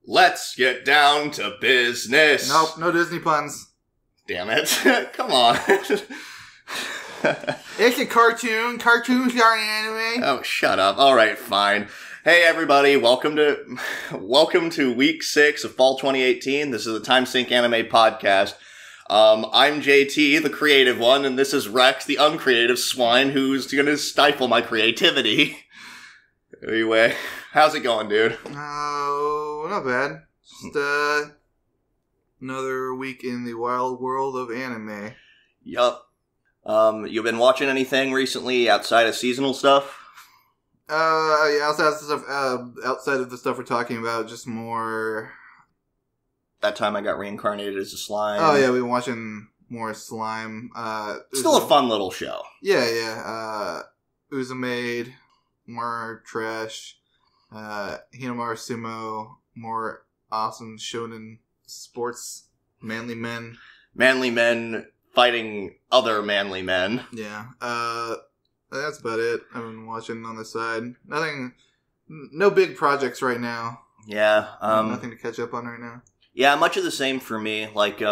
Let's get down to business. Nope, no Disney puns. Damn it. Come on. It's a cartoon. Cartoons are anime. Oh, shut up. Alright, fine. Hey everybody, welcome to week 6 of fall 2018. This is the Timesink anime podcast. I'm JT, the creative one, and this is Rex, the uncreative swine who's gonna stifle my creativity. Anyway, how's it going, dude? Oh, not bad. Just, another week in the wild world of anime. Yup. You've been watching anything recently outside of seasonal stuff? Yeah, outside of the stuff we're talking about, just more... That time I got reincarnated as a slime. Oh yeah, we've been watching more slime. Still a fun little show. Yeah. Uzumade, more trash. Hinamaru Sumo, more awesome shonen sports. Manly men. Manly men fighting other manly men. Yeah. That's about it. I've been watching on the side. No big projects right now. Yeah. Nothing to catch up on right now. Yeah, much of the same for me. Like,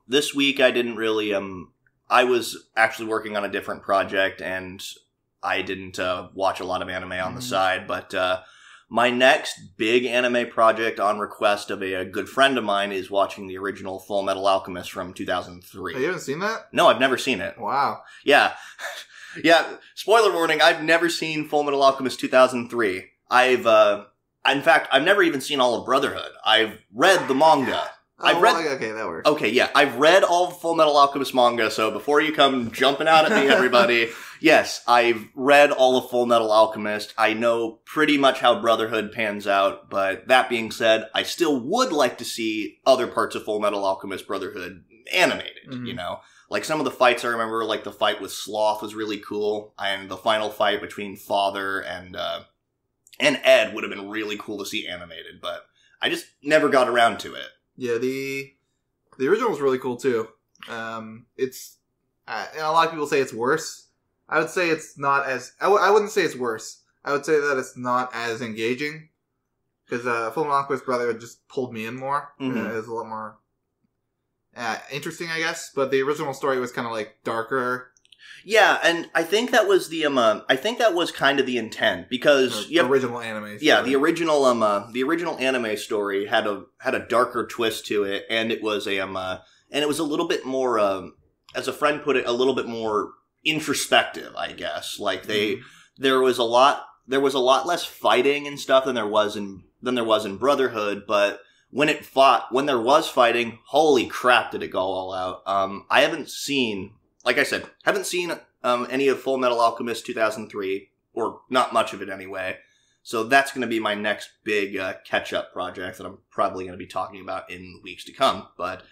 this week I didn't really, I was actually working on a different project, and I didn't, watch a lot of anime on the side, but, my next big anime project on request of a good friend of mine is watching the original Full Metal Alchemist from 2003. Oh, you haven't seen that? No, I've never seen it. Wow. Yeah. Yeah, spoiler warning, I've never seen Full Metal Alchemist 2003. In fact, I've never even seen all of Brotherhood. I've read the manga. Okay, that works. Okay, yeah. I've read all of Full Metal Alchemist manga, so before you come jumping out at me, everybody, yes, I've read all of Full Metal Alchemist. I know pretty much how Brotherhood pans out, but that being said, I still would like to see other parts of Full Metal Alchemist Brotherhood animated, you know? Like, some of the fights I remember, like the fight with Sloth was really cool, and the final fight between Father and Ed would have been really cool to see animated, but I just never got around to it. Yeah, the original is really cool too. It's and a lot of people say it's worse. I would say it's not as. I wouldn't say it's worse. I would say that it's not as engaging because Full Metal Alchemist Brotherhood just pulled me in more. It was a lot more interesting, I guess. But the original story was kind of like darker. Yeah, and I think that was kind of the intent because original anime story. Yeah, the original anime story had a darker twist to it, and it was a little bit more as a friend put it, a little bit more introspective, I guess. Like there was a lot less fighting and stuff than there was in Brotherhood, but when there was fighting, holy crap, did it go all out. I haven't seen any of Full Metal Alchemist 2003, or not much of it anyway. So that's going to be my next big catch-up project that I'm probably going to be talking about in weeks to come. But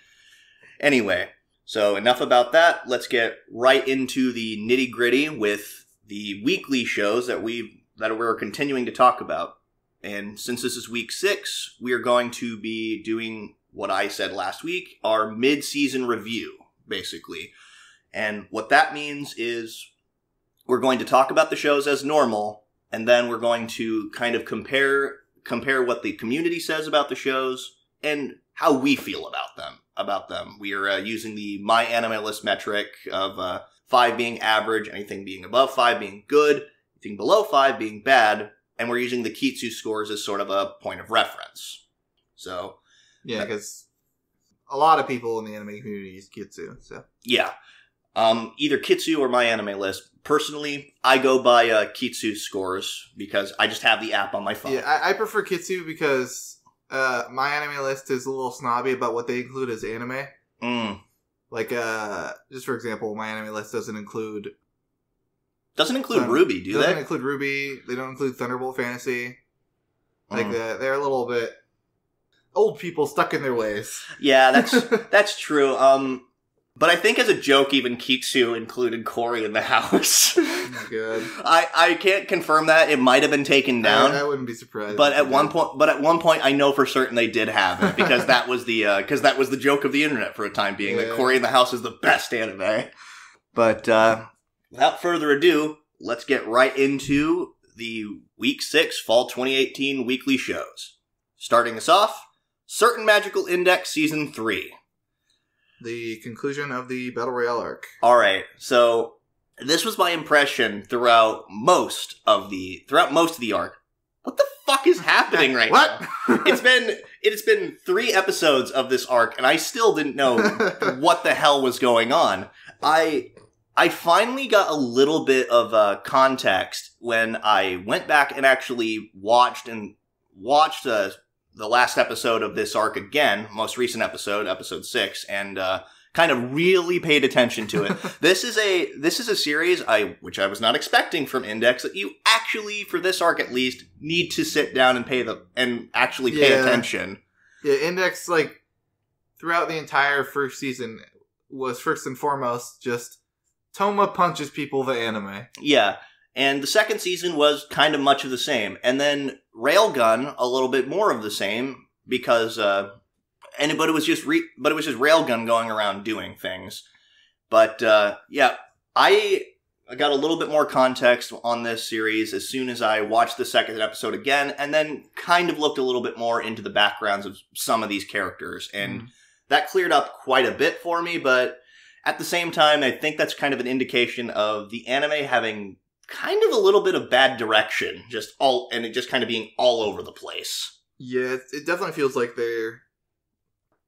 anyway, so enough about that. Let's get right into the nitty-gritty with the weekly shows that we're continuing to talk about. And since this is week 6, we are going to be doing what I said last week, our mid-season review, basically. And what that means is we're going to talk about the shows as normal, and then we're going to kind of compare what the community says about the shows and how we feel about them. We are using the My Anime List metric of 5 being average, anything being above 5 being good, anything below 5 being bad, and we're using the Kitsu scores as sort of a point of reference. So yeah, because a lot of people in the anime community use Kitsu, so yeah. Either Kitsu or My Anime List. Personally, I go by Kitsu scores because I just have the app on my phone. Yeah, I prefer Kitsu because My Anime List is a little snobby about what they include as anime. Like, just for example, My Anime List doesn't include Ruby, do they? Doesn't include Ruby. They don't include Thunderbolt Fantasy. Like, they're a little bit old people stuck in their ways. Yeah, that's true. But I think as a joke, even Kitsu included Cory in the house. Oh my god! I can't confirm that. It might have been taken down. I wouldn't be surprised. But at one point, I know for certain they did have it because that was the joke of the internet for a time being that Cory in the House is the best anime. But without further ado, let's get right into the Week 6 Fall 2018 weekly shows. Starting us off, Certain Magical Index Season 3. The conclusion of the Battle Royale arc. Alright, so this was my impression throughout most of the arc. What the fuck is happening right now? It's been 3 episodes of this arc, and I still didn't know what the hell was going on. I finally got a little bit of context when I went back and actually watched the last episode of this arc again, most recent episode, episode 6, and kind of really paid attention to it. This is a series which I was not expecting from Index, that you actually, for this arc at least, need to sit down and pay attention. Yeah, Index, like, throughout the entire first season was first and foremost just Toma punches people the anime. Yeah. And the second season was kind of much of the same. And then Railgun, a little bit more of the same, because, but it was just Railgun going around doing things. But, yeah, I got a little bit more context on this series as soon as I watched the second episode again, and then kind of looked a little bit more into the backgrounds of some of these characters. And that cleared up quite a bit for me, but at the same time, I think that's kind of an indication of the anime having kind of a little bit of bad direction, and it just kind of being all over the place. Yeah, it definitely feels like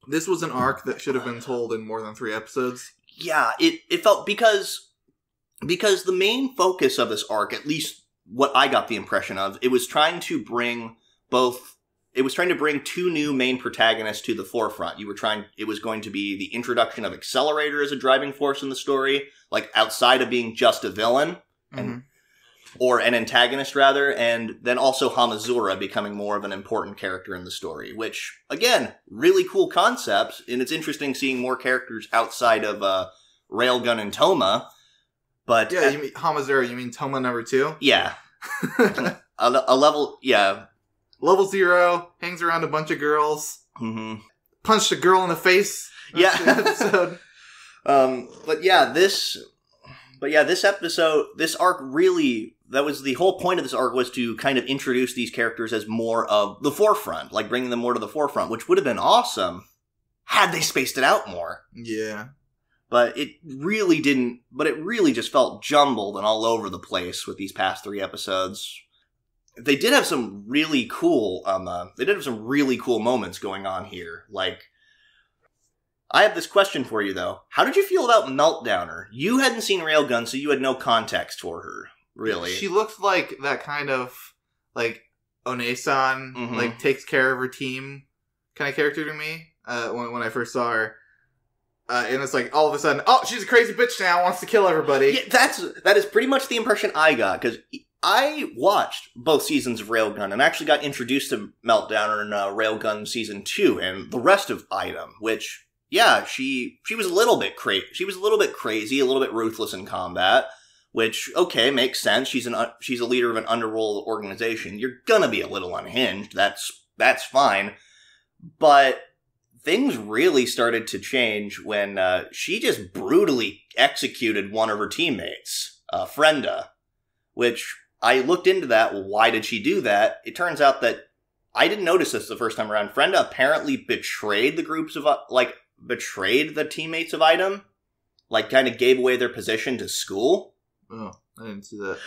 this was an arc that should have been told in more than 3 episodes. Yeah, it felt, because the main focus of this arc, at least what I got the impression of, it was trying to bring 2 new main protagonists to the forefront. It was going to be the introduction of Accelerator as a driving force in the story, like outside of being just a villain, or an antagonist rather, and then also Hamazura becoming more of an important character in the story, which, again, really cool concepts, and it's interesting seeing more characters outside of Railgun and Toma. But yeah, you mean Hamazura, you mean Toma number 2? Yeah. a level, yeah. Level 0, hangs around a bunch of girls, punched a girl in the face. Yeah. Episode. This arc really, that was the whole point of this arc, was to kind of introduce these characters as more of the forefront, like bringing them more to the forefront, which would have been awesome had they spaced it out more. Yeah. But it really didn't, it really just felt jumbled and all over the place with these past 3 episodes. They did have some really cool, moments going on here. Like, I have this question for you, though. How did you feel about Meltdowner? You hadn't seen Railgun, so you had no context for her, really. She looked like that kind of, like, One-san, like, takes care of her team kind of character to me, when I first saw her. And it's like, all of a sudden, oh, she's a crazy bitch now, wants to kill everybody. Yeah, that is pretty much the impression I got, because I watched both seasons of Railgun and actually got introduced to Meltdowner in Railgun Season 2 and the rest of Item, which, yeah, she was a little bit crazy, a little bit ruthless in combat, which, okay, makes sense. She's a leader of an underworld organization. You're gonna be a little unhinged. That's fine. But things really started to change when she just brutally executed one of her teammates, Frenda, which I looked into that. Why did she do that? It turns out that I didn't notice this the first time around. Frenda apparently betrayed betrayed the teammates of Item, like kind of gave away their position to school. Oh, I didn't see that.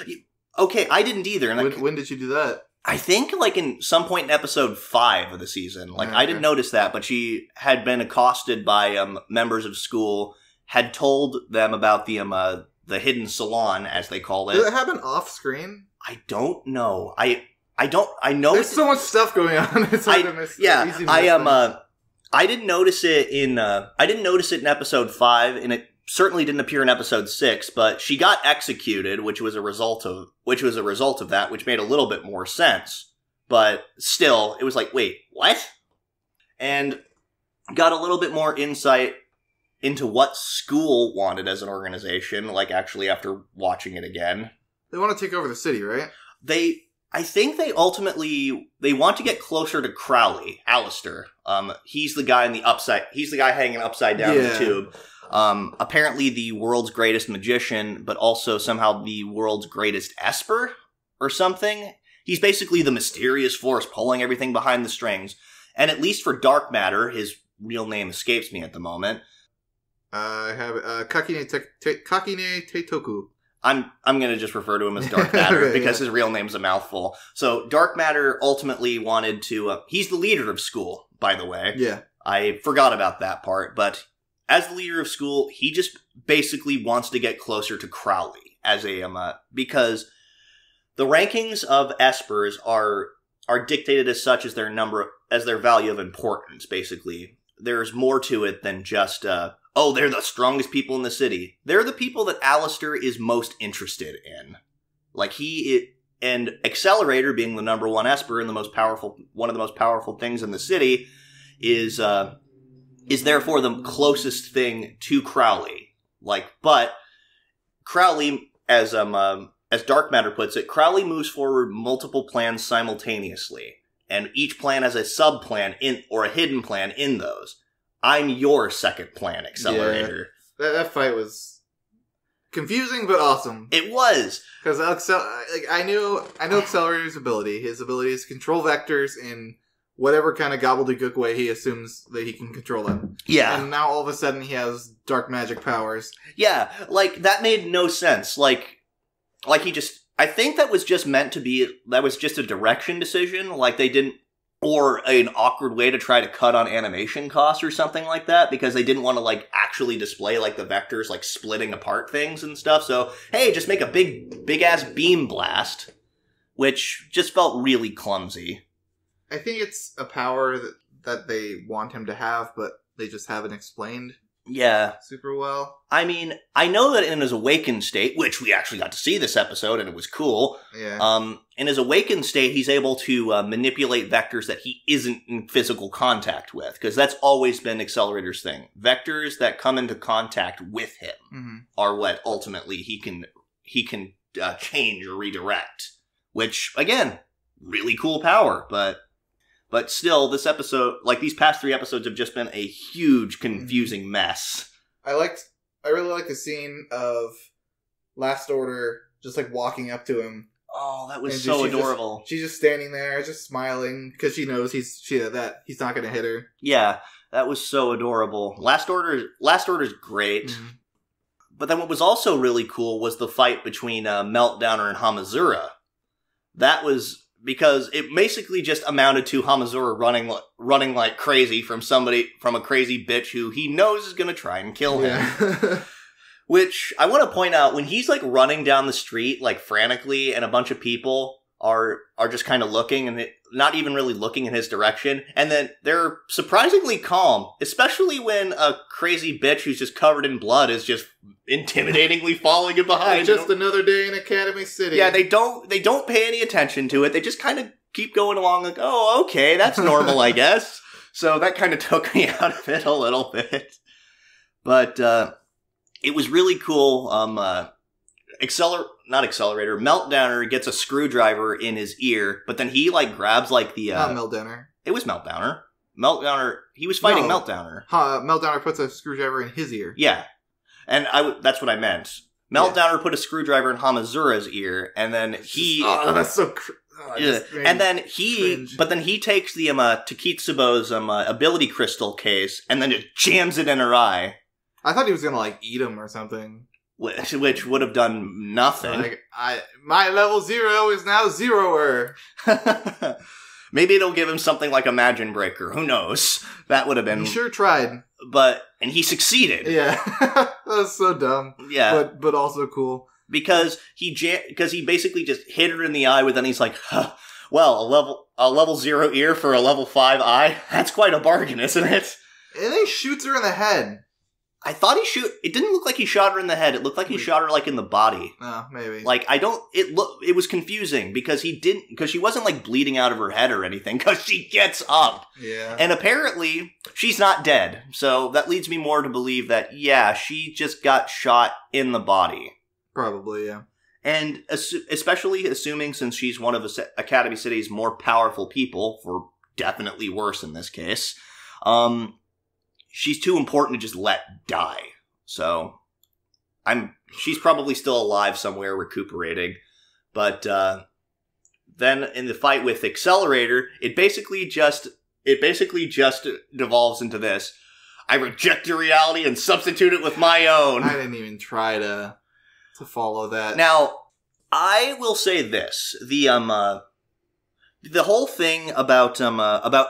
Okay, I didn't either. And when did she do that? I think, like, in some point in episode 5 of the season. Like, I didn't notice that, but she had been accosted by members of school, had told them about the hidden salon, as they call it. Did it happen off screen? I don't know. I know there's so much stuff going on. It's hard to miss. Yeah, easy to miss I didn't notice it in episode 5, and it certainly didn't appear in episode 6, but she got executed, which was a result of that, which made a little bit more sense. But still, it was like, wait, what? And got a little bit more insight into what school wanted as an organization, like actually after watching it again. They want to take over the city, right? I think they want to get closer to Crowley, Alistair. He's the guy hanging upside down in the tube. Apparently the world's greatest magician, but also somehow the world's greatest esper or something. He's basically the mysterious force pulling everything behind the strings. And at least for Dark Matter, his real name escapes me at the moment. I have Kakine Teitoku. I'm going to just refer to him as Dark Matter Okay, because his real name's a mouthful. So Dark Matter ultimately wanted to... he's the leader of school, by the way. Yeah. I forgot about that part, but as the leader of school, he just basically wants to get closer to Crowley as because the rankings of espers are dictated as such as their value of importance, basically. There's more to it than just, they're the strongest people in the city. They're the people that Alistair is most interested in. And Accelerator, being the number one esper and one of the most powerful things in the city, is therefore the closest thing to Crowley. But Crowley, as Dark Matter puts it, Crowley moves forward multiple plans simultaneously, and each plan has a sub-plan or a hidden plan in those. I'm your second plan, Accelerator. Yeah, that fight was confusing but awesome. It was! Because I knew Accelerator's ability. His ability is to control vectors in whatever kind of gobbledygook way he assumes that he can control them. Yeah. And now all of a sudden he has dark magic powers. Yeah, that made no sense. I think that was just a direction decision. They didn't, or an awkward way to try to cut on animation costs or something like that, because they didn't want to, actually display, the vectors, splitting apart things and stuff. So, hey, just make a big-ass beam blast, which just felt really clumsy. I think it's a power that they want him to have, but they just haven't explained super well. I mean, I know that in his awakened state, which we actually got to see this episode, and it was cool. Yeah. In his awakened state, he's able to manipulate vectors that he isn't in physical contact with, because that's always been Accelerator's thing. Vectors that come into contact with him are what ultimately he can change or redirect. Which, again, really cool power, But still, this episode, these past 3 episodes have just been a huge, confusing mess. I really like the scene of Last Order just walking up to him. Oh, that was so adorable. She's just standing there, just smiling, because she knows he's not going to hit her. Yeah, that was so adorable. Last Order's great. Mm-hmm. But then what was also really cool was the fight between Meltdowner and Hamazura. That was... because it basically just amounted to Hamazura running like crazy from a crazy bitch who he knows is going to try and kill him. Yeah. Which, I want to point out, when he's running down the street, frantically, and a bunch of people are just kind of looking, and not even really looking in his direction, and then they're surprisingly calm, especially when a crazy bitch who's just covered in blood is just intimidatingly following him behind. Just another day in Academy City. Yeah, they don't pay any attention to it. They just kind of keep going along oh, okay, that's normal, I guess. So that kind of took me out of it a little bit. But it was really cool. Meltdowner gets a screwdriver in his ear, but then he grabs Not Meltdowner. It was Meltdowner. Meltdowner, he was fighting Meltdowner. Meltdowner puts a screwdriver in his ear. Yeah. And that's what I meant. Meltdowner put a screwdriver in Hamazura's ear, and then he... that's so... and then he takes the Takitsubo's ability crystal case, and then just jams it in her eye. I thought he was gonna, eat him or something. Which would have done nothing. My level 0 is now zeroer. Maybe it'll give him something like a Imagine Breaker. Who knows? That would have been... He sure tried. And he succeeded. Yeah. That was so dumb. Yeah. But also cool. Because he basically just hit her in the eye with, and he's like, well, a level 0 ear for a level 5 eye? That's quite a bargain, isn't it? And then he shoots her in the head. I thought it didn't look like he shot her in the head. It looked like he shot her in the body. Oh, maybe. It was confusing because she wasn't bleeding out of her head or anything, because she gets up. Yeah. And apparently she's not dead. So that leads me more to believe that, yeah, she just got shot in the body. Probably, yeah. And especially assuming, since she's one of Academy City's more powerful people, for definitely worse in this case, she's too important to just let die. So, she's probably still alive somewhere, recuperating. But then in the fight with Accelerator, it basically just It basically just devolves into this. I reject your reality and substitute it with my own. I didn't even try to follow that. Now, I will say this. The whole thing about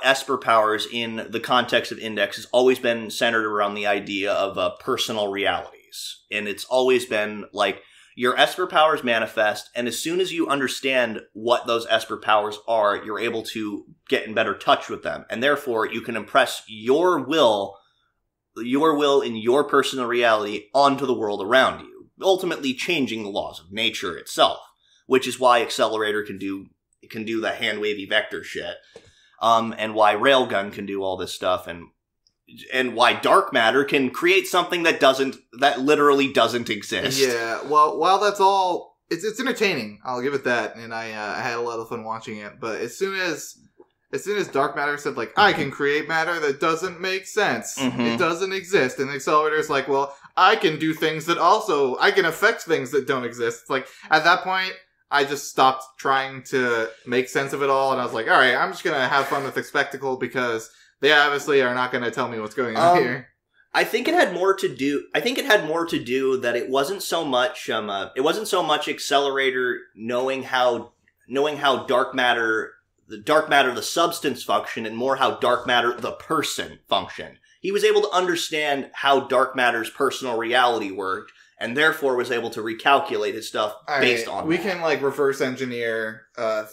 Esper powers in the context of Index has always been centered around the idea of personal realities. And it's always been like, your Esper powers manifest, and as soon as you understand what those Esper powers are, you're able to get in better touch with them. And therefore, you can impress your will in your personal reality onto the world around you, ultimately changing the laws of nature itself, which is why Accelerator can do the hand-wavy vector shit, and why Railgun can do all this stuff, and why Dark Matter can create something that literally doesn't exist. Yeah, well, while that's all, it's entertaining. I'll give it that, and I had a lot of fun watching it. But as soon as Dark Matter said, like, I can create matter that doesn't make sense, it doesn't exist, and the Accelerator's like, well, I can do things that also, I can affect things that don't exist. It's like, at that point, I just stopped trying to make sense of it all, and I was like, alright, I'm just gonna have fun with the spectacle, because they obviously are not going to tell me what's going on here. I think it had more to do that it wasn't so much Accelerator knowing how dark matter the substance function, and more how dark matter the person function. He was able to understand how dark matter's personal reality worked, and therefore was able to recalculate his stuff based on that. We can, like, reverse engineer,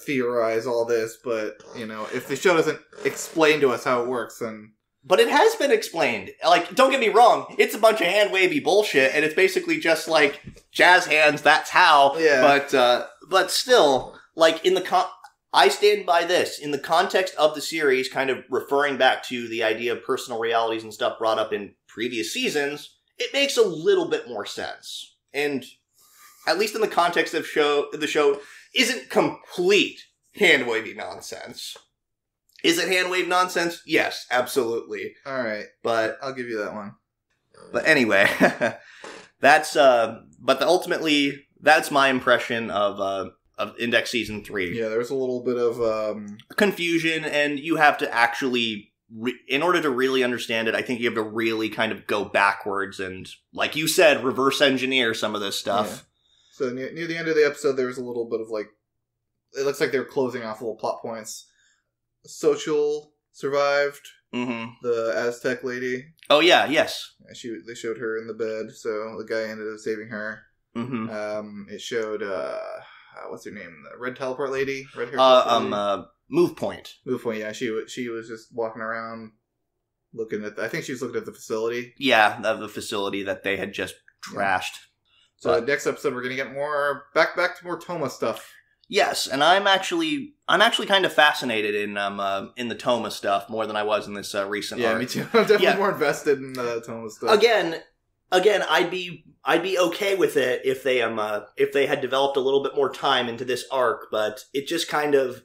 theorize all this, but, you know, if the show doesn't explain to us how it works, then... But it has been explained. Like, don't get me wrong, it's a bunch of hand-wavy bullshit, and it's basically just, like, jazz hands, that's how. Yeah. But still, like, I stand by this. In the context of the series, kind of referring back to the idea of personal realities and stuff brought up in previous seasons, it makes a little bit more sense. And at least in the context of the show isn't complete hand-wavy nonsense. Is it hand-wave nonsense? Yes, absolutely. Alright. But I'll give you that one. But anyway, ultimately, that's my impression of Index Season 3. Yeah, there was a little bit of confusion, and you have to actually... in order to really understand it, I think you have to really kind of go backwards and, like you said, reverse engineer some of this stuff. Yeah. So near the end of the episode, there was a little bit of, like, it looks like they were closing off little plot points. Social survived. Mm-hmm. The Aztec lady. Oh yeah, yes. They showed her in the bed, so the guy ended up saving her. Mm-hmm. It showed what's her name? The red teleport lady, red hair. Move Point. Move Point, yeah. She was just walking around looking at... I think she was looking at the facility. Yeah, the facility that they had just trashed. Yeah. So next episode, we're going to get more... Back to more Toma stuff. Yes, and I'm actually kind of fascinated in the Toma stuff more than I was in this recent arc. Yeah, me too. I'm definitely more invested in the Toma stuff. Again, I'd be okay with it if they had developed a little bit more time into this arc, but it just kind of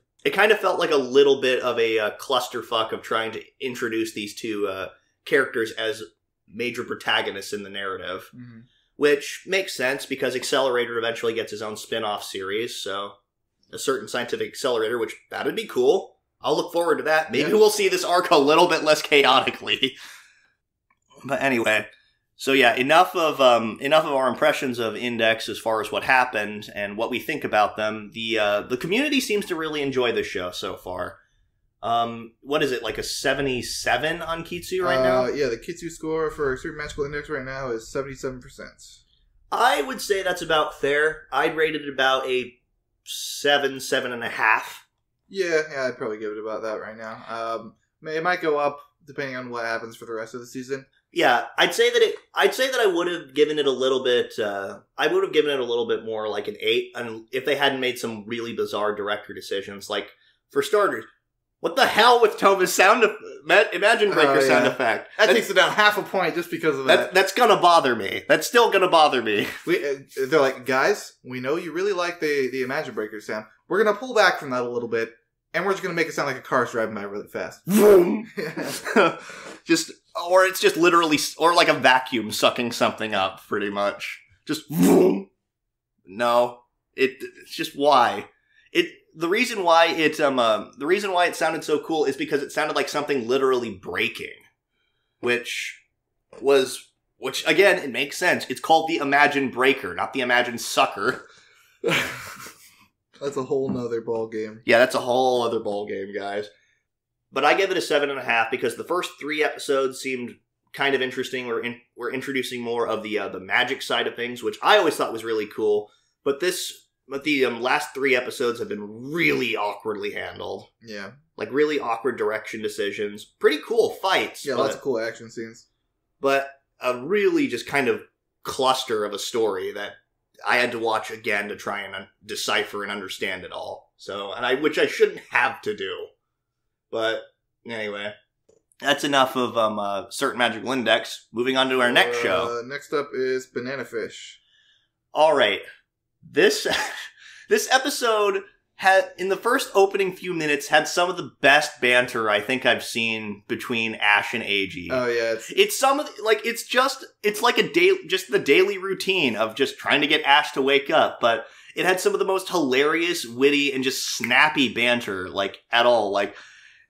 felt like a little bit of a clusterfuck of trying to introduce these two characters as major protagonists in the narrative, which makes sense because Accelerator eventually gets his own spin-off series, so a certain scientific accelerator, which that'd be cool. I'll look forward to that. Maybe we'll see this arc a little bit less chaotically. But anyway, so yeah, enough of our impressions of Index as far as what happened and what we think about them. The community seems to really enjoy this show so far. What is it, like a 77 on Kitsu right now? Yeah, the Kitsu score for Super Magical Index right now is 77%. I would say that's about fair. I'd rate it about a 7.5. Yeah, I'd probably give it about that right now. It might go up depending on what happens for the rest of the season. Yeah, I'd say that I would have given it a little bit. I would have given it a little bit more, like an 8, and if they hadn't made some really bizarre director decisions, like for starters, what the hell with Toma's Imagine Breaker sound effect? That takes it down half a point just because of that. That's gonna bother me. That's still gonna bother me. They're like, guys, we know you really like the Imagine Breaker sound. We're gonna pull back from that a little bit, and we're just gonna make it sound like a car's driving by really fast. Vroom. Or it's just literally, or like a vacuum sucking something up, pretty much. Just vroom. No, it's just why. The reason why it sounded so cool is because it sounded like something literally breaking, which again, it makes sense. It's called the Imagine Breaker, not the Imagine Sucker. That's a whole nother ball game. Yeah, that's a whole other ball game, guys. But I give it a 7.5 because the first 3 episodes seemed kind of interesting. We're introducing more of the magic side of things, which I always thought was really cool. But the last 3 episodes have been really awkwardly handled. Yeah. Like, really awkward direction decisions. Pretty cool fights. Yeah, lots of cool action scenes. But a really just kind of cluster of a story that I had to watch again to try and decipher and understand it all. So, which I shouldn't have to do. But, anyway. That's enough of Certain Magical Index. Moving on to our next show. Next up is Banana Fish. Alright. This episode in the first opening few minutes had some of the best banter I think I've seen between Ash and Eiji. Oh yeah, it's like just the daily routine of just trying to get Ash to wake up, but it had some of the most hilarious, witty, and just snappy banter, at all. Like,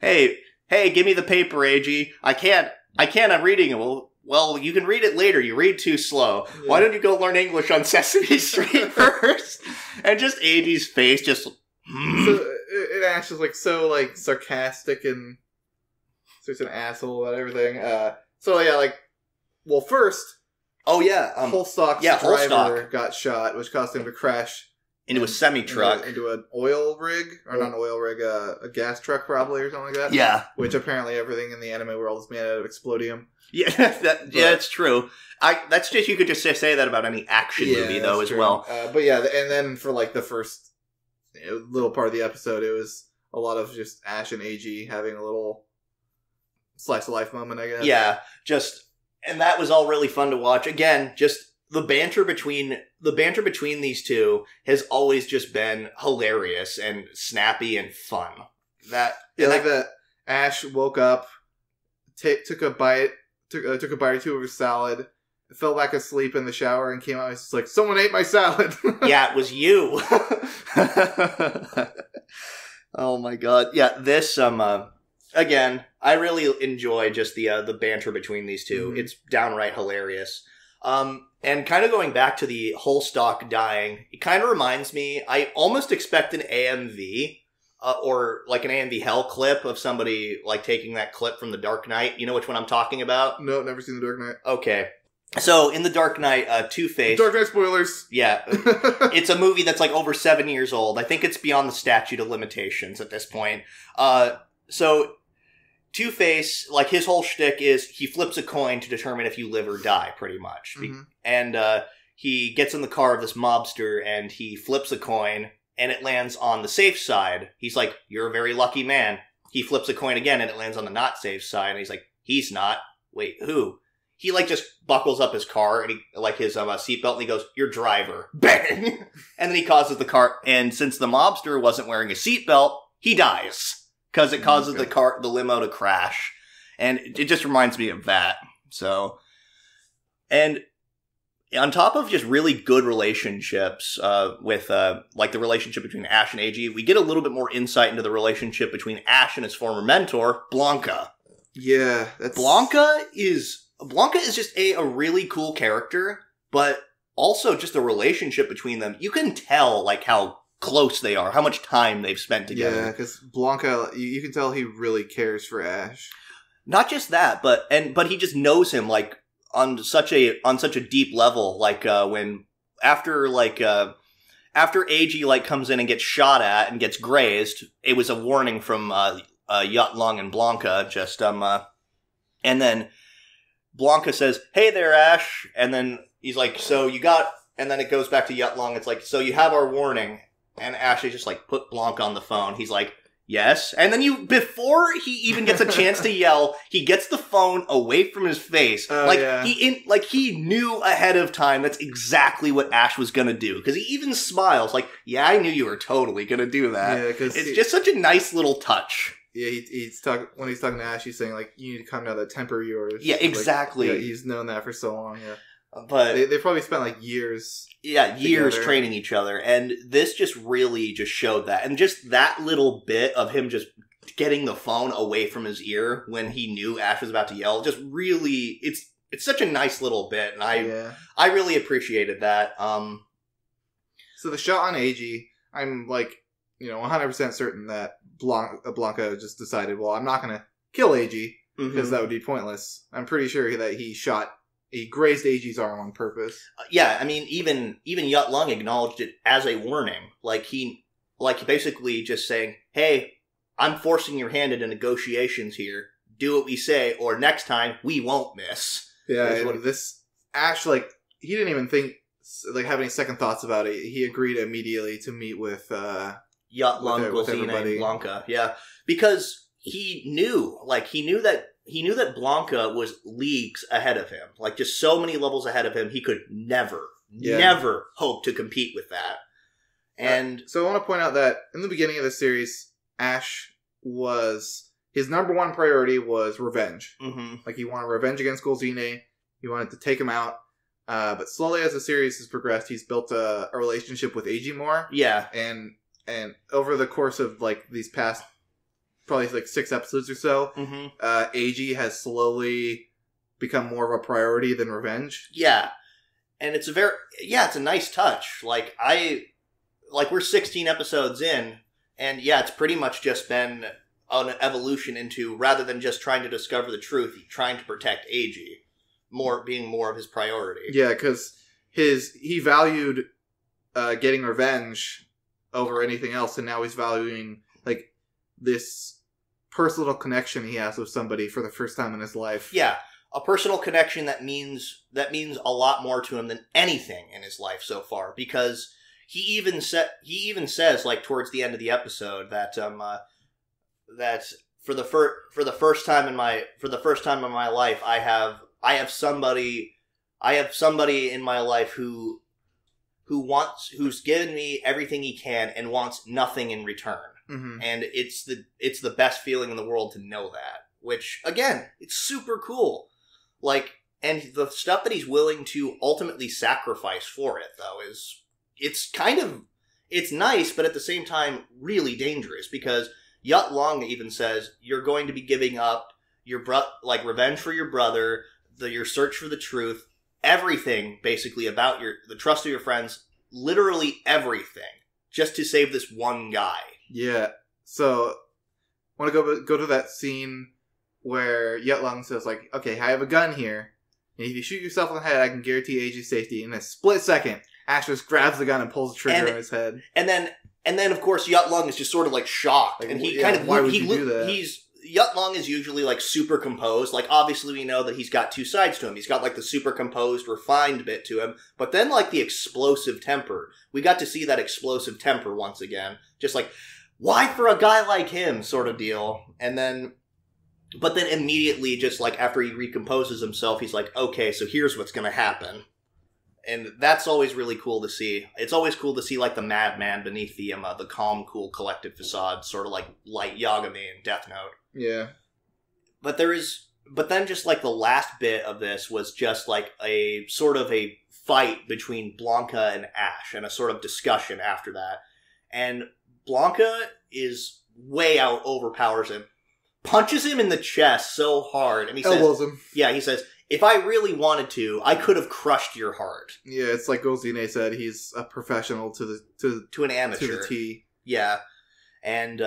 hey, give me the paper, Eiji. I can't, I'm reading it. Well, you can read it later. You read too slow. Yeah. Why don't you go learn English on Sesame Street first? And just Eiji's face just... So, Ash is, sarcastic and such an asshole about everything. First... Oh, yeah. Holstock's driver got shot, which caused him to crash... Into a semi-truck. Into an oil rig. Or not an oil rig, a gas truck probably, or something like that. Yeah. Which apparently everything in the anime world is made out of explodium. Yeah, that's true. You could just say that about any action movie, though, as well. But yeah, and then for the first little part of the episode, it was a lot of just Ash and Eiji having a little slice of life moment, I guess. Yeah, and that was all really fun to watch. Again, just the banter between these two has always just been hilarious and snappy and fun. That Ash woke up, took a bite or two of his salad, fell back asleep in the shower, and came out and was just like, someone ate my salad. Yeah, it was you. Oh my god. Yeah, this, again, I really enjoy just the banter between these two. Mm-hmm. It's downright hilarious. And kind of going back to the Holstock dying, it kind of reminds me, I almost expect an AMV, or an AMV Hell clip of somebody taking that clip from The Dark Knight. You know which one I'm talking about? No, never seen The Dark Knight. Okay. So, in The Dark Knight, Two-Face... Dark Knight spoilers! Yeah. It's a movie that's over 7 years old. I think it's beyond the statute of limitations at this point. So, Two-Face, his whole shtick is he flips a coin to determine if you live or die, pretty much. Mm-hmm. And he gets in the car of this mobster, and he flips a coin, and it lands on the safe side. He's like, you're a very lucky man. He flips a coin again, and it lands on the not safe side, and he's like, he's not. Wait, who? He, just buckles up his car, and he, his seatbelt, and he goes, your driver. Bang! And then he causes the car, and since the mobster wasn't wearing a seatbelt, he dies. Because it causes the limo to crash. And it just reminds me of that. So, and on top of just really good relationships with, the relationship between Ash and Eiji, we get a little bit more insight into the relationship between Ash and his former mentor, Blanca. Yeah, Blanca is just a really cool character, but also just the relationship between them. You can tell, how close they are, how much time they've spent together. Yeah, because Blanca, you can tell he really cares for Ash. Not just that, but he just knows him on such a deep level. When after Eiji comes in and gets shot at and gets grazed, it was a warning from Yut Lung and Blanca. And then Blanca says, "Hey there, Ash," and then he's like, "So you got," and then it goes back to Yut Lung. It's like, "So you have our warning." And Ashley just put Blanca on the phone. He's like, yes. And then before he even gets a chance to yell, he gets the phone away from his face. Yeah. He knew ahead of time that's exactly what Ash was gonna do. Because he even smiles, yeah, I knew you were totally gonna do that. Yeah, because it's just such a nice little touch. Yeah, when he's talking to Ash, he's saying, you need to calm down that temper of yours. Yeah, exactly. He's known that for so long, yeah. But they probably spent like years. Yeah, years together. training each other, and this just really just showed that, and just that little bit of him just getting the phone away from his ear when he knew Ash was about to yell, just really, it's such a nice little bit, and I really appreciated that. So the shot on AG, I'm like, 100% certain that Blanca just decided, well, I'm not gonna kill AG because that would be pointless. I'm pretty sure that he grazed AG's arm on purpose. Yeah, I mean, even Yut Lung acknowledged it as a warning. Like he basically just saying, "Hey, I'm forcing your hand into negotiations here. Do what we say, or next time we won't miss." Yeah, this Ash, he didn't even think, have any second thoughts about it. He agreed immediately to meet with Yut Lung, Golzina, and Blanca. Yeah, because he knew that Blanca was leagues ahead of him. Like, just so many levels ahead of him, he could never hope to compete with that. And so I want to point out that in the beginning of the series, Ash his number one priority was revenge. Mm-hmm. Like, he wanted revenge against Golzina. He wanted to take him out. But slowly as the series has progressed, he's built a relationship with AG more. Yeah. And over the course of, these past probably 6 episodes or so, AG has slowly become more of a priority than revenge. Yeah. And it's a nice touch. We're 16 episodes in, and it's pretty much just been an evolution into, rather than just trying to discover the truth, trying to protect AG, being more of his priority. Yeah, because he valued getting revenge over anything else, and now he's valuing this personal connection he has with somebody for the first time in his life. Yeah, a personal connection that means a lot more to him than anything in his life so far, because he even says towards the end of the episode that that for the first time in my life I have somebody in my life who's given me everything he can and wants nothing in return. Mm-hmm. And it's the best feeling in the world to know that, which, again, it's super cool. And the stuff that he's willing to ultimately sacrifice for it, though, it's nice, but at the same time really dangerous, because Yut Lung even says you're going to be giving up your revenge for your brother, your search for the truth, everything basically about the trust of your friends, literally everything, just to save this one guy. Yeah. So, I want to go to that scene where Yut Lung says, okay, I have a gun here, and if you shoot yourself in the head, I can guarantee AG's safety. In a split second, Ash just grabs the gun and pulls the trigger on his head. And then, of course, Yut Lung is just sort of shocked, and why would you do that? Yut Lung is usually super composed. Obviously we know that he's got two sides to him. He's got the super composed, refined bit to him, but then the explosive temper. We got to see that explosive temper once again. Just why for a guy like him sort of deal. But then immediately, just after he recomposes himself, he's okay, so here's what's gonna happen. And that's always really cool to see. It's always cool to see the madman beneath the calm, cool, collected facade, sort of light Yagami in Death Note. Yeah. But then just the last bit of this was just a sort of a fight between Blanca and Ash, and a sort of discussion after that. And Blanca is overpowers him, punches him in the chest so hard, and he elbows him. Yeah, he says, "If I really wanted to, I could have crushed your heart." Yeah, it's like Golzina said, he's a professional to an amateur. To the T. Yeah. And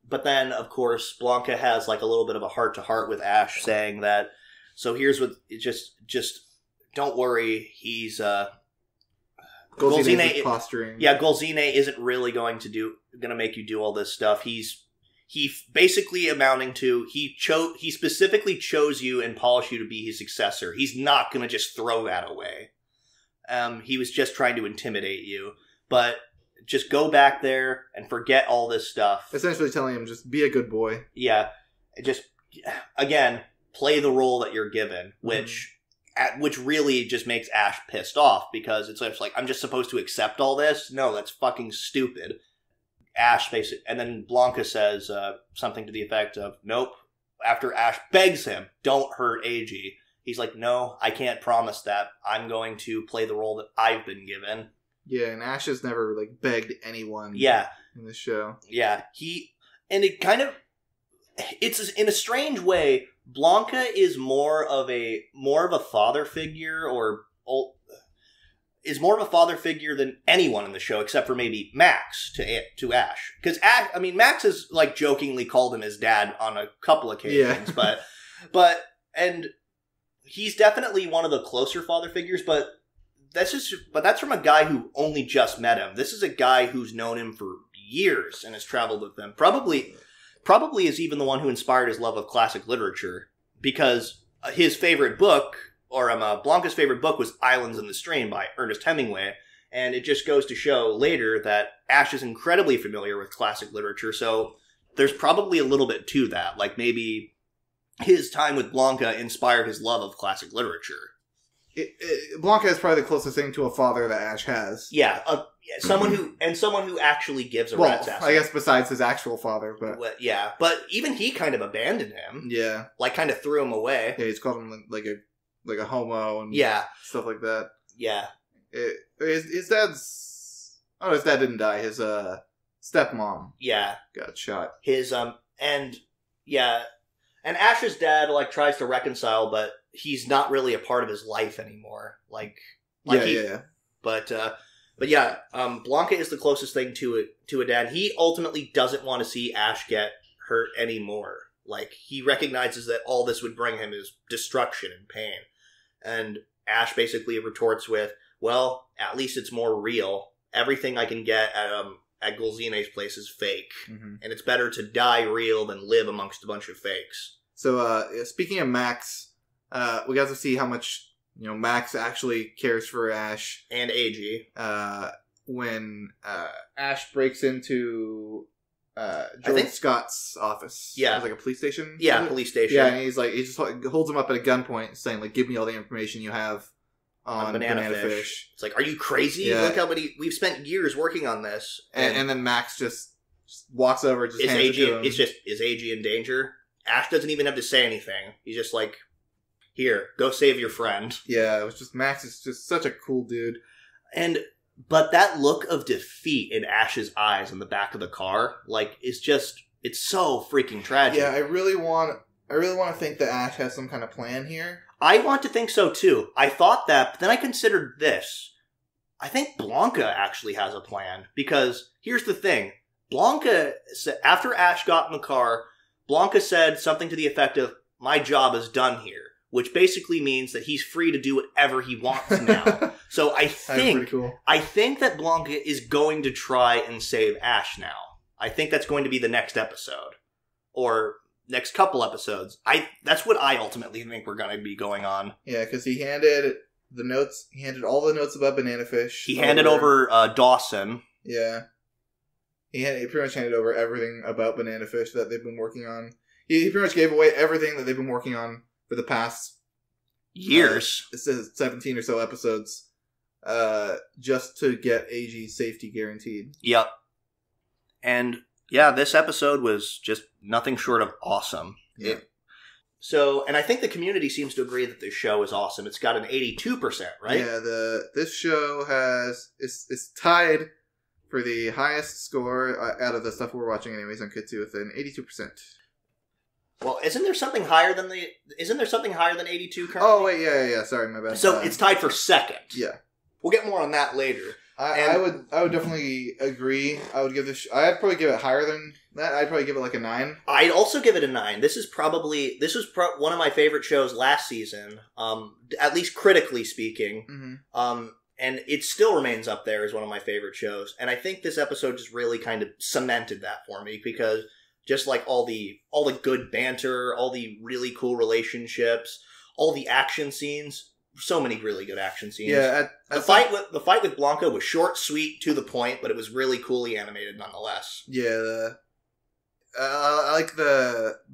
but then, of course, Blanca has a little bit of a heart-to-heart with Ash, saying that, so here's what, just don't worry, he's Golzina is posturing. Yeah, Golzina isn't really going to make you do all this stuff. He basically amounting to, he specifically chose you and polished you to be his successor. He's not going to just throw that away. He was just trying to intimidate you. But just go back there and forget all this stuff. Essentially telling him, just be a good boy. Yeah. Just, again, play the role that you're given, which really just makes Ash pissed off, because it's I'm just supposed to accept all this? No, that's fucking stupid. Ash basically, and then Blanca says something to the effect of, nope. After Ash begs him, don't hurt AG, he's like, no, I can't promise that. I'm going to play the role that I've been given. Yeah, and Ash has never, like, begged anyone in this show. Yeah, it's in a strange way, Blanca is more of a father figure, is more of a father figure than anyone in the show, except for maybe Max to Ash. Because Max has like jokingly called him his dad on a couple occasions, but he's definitely one of the closer father figures. But that's from a guy who only just met him. This is a guy who's known him for years and has traveled with him. Probably is even the one who inspired his love of classic literature, because his favorite book. Blanca's favorite book was Islands in the Stream by Ernest Hemingway, and it just goes to show later that Ash is incredibly familiar with classic literature, so there's probably a little bit to that. Like, maybe his time with Blanca inspired his love of classic literature. Blanca is probably the closest thing to a father that Ash has. Yeah, someone who actually gives a rat's ass. I guess besides his actual father, but... Yeah, but even he kind of abandoned him. Yeah. Like, kind of threw him away. Yeah, he's called him, like a homo and stuff like that. Yeah. His dad's... Oh, his dad didn't die. His stepmom got shot. And Ash's dad, like, tries to reconcile, but he's not really a part of his life anymore. But Blanca is the closest thing to a dad. He ultimately doesn't want to see Ash get hurt anymore. Like, he recognizes that all this would bring him is destruction and pain. And Ash basically retorts with, well, at least it's more real. Everything I can get at Golzine's place is fake. Mm-hmm. And it's better to die real than live amongst a bunch of fakes. So, speaking of Max, we got to see how much, Max actually cares for Ash. And AG. When Ash breaks into... George Scott's office. Yeah. It was like a police station? Yeah, police station. Yeah, and he just holds him up at a gunpoint, saying, like, give me all the information you have on Banana Fish. It's like, are you crazy? Yeah. Look how many... We've spent years working on this. And then Max just walks over, hands it to him. Is AG in danger? Ash doesn't even have to say anything. He's just like, here, go save your friend. Yeah, it was just... Max is just such a cool dude. But that look of defeat in Ash's eyes in the back of the car, like, it's so freaking tragic. Yeah, I really want to think that Ash has some kind of plan here. I want to think so too. I thought that, but then I considered this. I think Blanca actually has a plan, because here's the thing. Blanca, after Ash got in the car, Blanca said something to the effect of, my job is done here. Which basically means that he's free to do whatever he wants now. So I think that Blanca is going to try and save Ash now. I think that's going to be the next episode. Or next couple episodes. That's what I ultimately think we're going to be going on. Yeah, because he handed all the notes about Banana Fish. He handed over Dawson. Yeah. He pretty much handed over everything about Banana Fish that they've been working on. He pretty much gave away everything that they've been working on for the past years. It says 17 or so episodes, just to get AG's safety guaranteed. Yep. And yeah, this episode was just nothing short of awesome. Yeah. And I think the community seems to agree that this show is awesome. It's got an 82%, right? Yeah, this show is tied for the highest score out of the stuff we're watching anyways on Kitsu with an 82%. Well, isn't there something higher than 82 currently? Oh, wait, yeah, sorry, my bad. So it's tied for second. Yeah. We'll get more on that later. I would definitely agree. I would give I'd probably give it higher than that. I'd probably give it like a 9. I'd also give it a 9. This was one of my favorite shows last season, at least critically speaking. Mm-hmm. And it still remains up there as one of my favorite shows. And I think this episode just really kind of cemented that for me, because just like all the good banter, all the really cool relationships, all the action scenes, so many really good action scenes. Yeah, the fight with Blanca was short, sweet, to the point, but it was really coolly animated nonetheless. Yeah, I like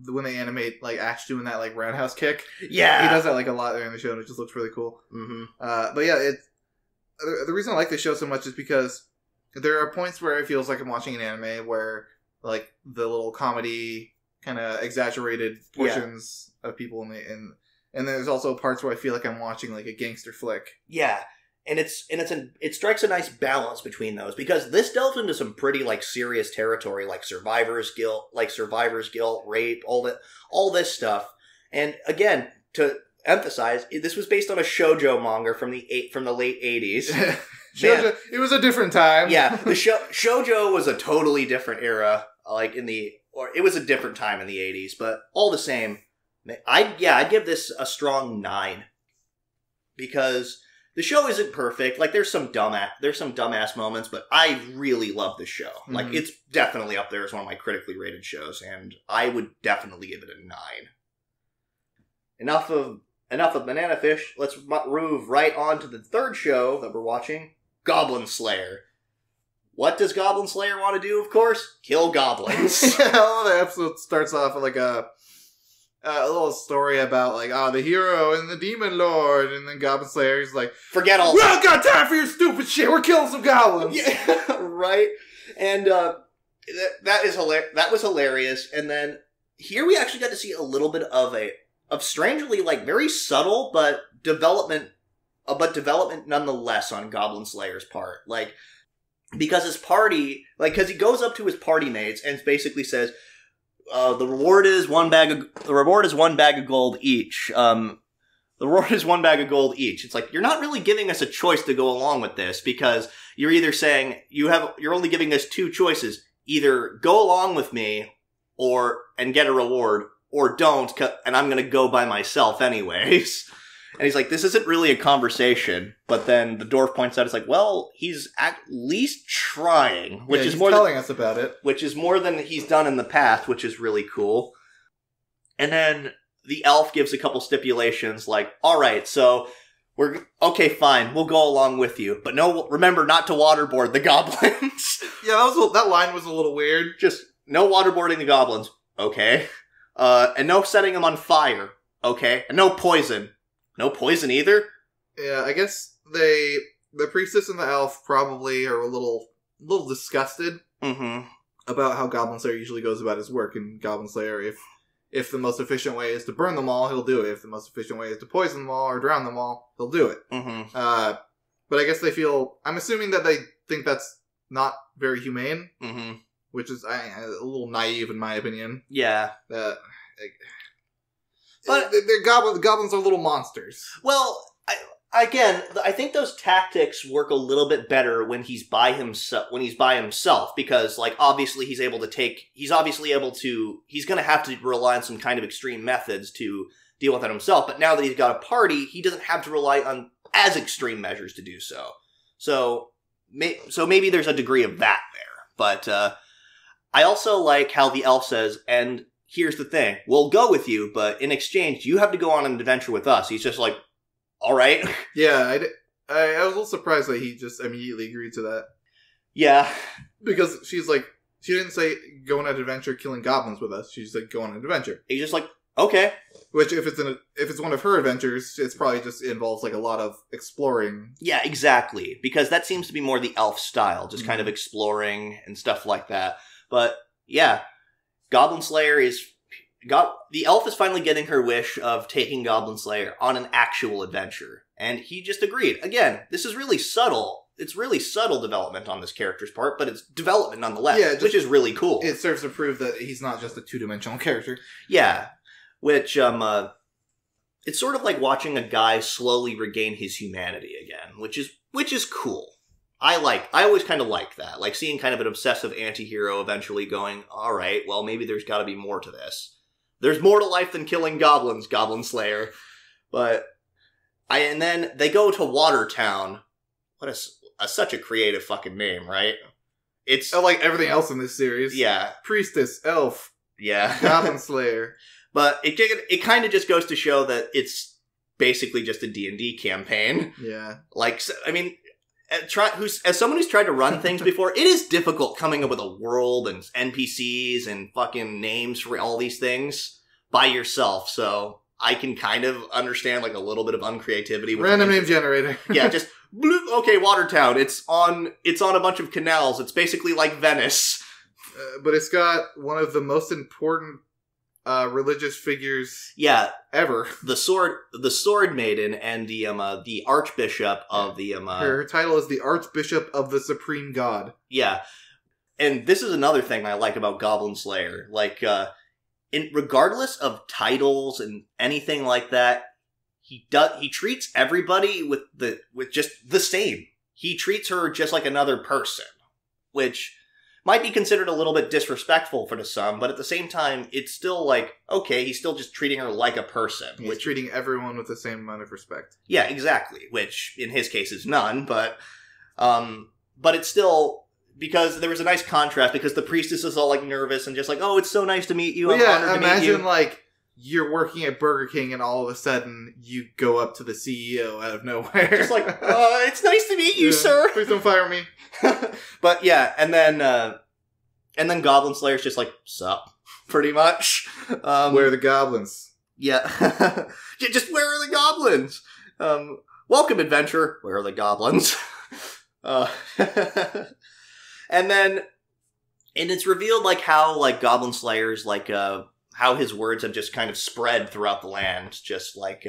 when they animate like Ash doing that like roundhouse kick. Yeah, he does that like a lot there in the show, and it just looks really cool. Mm-hmm. But yeah, the reason I like this show so much is because there are points where it feels like I'm watching an anime where like the little comedy kind of exaggerated portions of people And then there's also parts where I feel like I'm watching like a gangster flick. Yeah. And it strikes a nice balance between those, because this delves into some pretty like serious territory, like survivor's guilt, rape, all this stuff. And again, to emphasize, this was based on a shoujo manga from the late 80s. Shoujo, it was a different time. Yeah, the shoujo was a totally different era, it was a different time in the 80s, but all the same, I'd give this a strong 9, because the show isn't perfect. Like, there's some dumbass moments, but I really love the show. Mm-hmm. Like, it's definitely up there as one of my critically rated shows, and I would definitely give it a 9. Enough of Banana Fish. Let's move right on to the third show that we're watching, Goblin Slayer. What does Goblin Slayer want to do, of course? Kill goblins. The episode starts off with like a little story about like, the hero and the demon lord, and then Goblin Slayer is like, forget all we don't got time for your stupid shit, we're killing some goblins. Yeah, right? And that was hilarious. And then here we actually got to see a little bit of strangely like very subtle but development nonetheless on Goblin Slayer's part. Like, because his party, like, because he goes up to his party mates and basically says, the reward is one bag of gold each. The reward is one bag of gold each. It's like, you're not really giving us a choice to go along with this, because you're either saying you're only giving us 2 choices. Either go along with me and get a reward, or don't, and I'm going to go by myself anyways. And he's like, this isn't really a conversation. But then the dwarf points out, it's like, well, he's at least trying, which is more telling us about it, which is more than he's done in the past, which is really cool. And then the elf gives a couple stipulations, like, all right, so okay, fine, we'll go along with you, but no, remember not to waterboard the goblins. Yeah, that line was a little weird. Just no waterboarding the goblins, okay, and no setting them on fire, okay, and no poison. No poison either? Yeah, I guess the priestess and the elf probably are a little disgusted about how Goblin Slayer usually goes about his work. In Goblin Slayer, if the most efficient way is to burn them all, he'll do it. If the most efficient way is to poison them all or drown them all, he'll do it. But I guess I'm assuming that they think that's not very humane, which is a little naive in my opinion. Yeah. But goblins are little monsters. Well, I think those tactics work a little bit better when he's by himself, because like obviously he's going to have to rely on some kind of extreme methods to deal with it himself. But now that he's got a party, he doesn't have to rely on as extreme measures to do so. So maybe there's a degree of that there. But I also like how the elf says, and here's the thing, we'll go with you, but in exchange, you have to go on an adventure with us. He's just like, all right. Yeah, I was a little surprised that he just immediately agreed to that. Yeah. Because she's like, she didn't say go on an adventure killing goblins with us. She said go on an adventure. He's just like, okay. Which, if it's one of her adventures, it's probably just involves like a lot of exploring. Yeah, exactly. Because that seems to be more the elf style, just kind of exploring and stuff like that. But yeah, Goblin Slayer the elf is finally getting her wish of taking Goblin Slayer on an actual adventure. And he just agreed. Again, this is really subtle. It's really subtle development on this character's part, but it's development nonetheless, which is really cool. It serves to prove that he's not just a 2-dimensional character. Yeah, which, it's sort of like watching a guy slowly regain his humanity again, which is cool. I always kind of like that. Like seeing kind of an obsessive anti-hero eventually going, all right, well, maybe there's got to be more to this. There's more to life than killing goblins, Goblin Slayer. And then they go to Watertown. What such a creative fucking name, right? It's like everything else in this series. Yeah. Priestess, elf. Yeah. Goblin Slayer. But it kind of just goes to show that it's basically just a D&D campaign. Yeah. Like, I mean, as someone who's tried to run things before, it is difficult coming up with a world and NPCs and fucking names for all these things by yourself. So I can kind of understand like a little bit of uncreativity. Random name generator. Yeah, just bloop, okay, Watertown. It's on a bunch of canals. It's basically like Venice. But it's got one of the most important religious figures ever. The Sword Maiden and the Archbishop of the her title is the Archbishop of the Supreme God. Yeah. And this is another thing I like about Goblin Slayer. Like, regardless of titles and anything like that, he treats everybody with just the same. He treats her just like another person, which might be considered a little bit disrespectful for some, but at the same time, it's still like, okay, he's still just treating her like a person. He's treating everyone with the same amount of respect. Yeah, exactly. Which, in his case, is none, but it's still, because there was a nice contrast, because the priestess is all, like, nervous and just like, oh, it's so nice to meet you, I'm honored to meet you. Imagine, like, you're working at Burger King and all of a sudden you go up to the CEO out of nowhere. Just like, it's nice to meet you, sir. Please don't fire me. But yeah, and then Goblin Slayer's just like, sup, pretty much. Where are the goblins? Yeah. Just where are the goblins? Welcome, adventurer. Where are the goblins? And it's revealed, like, how, like, Goblin Slayer's, like, how his words have just kind of spread throughout the land, just like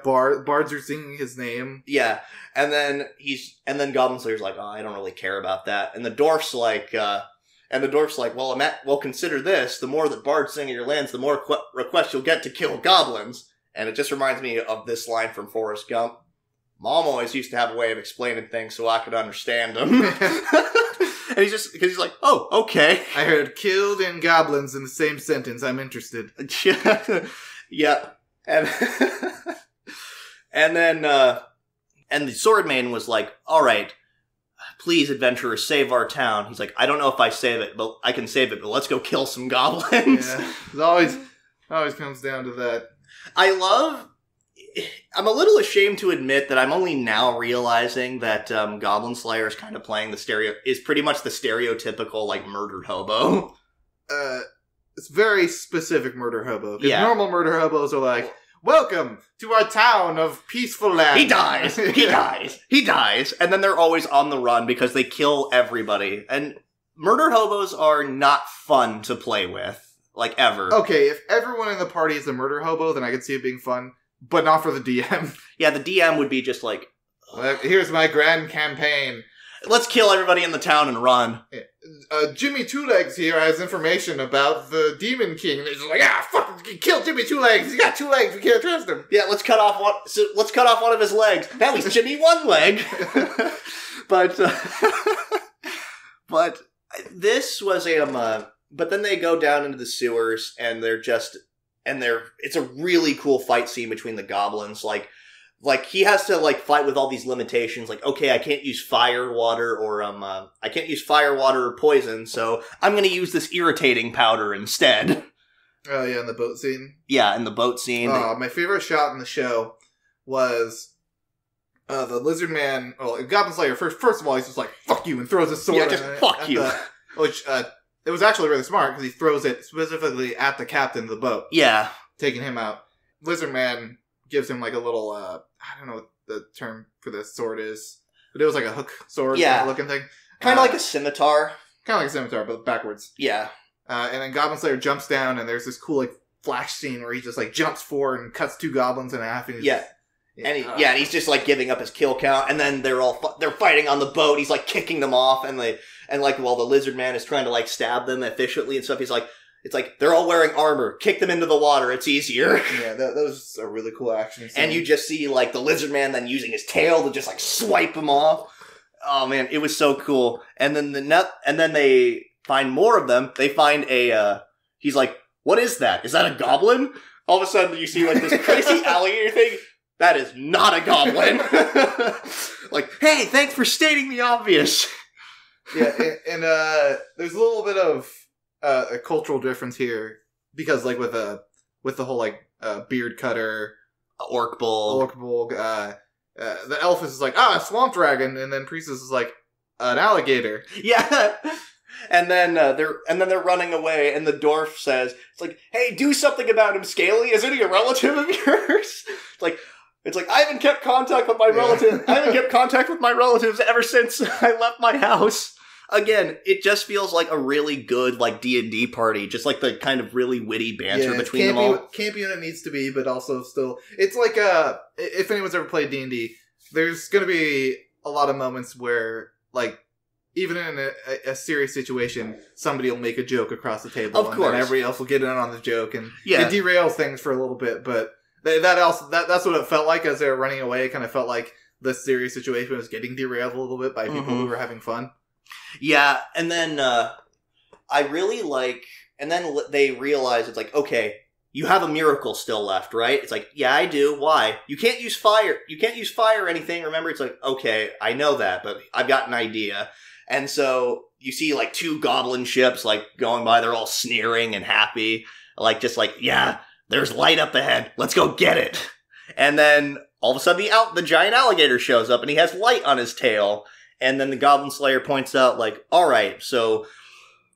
bards are singing his name. Yeah, and then Goblin Slayer's like, oh, I don't really care about that, and the dwarf's like, well, consider this: the more that bards sing in your lands, the more requests you'll get to kill goblins. And it just reminds me of this line from Forrest Gump: Mom always used to have a way of explaining things so I could understand them. And he's like, oh, okay. I heard killed and goblins in the same sentence. I'm interested. Yeah. And then the Sword Maiden was like, all right, please, adventurer, save our town. He's like, I don't know if I can save it, but let's go kill some goblins. Yeah. It always comes down to that. I'm a little ashamed to admit that I'm only now realizing that Goblin Slayer is kind of playing is pretty much the stereotypical, like, murdered hobo. It's very specific murder hobo. Yeah. Normal murder hobos are like, welcome to our town of peaceful land. He dies. He dies. And then they're always on the run because they kill everybody. And murder hobos are not fun to play with, like, ever. Okay, if everyone in the party is a murder hobo, then I could see it being fun. But not for the DM. Yeah, the DM would be just like, here's my grand campaign. Let's kill everybody in the town and run. Jimmy Two Legs here has information about the Demon King. And they're just like, fuck, kill Jimmy Two Legs. He's got 2 legs. We can't trust him. Yeah, let's cut off one of his legs. Now he's Jimmy One Leg. But this was but then they go down into the sewers and it's a really cool fight scene between the goblins. Like he has to, like, fight with all these limitations. Like, okay, I can't use fire, water, or poison, so I'm going to use this irritating powder instead. Oh yeah, in the boat scene. Yeah, in the boat scene. My favorite shot in the show was the lizard man. Well, Goblin Slayer. First of all, he's just like, "Fuck you," and throws his sword. Yeah, just fuck you. Which it was actually really smart because he throws it specifically at the captain of the boat. Yeah. Taking him out. Lizard Man gives him like a little, I don't know what the term for this sword is, but it was like a hook sword looking thing. Kind of like a scimitar. Kind of like a scimitar, but backwards. Yeah. And then Goblin Slayer jumps down and there's this cool like flash scene where he just like jumps forward and cuts 2 goblins in half. And and he's just like giving up his kill count, and then they're fighting on the boat. He's like kicking them off, while the lizard man is trying to like stab them efficiently and stuff, he's like, it's like they're all wearing armor. Kick them into the water. It's easier. Yeah, that was a really cool action scene. And you just see like the lizard man then using his tail to just like swipe them off. Oh man, it was so cool. And then they find more of them. They find he's like, what is that? Is that a goblin? All of a sudden you see like this crazy alligator thing. That is not a goblin. Like, hey, thanks for stating the obvious. Yeah, and there's a little bit of a cultural difference here because, like, with the whole like beard cutter, orc bull, the elf is like swamp dragon, and then priestess is like an alligator. Yeah. And then they're running away, and the dwarf says, "It's like, hey, do something about him, Scaly. Isn't he a relative of yours?" It's like I haven't kept contact with my relatives. I haven't kept contact with my relatives ever since I left my house. Again, it just feels like a really good, like, D&D party. Just, like, the kind of really witty banter between them all. Campy when it needs to be, but also still... It's like, if anyone's ever played D&D, there's going to be a lot of moments where, like, even in a serious situation, somebody will make a joke across the table. Of course. And everybody else will get in on the joke, and Yeah. it derails things for a little bit, but that's what it felt like as they were running away. It kind of felt like the serious situation was getting derailed a little bit by people who were having fun. Yeah, and then I really like... And then they realize it's like, okay, you have a miracle still left, right? It's like, yeah, I do. Why? You can't use fire. You can't use fire or anything. Remember, it's like, okay, I know that, but I've got an idea. And so you see, like, 2 goblin ships, like, going by. They're all sneering and happy. Like, just like, yeah, there's light up ahead. Let's go get it. And then all of a sudden the giant alligator shows up and he has light on his tail. And then the Goblin Slayer points out, like, all right, so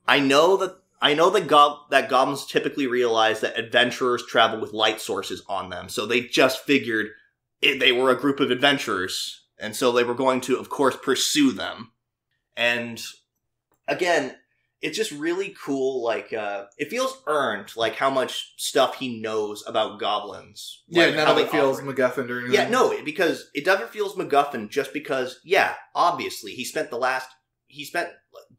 I know that goblins typically realize that adventurers travel with light sources on them. So they just figured they were a group of adventurers. And so they were going to, of course, pursue them. And again, it's just really cool. Like, it feels earned, like how much stuff he knows about goblins. Like, none of it feels MacGuffin or anything. Yeah, no, because it never feels MacGuffin just because, yeah, obviously, he spent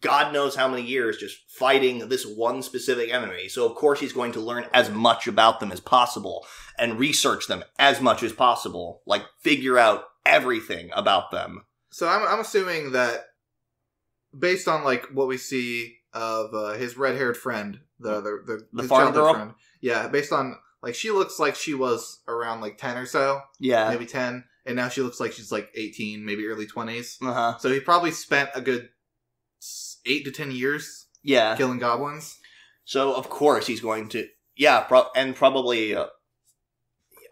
God knows how many years just fighting this one specific enemy. So, of course, he's going to learn as much about them as possible and research them as much as possible. Like, figure out everything about them. So I'm assuming that based on, like, what we see of his red-haired friend, the farm girl? friend. Yeah, based on, like, she looks like she was around, like, 10 or so. Yeah. Maybe 10. And now she looks like she's, like, 18, maybe early 20s. Uh-huh. So he probably spent a good 8 to 10 years killing goblins. So, of course, he's going to... Yeah, probably...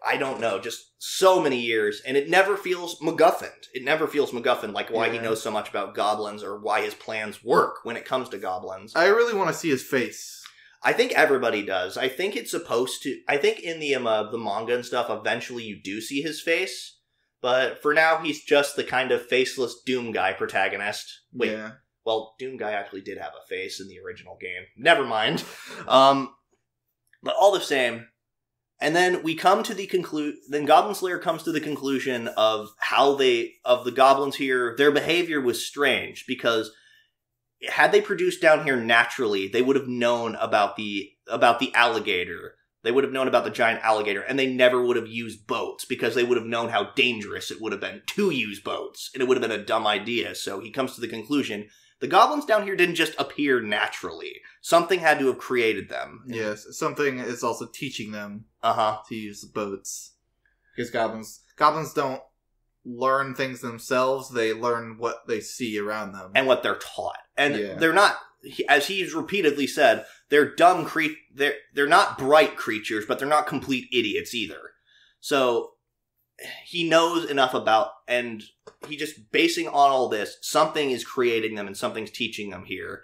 I don't know, just so many years, and it never feels MacGuffined. It never feels MacGuffin, like why he knows so much about goblins or why his plans work when it comes to goblins. I really want to see his face. I think everybody does. I think it's supposed to... I think in the manga and stuff, eventually you do see his face, but for now, he's just the kind of faceless Doom Guy protagonist. Wait, yeah. Well, Doom Guy actually did have a face in the original game. Never mind. But all the same... And then we come to the then Goblin Slayer comes to the conclusion of of the goblins here, their behavior was strange, because had they produced down here naturally, they would have known about the alligator. They would have known about the giant alligator, and they never would have used boats, because they would have known how dangerous it would have been to use boats, and it would have been a dumb idea. So he comes to the conclusion, the goblins down here didn't just appear naturally. Something had to have created them. Yes, something is also teaching them to use boats. Because goblins don't learn things themselves, they learn what they see around them. And what they're taught. And they're not, as he's repeatedly said, they're dumb they're not bright creatures, but they're not complete idiots either. So he knows enough about, and he just basing on all this, something is creating them and something's teaching them here,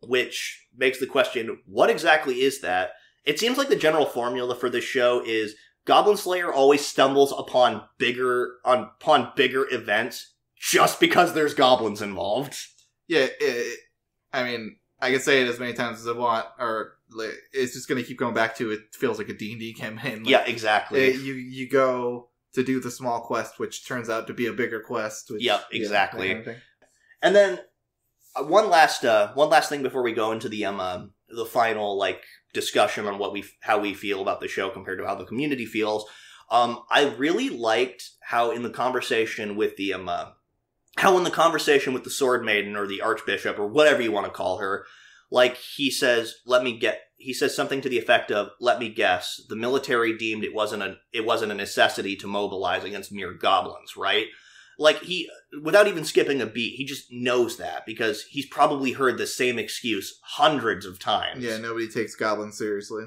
which makes the question, what exactly is that? It seems like the general formula for this show is Goblin Slayer always stumbles upon bigger events just because there's goblins involved. Yeah, I mean, I can say it as many times as I want, or it's just going to keep going back to it feels like a D&D campaign. Like, yeah, exactly. You go to do the small quest, which turns out to be a bigger quest. Which, yep, exactly. Yeah, kind of and then one last thing before we go into the final like discussion on how we feel about the show compared to how the community feels. I really liked how in the conversation with the Sword Maiden or the Archbishop or whatever you want to call her, like he says something to the effect of, let me guess, the military deemed it wasn't a necessity to mobilize against mere goblins, right? Like he, without even skipping a beat, he just knows that because he's probably heard the same excuse hundreds of times. Yeah, nobody takes goblins seriously.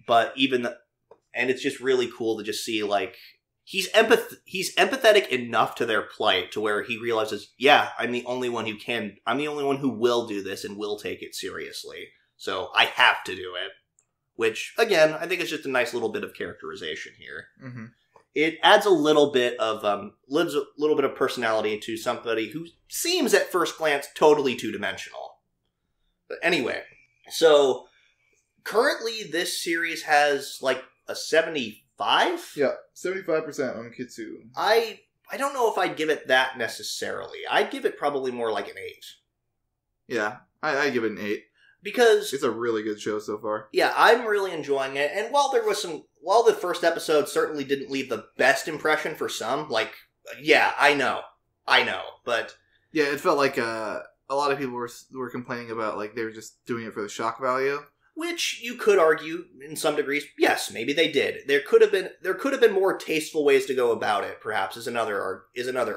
But and it's just really cool to just see like, he's empathetic enough to their plight to where he realizes, yeah, I'm the only one who will do this and will take it seriously. So I have to do it. Which, again, I think it's just a nice little bit of characterization here. Mm-hmm. it adds a little bit of personality to somebody who seems at first glance totally two-dimensional. But anyway, so currently this series has like a 75? Yeah, 75% on Kitsu. I don't know if I'd give it that necessarily. I'd give it probably more like an 8. Yeah, I give it an 8. Because it's a really good show so far. Yeah, I'm really enjoying it. And while the first episode certainly didn't leave the best impression for some, like, yeah, I know, but yeah, it felt like a lot of people were complaining about like they were just doing it for the shock value, which you could argue in some degrees. Yes, maybe they did. There could have been more tasteful ways to go about it. Perhaps is another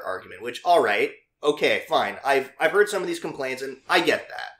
argument. Which, all right, okay, fine. I've heard some of these complaints, and I get that,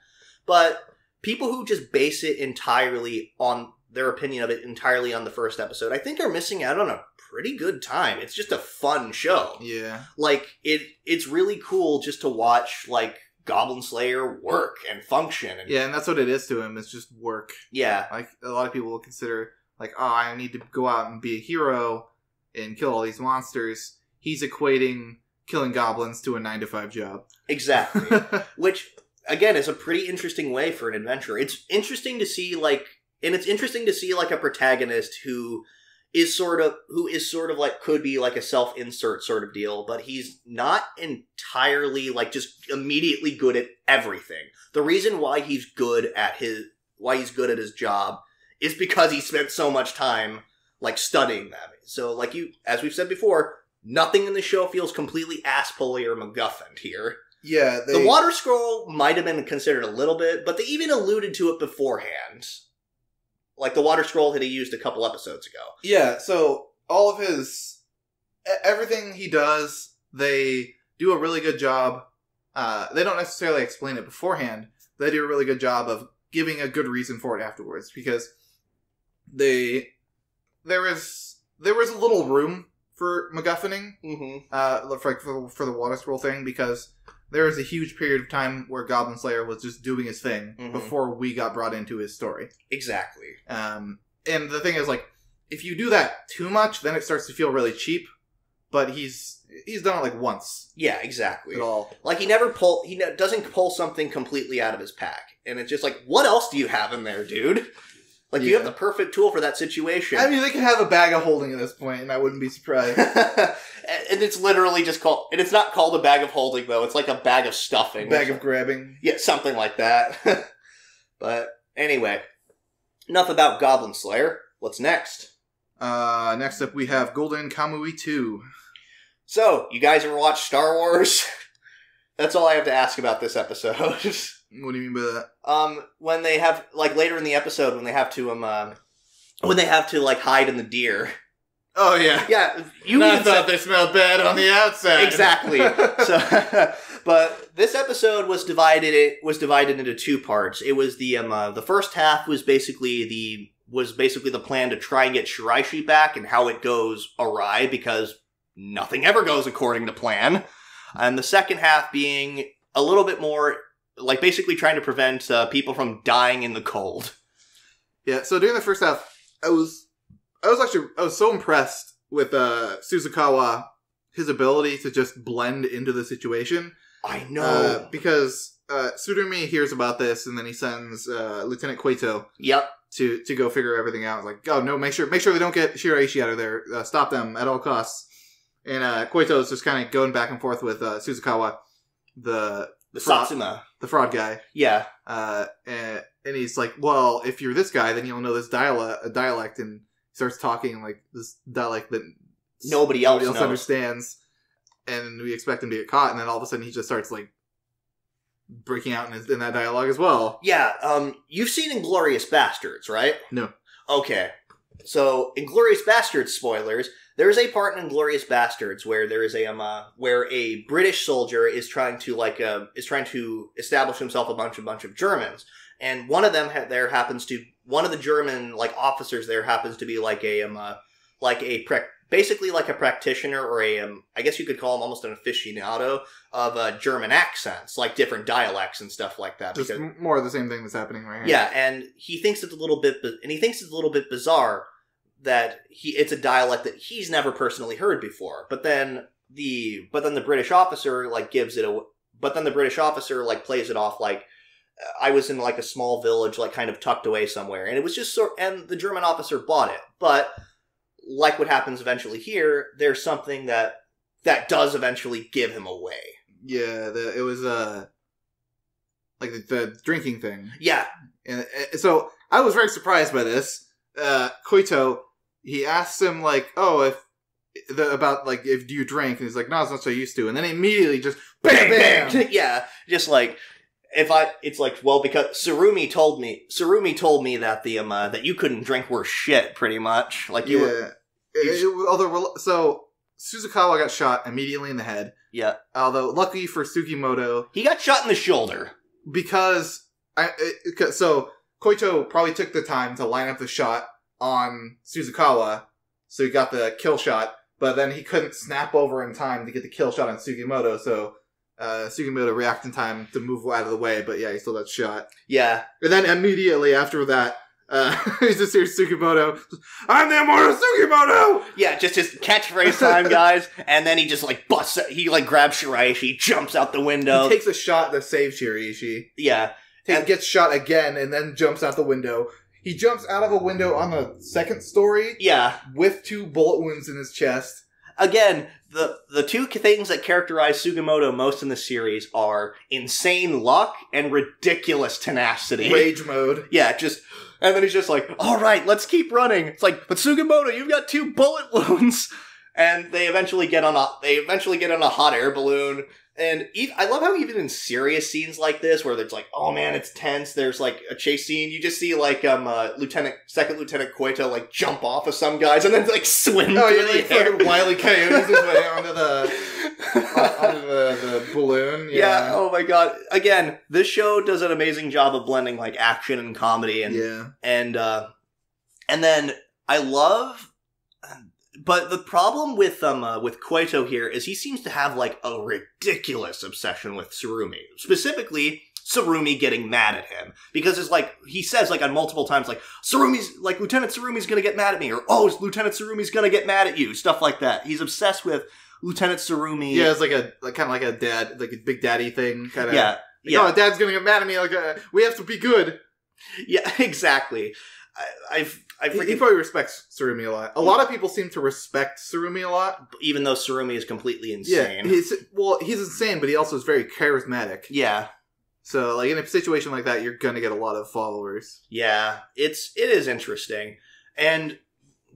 but people who just base it entirely on their opinion of it entirely on the first episode, I think are missing out on a pretty good time. It's just a fun show. Yeah. Like, it's really cool just to watch, like, Goblin Slayer work and function. Yeah, and that's what it is to him. It's just work. Yeah. Like, a lot of people will consider, like, oh, I need to go out and be a hero and kill all these monsters. He's equating killing goblins to a 9-to-5 job. Exactly. Which... again, it's a pretty interesting way for an adventure. It's interesting to see, like, a protagonist who is sort of like, could be like a self-insert sort of deal, but he's not entirely, like, just immediately good at everything. The reason why he's good at his job is because he spent so much time, like, studying them. So, like, as we've said before, nothing in the show feels completely ass-pulley or MacGuffin here. Yeah, the water scroll might have been considered a little bit, but they even alluded to it beforehand. Like the water scroll that he used a couple episodes ago. Yeah, so all of everything he does, they do a really good job. They don't necessarily explain it beforehand. They do a really good job of giving a good reason for it afterwards, because there was a little room for MacGuffining, for the water scroll thing, because there was a huge period of time where Goblin Slayer was just doing his thing before we got brought into his story. Exactly. And the thing is, like, if you do that too much, then it starts to feel really cheap. But he's done it like once. Yeah, exactly. At all. Like he doesn't pull something completely out of his pack, and it's just like, what else do you have in there, dude? Like, you have the perfect tool for that situation. I mean, they could have a bag of holding at this point, and I wouldn't be surprised. And it's literally just called... And it's not called a bag of holding, though. It's like a bag of stuffing. Bag of grabbing. Yeah, something like that. But, anyway. Enough about Goblin Slayer. What's next? Next up, we have Golden Kamuy 2. So, you guys ever watch Star Wars? That's all I have to ask about this episode. What do you mean by that? When they have, like, later in the episode, when they have to, like, hide in the deer. Oh, yeah. Yeah. I thought they smelled bad on the outside. Exactly. So, but this episode was divided into 2 parts. It was the first half was basically the plan to try and get Shiraishi back and how it goes awry because nothing ever goes according to plan. And the second half being a little bit more, like, basically trying to prevent people from dying in the cold. Yeah, so during the first half, I was so impressed with Suzukawa, his ability to just blend into the situation. I know. Because Tsurumi hears about this, and then he sends Lieutenant Kueto to go figure everything out. Like, oh, no, make sure they don't get Shiraishi out of there. Stop them at all costs. And Kueto is just kind of going back and forth with Suzukawa, the Satsuma. The fraud guy. Yeah. And he's like, well, if you're this guy, then you'll know this dialect, and starts talking like this dialect that nobody else understands, and we expect him to get caught, and then all of a sudden he just starts like breaking out in that dialogue as well. Yeah, you've seen Inglourious Bastards, right? No. Okay. So, Inglourious Bastards spoilers. There is a part in Inglourious Bastards where there is where a British soldier is trying to establish himself a bunch of Germans, and one of them one of the German like officers there happens to be basically like a practitioner or I guess you could call him almost an aficionado of German accents, like different dialects and stuff like that. Just more of the same thing that's happening right here. Yeah, and he thinks it's a little bit bizarre it's a dialect that he's never personally heard before. But then the British officer like gives it a. But then the British officer like plays it off like I was in like a small village, like kind of tucked away somewhere, and it was just and the German officer bought it. But like what happens eventually here, there's something that does eventually give him away. Yeah, it was like the drinking thing. Yeah, and so I was very surprised by this. Koito, he asks him like, "Oh, if do you drink?" And he's like, "No, it's not so used to." And then immediately just bam, bam. Yeah, just like it's like, well, because Tsurumi told me that that you couldn't drink worse shit, pretty much. Like you were. So Suzukawa got shot immediately in the head. Yeah. Although luckily for Sugimoto, he got shot in the shoulder because so Koito probably took the time to line up the shot on Suzukawa, so he got the kill shot. But then he couldn't snap over in time to get the kill shot on Sugimoto, so Sugimoto reacted in time to move out of the way, but yeah, he still got shot. Yeah. And then immediately after that, he just hears Sugimoto, "I'm the immortal Sugimoto!" Yeah, just his catchphrase time, guys. And then he just like busts it. He like grabs Shiraishi, jumps out the window. He takes a shot that saves Shiraishi. Yeah. And gets shot again and then jumps out the window. He jumps out of a window on the second story. Yeah. With 2 bullet wounds in his chest. Again, the 2 things that characterize Sugimoto most in the series are insane luck and ridiculous tenacity. Rage mode. Yeah, and then he's just like, all right, let's keep running. It's like, but Sugimoto, you've got 2 bullet wounds. And they eventually get on a hot air balloon. And I love how even in serious scenes like this, where it's like, oh man, it's tense, there's like a chase scene, you just see like Second Lieutenant Koito like jump off of some guys and then like swim through the air. Like Wile E. Coyote's his way onto the balloon. Yeah, oh my god. Again, this show does an amazing job of blending like action and comedy and then I love. But the problem with Koito here is he seems to have like a ridiculous obsession with Tsurumi. Specifically, Tsurumi getting mad at him. Because it's like, he says like on multiple times like, Lieutenant Tsurumi's gonna get mad at me, or oh, Lieutenant Tsurumi's gonna get mad at you, stuff like that. He's obsessed with Lieutenant Tsurumi. Yeah, it's like kind of like a dad, like a big daddy thing, kind of. Yeah. Like, oh, Dad's gonna get mad at me, like, we have to be good. Yeah, exactly. He probably respects Tsurumi a lot. A lot of people seem to respect Tsurumi a lot. Even though Tsurumi is completely insane. Yeah, he's insane, but he also is very charismatic. Yeah. So, like, in a situation like that, you're gonna get a lot of followers. Yeah, it is interesting. And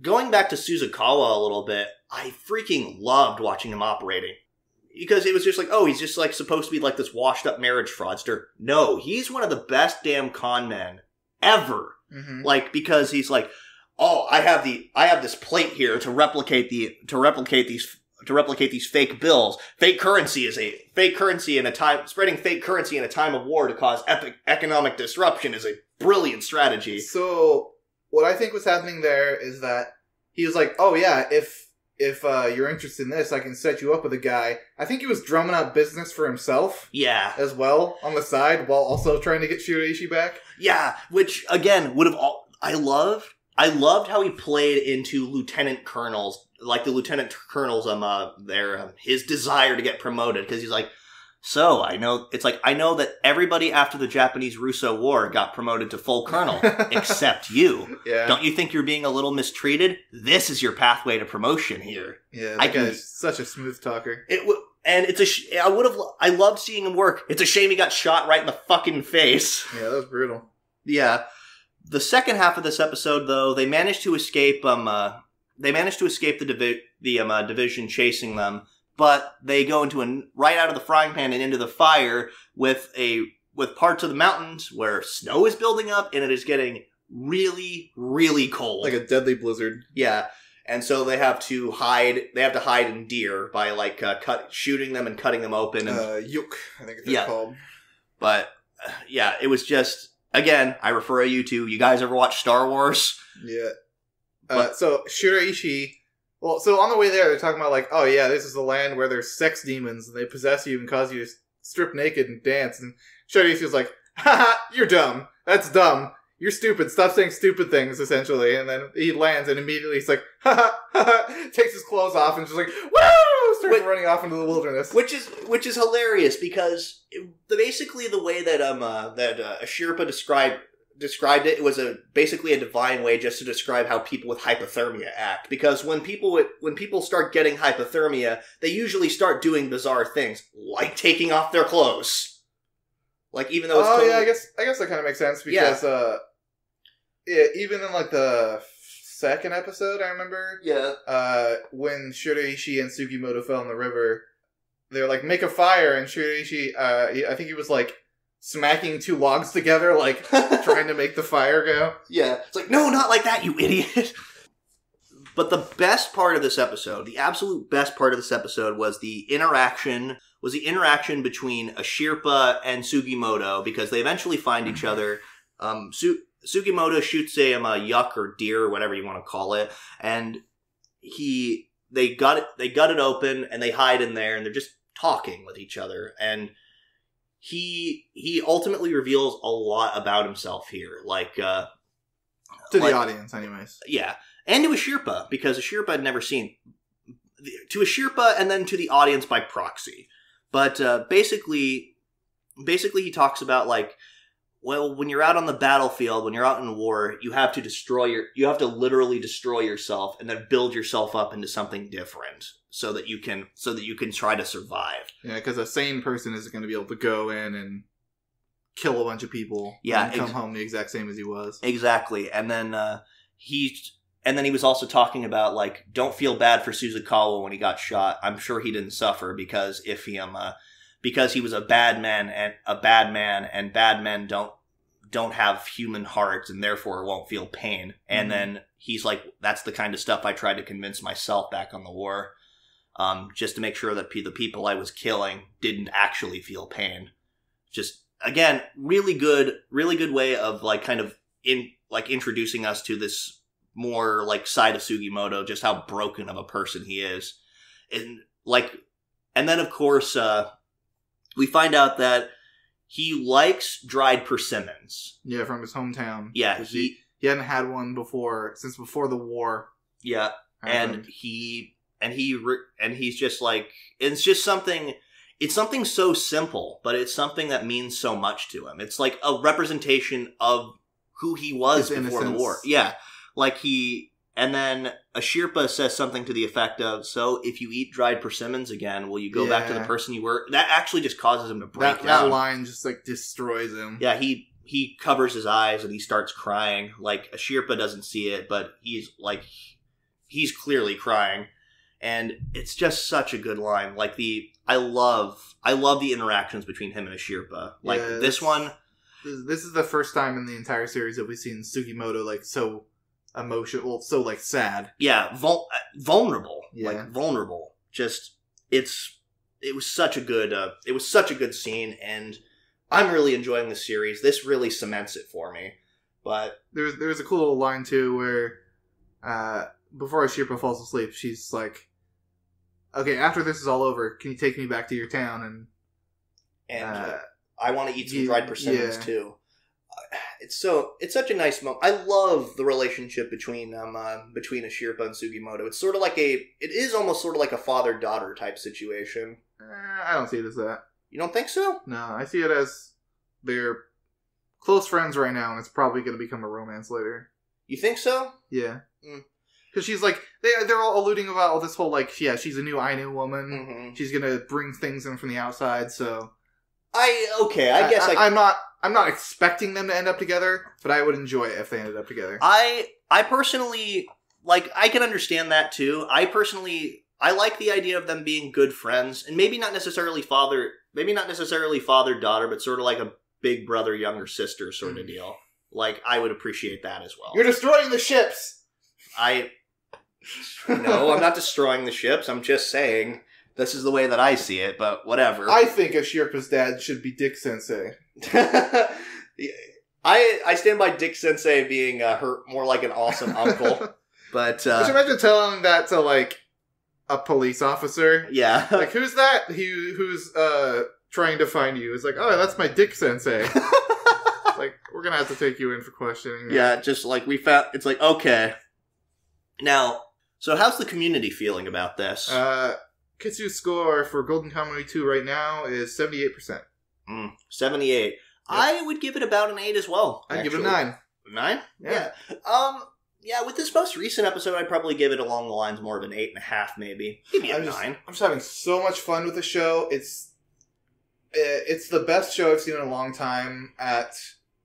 going back to Suzukawa a little bit, I freaking loved watching him operating. Because it was just like, oh, he's just like supposed to be like this washed up marriage fraudster. No, he's one of the best damn con men ever. Mm-hmm. Like, because he's like, oh, I have this plate here to replicate these fake bills. Fake currency in a time, spreading fake currency in a time of war to cause economic disruption is a brilliant strategy. So what I think was happening there is that he was like, oh yeah, if you're interested in this, I can set you up with a guy. I think he was drumming up business for himself. Yeah. As well, on the side, while also trying to get Shiraishi back. Yeah, which, again, I loved how he played into Lieutenant Colonel's, like the Lieutenant Colonel's, his desire to get promoted, because he's like, so, I know that everybody after the Japanese-Russo War got promoted to full colonel, except you. Yeah. Don't you think you're being a little mistreated? This is your pathway to promotion here. Yeah, that guy's such a smooth talker. And I loved seeing him work. It's a shame he got shot right in the fucking face. Yeah, that was brutal. Yeah. The second half of this episode, though, they managed to escape the division chasing them. But they go right out of the frying pan and into the fire with parts of the mountains where snow is building up and it is getting really, really cold. Like a deadly blizzard. Yeah. And so they have to hide in deer by like shooting them and cutting them open. And, yuk, I think it's called. But yeah, it was just, again, I refer you to, you guys ever watch Star Wars? Yeah. So Shiraishi. Well, so on the way there, they're talking about like, oh yeah, this is a land where there's sex demons and they possess you and cause you to strip naked and dance. And Shiraishi was like, haha, you're dumb. That's dumb. you're stupid. Stop saying stupid things, essentially. And then he lands, and immediately he's like, ha ha ha, takes his clothes off, and just like, woo! Starts running off into the wilderness. Which is hilarious, because basically the way that Ashirpa described it was basically a divine way just to describe how people with hypothermia act. Because when people start getting hypothermia, they usually start doing bizarre things, like taking off their clothes. Like, even though it's yeah, I guess that kind of makes sense, because even in like the second episode, I remember, when Shiraishi and Sugimoto fell in the river, they were like, make a fire, and Shiraishi, I think he was like smacking two logs together, like trying to make the fire go. Yeah, it's like, no, not like that, you idiot. But the best part of this episode, the absolute best part of this episode, was the interaction between Ashirpa and Sugimoto, because they eventually find each other. Sugimoto shoots a yuck or deer or whatever you want to call it, and they gut it open, and they hide in there, and they're just talking with each other, and he ultimately reveals a lot about himself here, to the audience, anyways. Yeah, and to Ashirpa, because Ashirpa had never seen. To Ashirpa, and then to the audience by proxy. But basically he talks about, like, well, when you're out on the battlefield, when you're out in war, you have to literally destroy yourself and then build yourself up into something different so that you can try to survive. Yeah, because a sane person isn't going to be able to go in and kill a bunch of people and come home the exact same as he was. Exactly. And then he was also talking about, like, don't feel bad for Suzukawa when he got shot. I'm sure he didn't suffer because because he was a bad man, and bad men don't have human hearts and therefore won't feel pain. And then he's like, that's the kind of stuff I tried to convince myself back on the war, just to make sure that the people I was killing didn't actually feel pain. Just, again, really good way of, like, kind of introducing us to this more, like, side of Sugimoto, just how broken of a person he is. And then, of course, we find out that he likes dried persimmons. Yeah, from his hometown. Yeah, he hadn't had one since before the war. Yeah, happened. and he's just like, it's just something. It's something so simple, but it's something that means so much to him. It's like a representation of who he was before the war. Yeah. And then Ashirpa says something to the effect of, so if you eat dried persimmons again, will you go back to the person you were? That actually just causes him to break down. That line just, like, destroys him. Yeah, he covers his eyes and he starts crying. Like, Ashirpa doesn't see it, but he's clearly crying. And it's just such a good line. Like, I love the interactions between him and Ashirpa. Like, this Yeah, vulnerable. Yeah. Like, vulnerable. Just, it was such a good scene, and I'm really enjoying the series. This really cements it for me. But there's a cool little line, too, where before Ashirpa falls asleep, she's like, okay, after this is all over, can you take me back to your town? And I want to eat some dried persimmons, too. It's such a nice moment. I love the relationship between Ashirpa and Sugimoto. It's sort of like it is almost sort of like a father-daughter type situation. I don't see it as that. You don't think so? No, I see it as they're close friends right now, and it's probably going to become a romance later. You think so? Yeah. Because she's like, they're all alluding about all this whole, like, yeah, she's a new Ainu woman. Mm-hmm. She's going to bring things in from the outside, so... I guess I'm not expecting them to end up together, but I would enjoy it if they ended up together. I personally, like, I can understand that too. I like the idea of them being good friends, and maybe not necessarily father-daughter, but sort of like a big brother, younger sister sort of deal. Like, I would appreciate that as well. You're destroying the ships! No, I'm not destroying the ships. I'm just saying this is the way that I see it, but whatever. I think Ashirpa's dad should be Dick Sensei. I stand by Dick Sensei being more like an awesome uncle. But just imagine telling that to, like, a police officer. Yeah. Like, who's that? Who's trying to find you? It's like, oh, that's my Dick Sensei. Like, we're gonna have to take you in for questioning. Yeah, just like we found, it's like, okay. Now, so how's the community feeling about this? Kitsu's score for Golden Kamuy 2 right now is 78%. 78. Yep. I would give it about an 8 as well. I'd give it a 9. 9? Yeah. Yeah, with this most recent episode, I'd probably give it along the lines more of an 8.5, maybe. Maybe a 9. I'm just having so much fun with the show. It's the best show I've seen in a long time at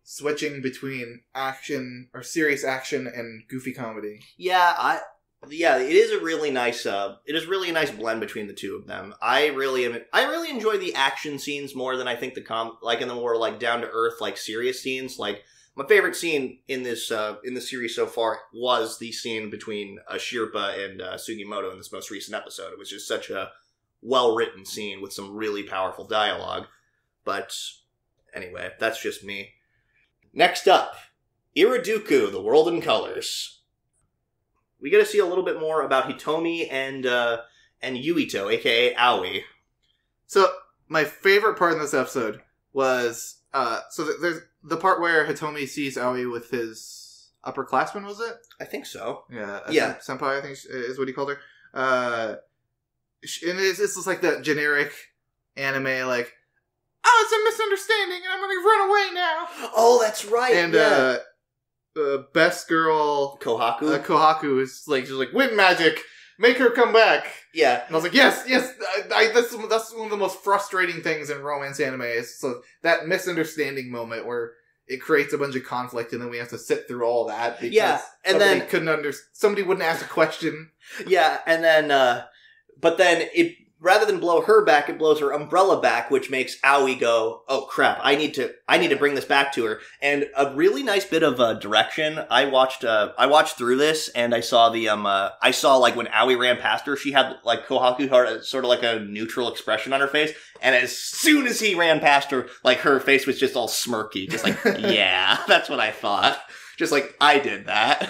switching between action or serious action and goofy comedy. Yeah, it is a really nice blend between the two of them. I really enjoy the action scenes more than I think in the more like down to earth like serious scenes. Like my favorite scene in this series so far was the scene between Shirpa and Sugimoto in this most recent episode. It was just such a well-written scene with some really powerful dialogue. But anyway, that's just me. Next up, IRODUKU, The World in Colors. We get to see a little bit more about Hitomi and Yuito, aka Aoi. So my favorite part in this episode was there's the part where Hitomi sees Aoi with his upperclassman, was it? I think so. Yeah. Senpai, I think is what he called her. And it's just like that generic anime, like, oh, it's a misunderstanding, and I'm going to run away now. Oh, that's right. And best girl Kohaku, is like, just like, wind magic, make her come back. Yeah. And I was like, yes. That's one of the most frustrating things in romance anime. Is so that misunderstanding moment where it creates a bunch of conflict, and then we have to sit through all that because somebody wouldn't ask a question. Yeah, and then but then it, rather than blow her back, it blows her umbrella back, which makes Aoi go, "Oh crap! I need to bring this back to her." And a really nice bit of direction. I watched through this, and I saw like when Aoi ran past her, she had like Kohaku had sort of like a neutral expression on her face, and as soon as he ran past her, like her face was just all smirky, just like, yeah, that's what I thought. Just like I did that.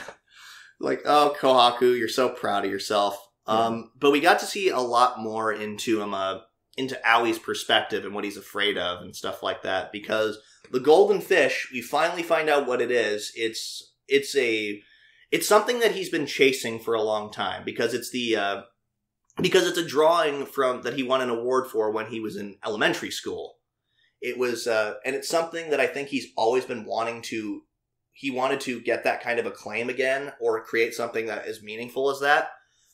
Like, oh, Kohaku, you're so proud of yourself. But we got to see a lot more into Aoi's perspective and what he's afraid of and stuff like that. Because the golden fish, we finally find out what it is. It's something that he's been chasing for a long time because it's a drawing that he won an award for when he was in elementary school. It was, and it's something that I think he's always been wanting to. He wanted to get that kind of acclaim again, or create something that is meaningful as that.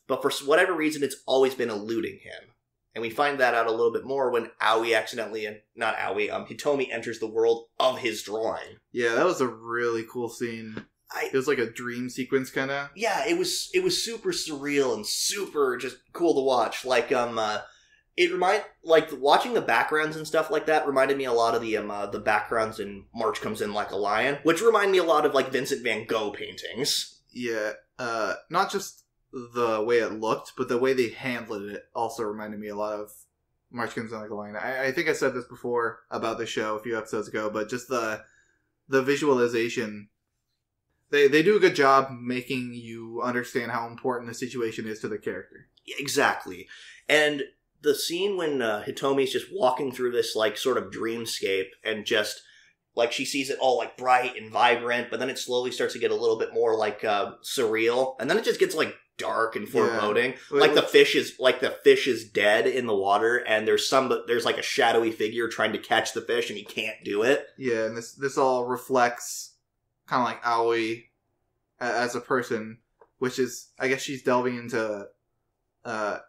But for whatever reason, it's always been eluding him. And we find that out a little bit more when Hitomi enters the world of his drawing. Yeah, that was a really cool scene. It was like a dream sequence, kind of. Yeah, it was super surreal and super just cool to watch. Like, watching the backgrounds and stuff like that reminded me a lot of the backgrounds in March Comes In Like a Lion, which remind me a lot of like Vincent van Gogh paintings. Yeah, not just the way it looked, but the way they handled it also reminded me a lot of March Comes In Like a Lion. I think I said this before about the show a few episodes ago, but just the visualization, they do a good job making you understand how important the situation is to the character. Exactly. And the scene when Hitomi's just walking through this like sort of dreamscape and just like she sees it all like bright and vibrant, but then it slowly starts to get a little bit more like surreal, and then it just gets like dark and foreboding. Yeah. Like the fish is dead in the water, and there's like a shadowy figure trying to catch the fish, and he can't do it. Yeah, and this all reflects kind of like Aoi as a person, which is, I guess she's delving into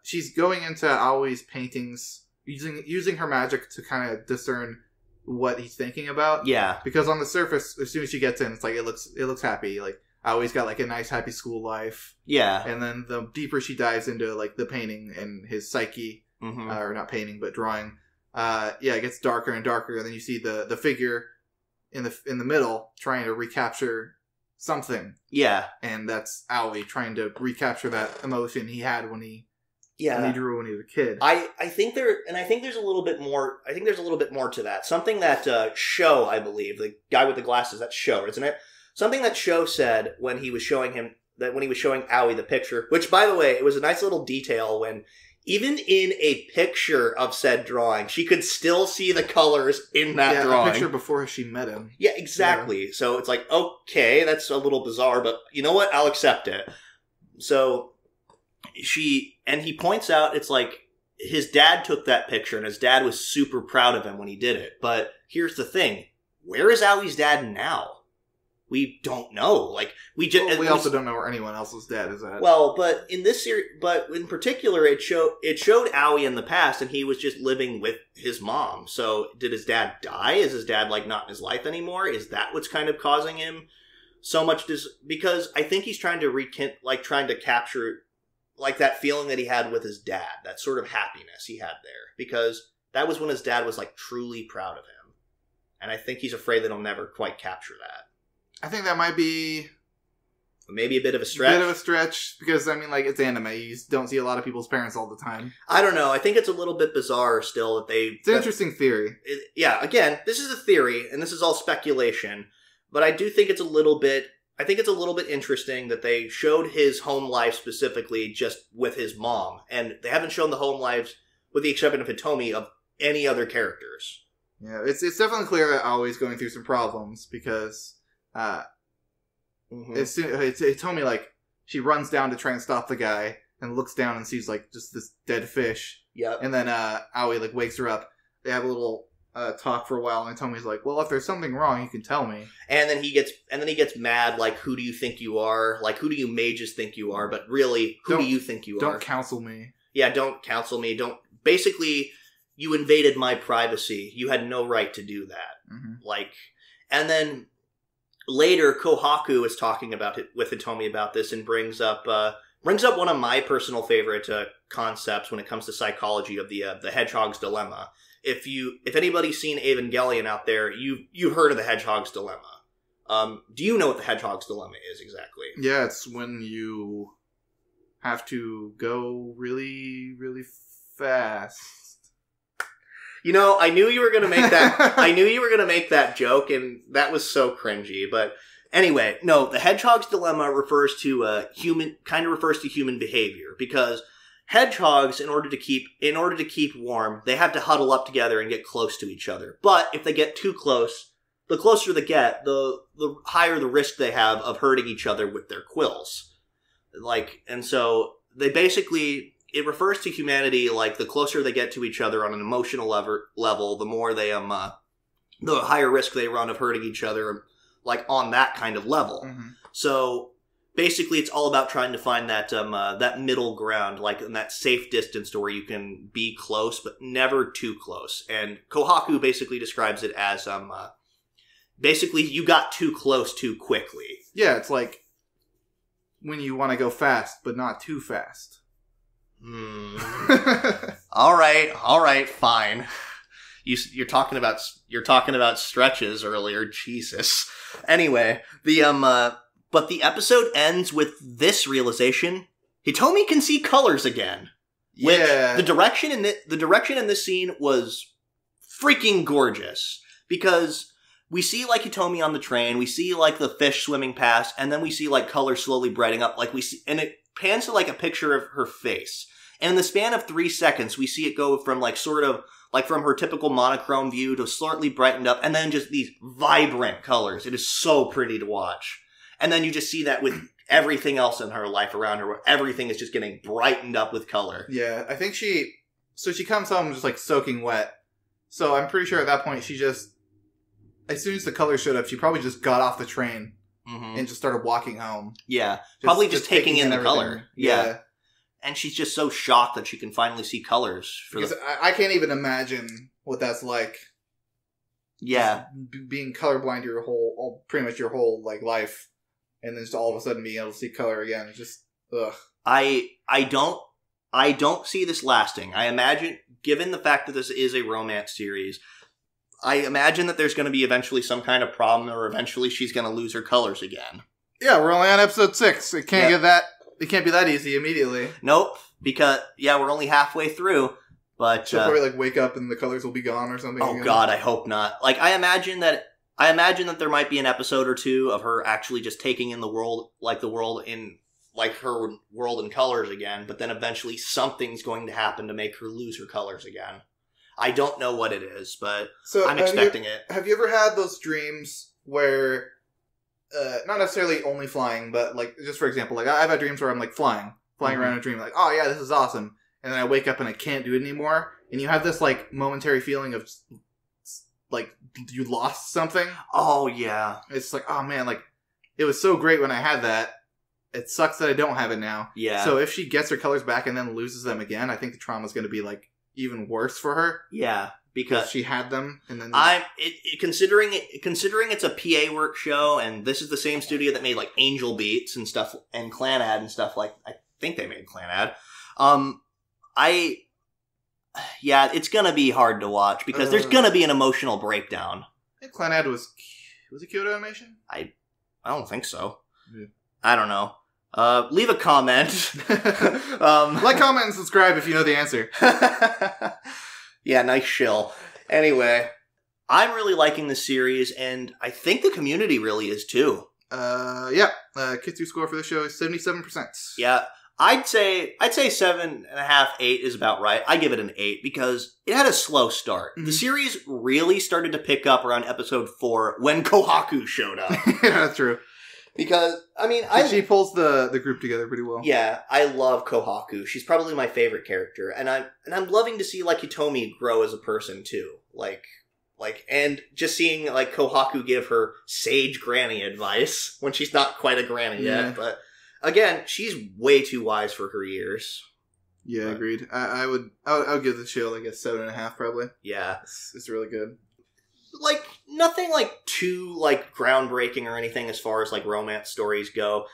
she's going into Aoi's paintings, using her magic to kind of discern what he's thinking about. Yeah, because on the surface, as soon as she gets in, it's like it looks happy. Like Aoi's got like a nice happy school life. Yeah, and then the deeper she dives into like the painting and his psyche, or not painting but drawing, it gets darker and darker, and then you see the figure in the middle trying to recapture something. Yeah, and that's Aoi trying to recapture that emotion he had when he drew when he was a kid. I think there's a little bit more. I think there's a little bit more to that. Something that Sho, I believe, the guy with the glasses, that's Sho, isn't it? Something that Sho said when he was showing Aoi the picture, which, by the way, it was a nice little detail when even in a picture of said drawing, she could still see the colors in that drawing. A picture before she met him. Yeah, exactly. Yeah. So it's like, okay, that's a little bizarre, but you know what? I'll accept it. So he points out, it's like, his dad took that picture, and his dad was super proud of him when he did it. But here's the thing. Where is Aoi's dad now? We don't know. Like, we also don't know where anyone else's dad is at. Well, but in this series, but in particular, it showed Aoi in the past, and he was just living with his mom. So, did his dad die? Is his dad, like, not in his life anymore? Is that what's kind of causing him so much because I think he's trying to capture, like, that feeling that he had with his dad, that sort of happiness he had there, because that was when his dad was, like, truly proud of him. And I think he's afraid that he'll never quite capture that. I think that might be maybe a bit of a stretch. Because, I mean, like, it's anime. You don't see a lot of people's parents all the time. I don't know. I think it's a little bit bizarre still that they... It's an interesting theory. Again, this is a theory, and this is all speculation, but I do think it's a little bit interesting that they showed his home life specifically just with his mom, and they haven't shown the home lives, with the exception of Hitomi, of any other characters. Yeah, it's definitely clear that Aoi's going through some problems, because... Hitomi, like, she runs down to try and stop the guy and looks down and sees, like, just this dead fish. Yep. And then Aoi, like, wakes her up. They have a little talk for a while, and Hitomi's like, well, if there's something wrong, you can tell me. And then he gets mad, like, who do you think you are? Like, who do you mages think you are? But really, who do you think you are? Don't counsel me. Yeah, don't counsel me. Basically, you invaded my privacy. You had no right to do that. Mm-hmm. Like, and then... Later, Kohaku is talking about it with Hitomi about this and brings up one of my personal favorite concepts when it comes to psychology of the hedgehog's dilemma. If anybody's seen Evangelion out there, you've heard of the hedgehog's dilemma. Do you know what the hedgehog's dilemma is exactly? Yeah, it's when you have to go really, really fast. You know, I knew you were going to make that. I knew you were going to make that joke, and that was so cringy. But anyway, no, the hedgehog's dilemma refers to human behavior, because hedgehogs, in order to keep warm, they have to huddle up together and get close to each other. But if they get too close, the closer they get, the higher the risk they have of hurting each other with their quills. Like, and so they basically. It refers to humanity, like, the closer they get to each other on an emotional level, the more they, the higher risk they run of hurting each other, like, on that kind of level. Mm-hmm. So, basically, it's all about trying to find that, that middle ground, like, in that safe distance to where you can be close, but never too close. And Kohaku basically describes it as, basically, you got too close too quickly. Yeah, it's like when you want to go fast, but not too fast. All right, fine. You're talking about stretches earlier, Jesus. Anyway, but the episode ends with this realization: Hitomi can see colors again. Yeah, the direction in this scene was freaking gorgeous, because we see, like, Hitomi on the train, we see, like, the fish swimming past, and then we see, like, colors slowly brighting up, like we see, and it pans to, like, a picture of her face. And in the span of 3 seconds, we see it go from, like, sort of, like, from her typical monochrome view to slightly brightened up, and then just these vibrant colors. It is so pretty to watch. And then you just see that with everything else in her life around her, where everything is just getting brightened up with color. Yeah, I think she comes home just, like, soaking wet. So I'm pretty sure at that point she just, as soon as the color showed up, she probably just got off the train. Mm-hmm. And just started walking home. Yeah. Probably just taking in the color. Yeah. And she's just so shocked that she can finally see colors. Because I can't even imagine what that's like. Yeah. Being colorblind pretty much your whole, like, life. And then just all of a sudden being able to see color again. It's just, ugh. I don't see this lasting. I imagine, given the fact that this is a romance series, I imagine that there's going to be eventually some kind of problem, or eventually she's going to lose her colors again. Yeah, we're only on episode 6. It can't be that easy immediately. Nope, because, we're only halfway through, but... She'll probably, like, wake up and the colors will be gone or something. Oh, again. God, I hope not. Like, I imagine that there might be an episode or two of her actually just taking in the world in, her world in colors again, but then eventually something's going to happen to make her lose her colors again. I don't know what it is, but I'm expecting it. Have you ever had those dreams where, not necessarily only flying, but like, just for example, like I've had dreams where I'm like flying around in a dream, like, oh yeah, this is awesome. And then I wake up and I can't do it anymore. And you have this like momentary feeling of like you lost something. Oh yeah. It's like, oh man, like it was so great when I had that. It sucks that I don't have it now. Yeah. So if she gets her colors back and then loses them again, I think the trauma's going to be like even worse for her. Yeah, because she had them, and then considering it's a PA work show, and this is the same studio that made like Angel Beats and stuff, and Clanad and stuff. Like I think they made Clanad. It's gonna be hard to watch because there's gonna be an emotional breakdown. I think Clanad was it Kyoto Animation? I don't think so. Yeah. I don't know. Leave a comment. Like, comment, and subscribe if you know the answer. Yeah, nice shill. Anyway, I'm really liking this series, and I think the community really is too. Kitsu score for this show is 77%. Yeah, I'd say 7.5, 8 is about right. I give it an 8 because it had a slow start. Mm-hmm. The series really started to pick up around episode 4 when Kohaku showed up. Yeah, that's true. Because, I mean, she pulls the group together pretty well. Yeah, I love Kohaku. She's probably my favorite character. And I'm loving to see, like, Hitomi grow as a person, too. And just seeing, like, Kohaku give her sage granny advice when she's not quite a granny yet. But, again, she's way too wise for her years. Yeah, agreed. I would give the show, like, a 7.5, probably. Yeah. It's really good. Like, nothing, like, too, like, groundbreaking or anything as far as, like, romance stories go.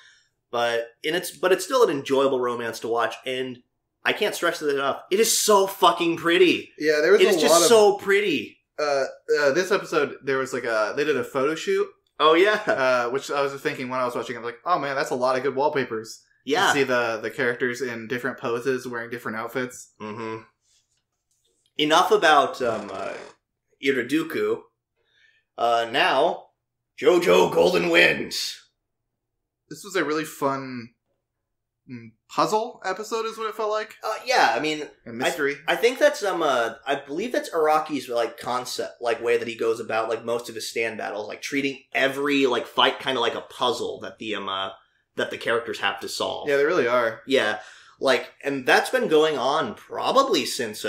But it's still an enjoyable romance to watch, and I can't stress it enough. It is so fucking pretty. Yeah, there was a lot of... It is just so pretty. This episode, there was, like, they did a photo shoot. Oh, yeah. Which I was thinking when I was watching, I was like, oh, man, that's a lot of good wallpapers. Yeah. To see the characters in different poses, wearing different outfits. Mm-hmm. Enough about, IRODUKU. Now, JoJo Golden Winds. This was a really fun puzzle episode, is what it felt like. Yeah, I mean, a mystery. I think that's I believe that's Araki's like concept, like way that he goes about like most of his stand battles, like treating every like fight kind of like a puzzle that the characters have to solve. Yeah, they really are. Yeah, like, and that's been going on probably since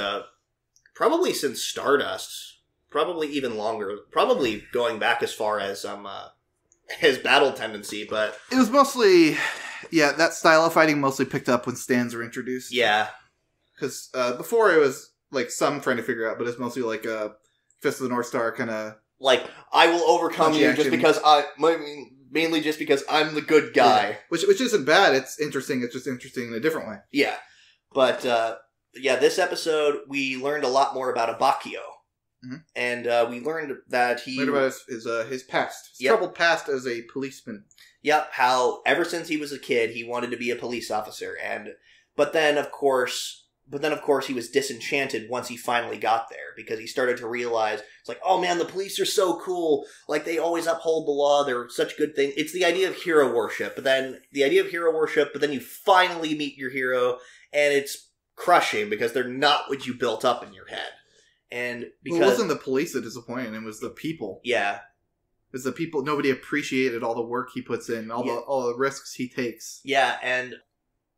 Stardust. Probably even longer. Probably going back as far as his battle tendency, but it was mostly, that style of fighting mostly picked up when stands were introduced. Yeah, because before it was like some trying to figure out, but it's mostly like a Fist of the North Star kind of like I will overcome you just because mainly just because I'm the good guy, which isn't bad. It's interesting. It's just interesting in a different way. Yeah, but this episode we learned a lot more about Abakio. Mm-hmm. And we learned that he... Learned about his past. His troubled past as a policeman. Yep, how ever since he was a kid, he wanted to be a police officer. But then, of course, he was disenchanted once he finally got there. Because he started to realize, it's like, oh man, the police are so cool. Like, they always uphold the law. They're such good things. It's the idea of hero worship. But then you finally meet your hero, and it's crushing because they're not what you built up in your head. And because it wasn't the police that disappointed him, it was the people. Yeah. It was the people. Nobody appreciated all the work he puts in, all the risks he takes. Yeah, and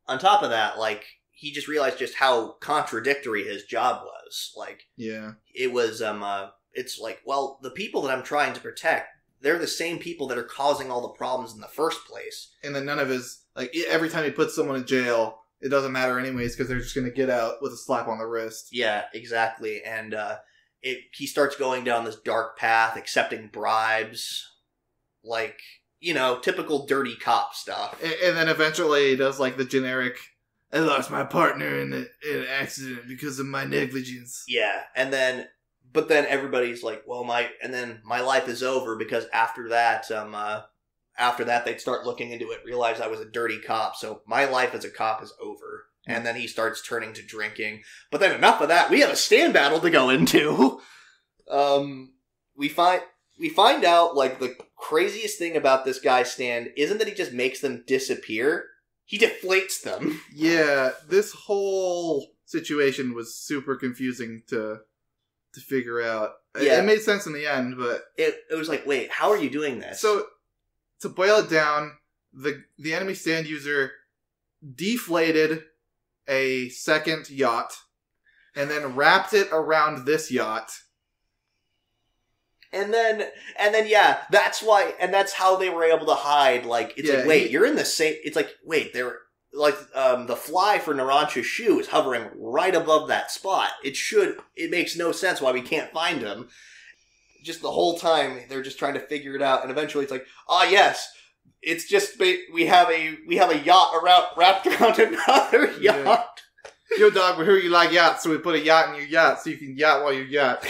on top of that, like, he just realized just how contradictory his job was. Like, it was, it's like, well, the people that I'm trying to protect, they're the same people that are causing all the problems in the first place. And then none of his, like, every time he puts someone in jail, it doesn't matter anyways because they're just going to get out with a slap on the wrist. Yeah, exactly. And he starts going down this dark path, accepting bribes, like, typical dirty cop stuff. And then eventually he does like the generic, I lost my partner in an accident because of my negligence. Yeah, but then everybody's like, well, my life is over because after that, they'd start looking into it, realize I was a dirty cop, so my life as a cop is over. And then he starts turning to drinking. But then enough of that, we have a stand battle to go into. We find out, like, the craziest thing about this guy's stand isn't that he just makes them disappear. He deflates them. Yeah, this whole situation was super confusing to figure out. Yeah. It made sense in the end, but It was like, wait, how are you doing this? so to boil it down, the enemy stand user deflated a second yacht and then wrapped it around this yacht. And then, yeah, that's why, and that's how they were able to hide. Like, it's like, wait, you're in the same. It's like, wait, they're like, the fly for Narancha's shoe is hovering right above that spot. It makes no sense why we can't find him. Just the whole time they're just trying to figure it out, and eventually it's like, yes, it's just we have a yacht wrapped around another yacht. Yeah. Yo, dog, we heard you like yachts, so we put a yacht in your yacht so you can yacht while you yacht.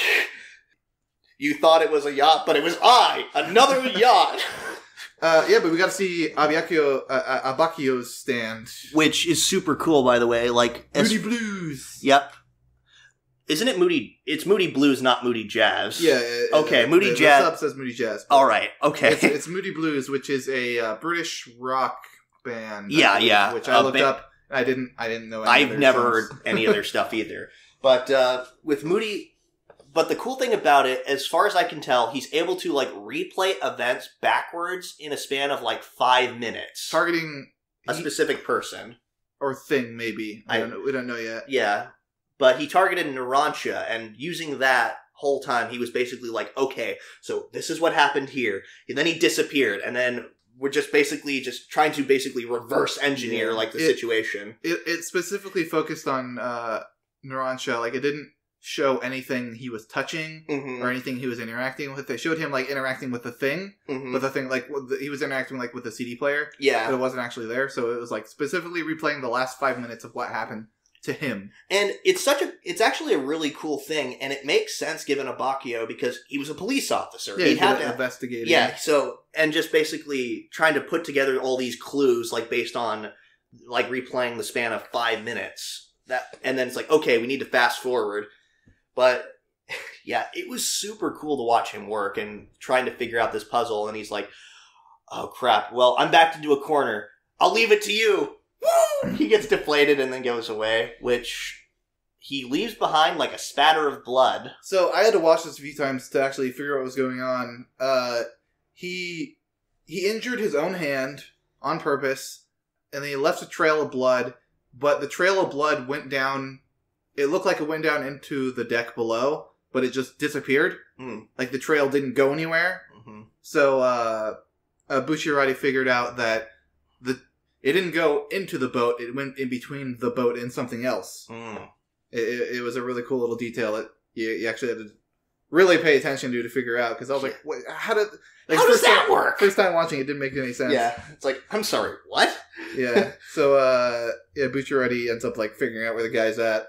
You thought it was a yacht, but it was another yacht. Yeah, but we got to see Abakio's stand. Which is super cool, by the way. Like Moody Blues. Yep. Isn't it Moody? It's Moody Blues, not Moody Jazz. Yeah. Okay, Moody Jazz. The sub says Moody Jazz. All right, okay. It's Moody Blues, which is a British rock band. Yeah. Which I looked up. I didn't know any I've never heard any of their stuff either. But with Moody... But the cool thing about it, as far as I can tell, he's able to, like, replay events backwards in a span of, like, 5 minutes. Targeting... a specific person. Or thing, maybe. I don't know. We don't know yet. Yeah. But he targeted Narancha, and using that whole time, he was basically like, okay, so this is what happened here. And then he disappeared, and then we're just trying to reverse engineer, like, the situation. It specifically focused on Narancha. Like, it didn't show anything he was touching or anything he was interacting with. They showed him, like, interacting with the thing, but the thing, like, he was interacting, like, with the CD player. Yeah. But it wasn't actually there, so it was, like, specifically replaying the last 5 minutes of what happened to him. And it's actually a really cool thing, and it makes sense given Abakio, because he was a police officer. Yeah, he had to investigate. Yeah, so, and just basically trying to put together all these clues, like, based on, like, replaying the span of 5 minutes. And then it's like, okay, we need to fast forward. But, yeah, it was super cool to watch him work and trying to figure out this puzzle. And he's like, oh, crap. Well, I'm backed into a corner. I'll leave it to you. Woo! He gets deflated and then goes away, which he leaves behind like a spatter of blood. So I had to watch this a few times to actually figure out what was going on. He injured his own hand on purpose, and then he left a trail of blood, but the trail of blood went down... It looked like it went down into the deck below, but it just disappeared. Like, the trail didn't go anywhere. So, Bushirati figured out that it didn't go into the boat, it went in between the boat and something else. It was a really cool little detail that you actually had to really pay attention to figure out, because I was like, wait, how does that work? First time watching it didn't make any sense. Yeah, it's like, I'm sorry, what? Yeah, so, Bushirati ends up, like, figuring out where the guy's at.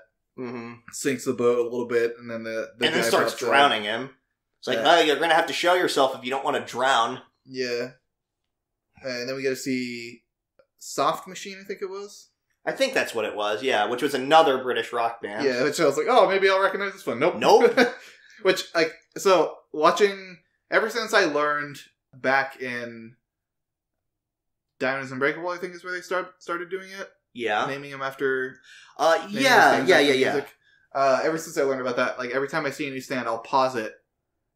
Sinks the boat a little bit, and then the and then starts drowning him. It's like, oh, you're going to have to show yourself if you don't want to drown. Yeah. And then we get to see Soft Machine, I think it was. I think that's what it was, yeah, which was another British rock band. Yeah, which I was like, oh, maybe I'll recognize this one. Nope. Which, like, so, watching, ever since I learned back in Diamonds Unbreakable, I think is where they started doing it. Yeah. Naming them after... Yeah. Ever since I learned about that, like, every time I see a new stand, I'll pause it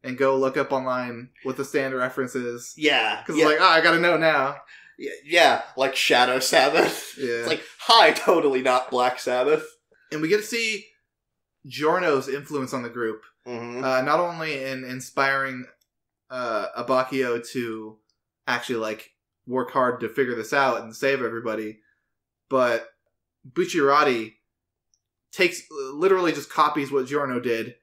and go look up online what the stand references. Yeah. Because it's like, I gotta know now. Yeah, like Shadow Sabbath. Yeah. It's like, hi, totally not Black Sabbath. And we get to see Giorno's influence on the group. Not only in inspiring Abakio to actually, like, work hard to figure this out and save everybody, but Bushirati literally just copies what Giorno did.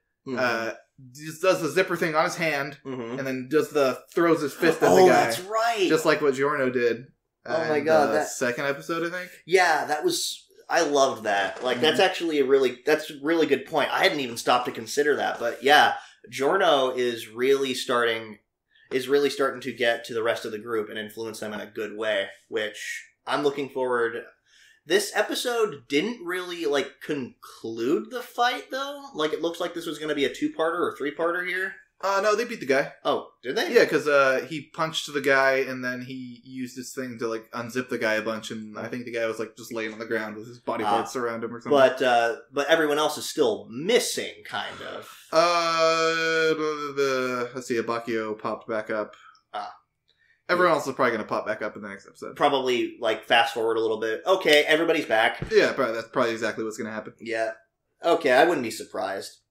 Just does the zipper thing on his hand, and then throws his fist at the guy. Oh, that's right. Just like what Giorno did. Oh my god, that second episode, I think. Yeah, I loved that. Like, that's actually a really good point. I hadn't even stopped to consider that, but yeah, Giorno is really starting to get to the rest of the group and influence them in a good way, which I'm looking forward. This episode didn't really, like, conclude the fight, though. Like, it looks like this was going to be a 2-parter or 3-parter here. No, they beat the guy. Oh, did they? Yeah, because he punched the guy, and then he used his thing to, like, unzip the guy a bunch, and I think the guy was, like, just laying on the ground with his body parts around him or something. But everyone else is still missing, kind of. Let's see, Abakio popped back up. Everyone else is probably going to pop back up in the next episode. Probably, like, fast forward a little bit. Okay, everybody's back. Yeah, probably, that's probably exactly what's going to happen. Yeah. Okay, I wouldn't be surprised.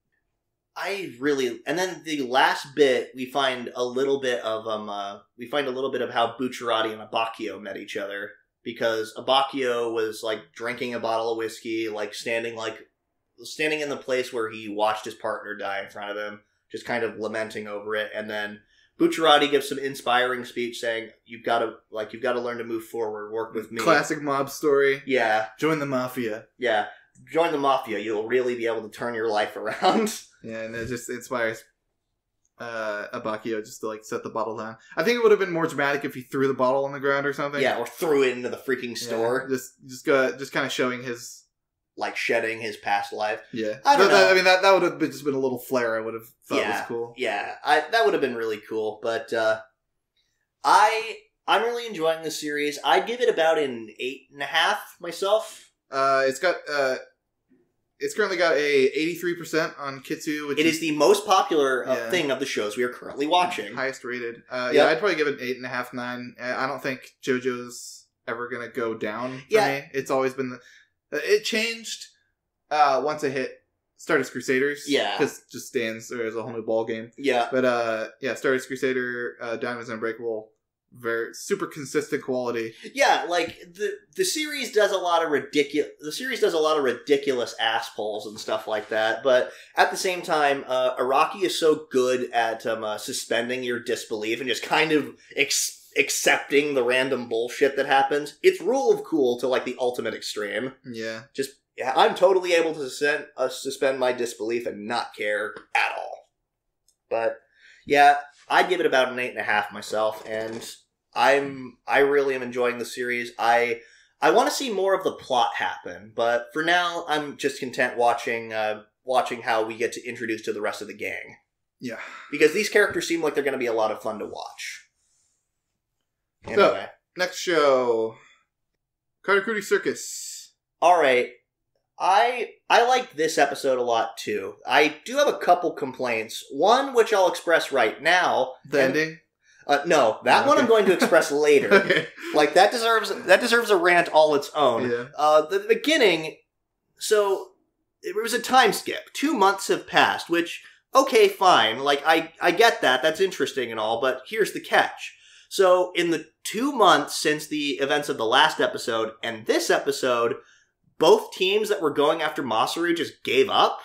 And then the last bit, we find a little bit of how Bucciarati and Abakio met each other, because Abakio was, like, drinking a bottle of whiskey, like, standing in the place where he watched his partner die in front of him, just kind of lamenting over it, and then Bucciarati gives some inspiring speech saying, you've got to learn to move forward, work with me. Classic mob story. Yeah. Join the mafia. Yeah. Join the mafia. You'll really be able to turn your life around. Yeah, and it just inspires Abakio just to, like, set the bottle down. I think it would have been more dramatic if he threw the bottle on the ground or something. Yeah, or threw it into the freaking store. Yeah, just kind of showing his... Like, shedding his past life. Yeah. I don't know. I mean, that would have just been a little flair I would have thought was cool. Yeah, that would have been really cool. But I'm really enjoying this series. I'd give it about an 8.5 myself. It's currently got a 83% on Kitsu, which is the most popular thing of the shows we are currently watching. Highest rated. Yeah, I'd probably give it 8.5, 9. I don't think JoJo's ever going to go down for me. It's always been... It changed once I hit Stardust Crusaders. Yeah. Because it just stands there as a whole new ball game. Yeah. But, Stardust Crusader, Diamonds Unbreakable... Very super consistent quality. Yeah, like the series does a lot of ridiculous ass pulls and stuff like that, but at the same time, Araki is so good at suspending your disbelief and just kind of accepting the random bullshit that happens. It's rule of cool to, like, the ultimate extreme. Yeah. I'm totally able to suspend my disbelief and not care at all. But yeah, I'd give it about an 8.5 myself, and I really am enjoying the series. I want to see more of the plot happen, but for now, I'm just content watching how we get to introduce to the rest of the gang. Yeah, because these characters seem like they're going to be a lot of fun to watch. Anyway, so, next show, Karakuri Circus. All right. I like this episode a lot, too. I do have a couple complaints. One, which I'll express right now. The ending? No, that one I'm going to express later. Okay. Like, that deserves a rant all its own. Yeah. The beginning, so, it was a time skip. 2 months have passed, which, okay, fine. Like, I get that. That's interesting and all, but here's the catch. So, in the 2 months since the events of the last episode and this episode... Both teams that were going after Masaru just gave up?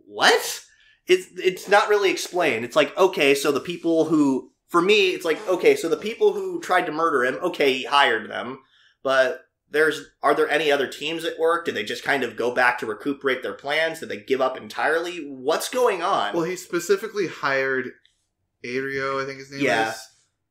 What? It's not really explained. It's like, okay, so the people who... For me, it's like, okay, so the people who tried to murder him, okay, he hired them. But are there any other teams at work? Did they just kind of go back to recuperate their plans? Did they give up entirely? What's going on? Well, he specifically hired Ario, I think his name is.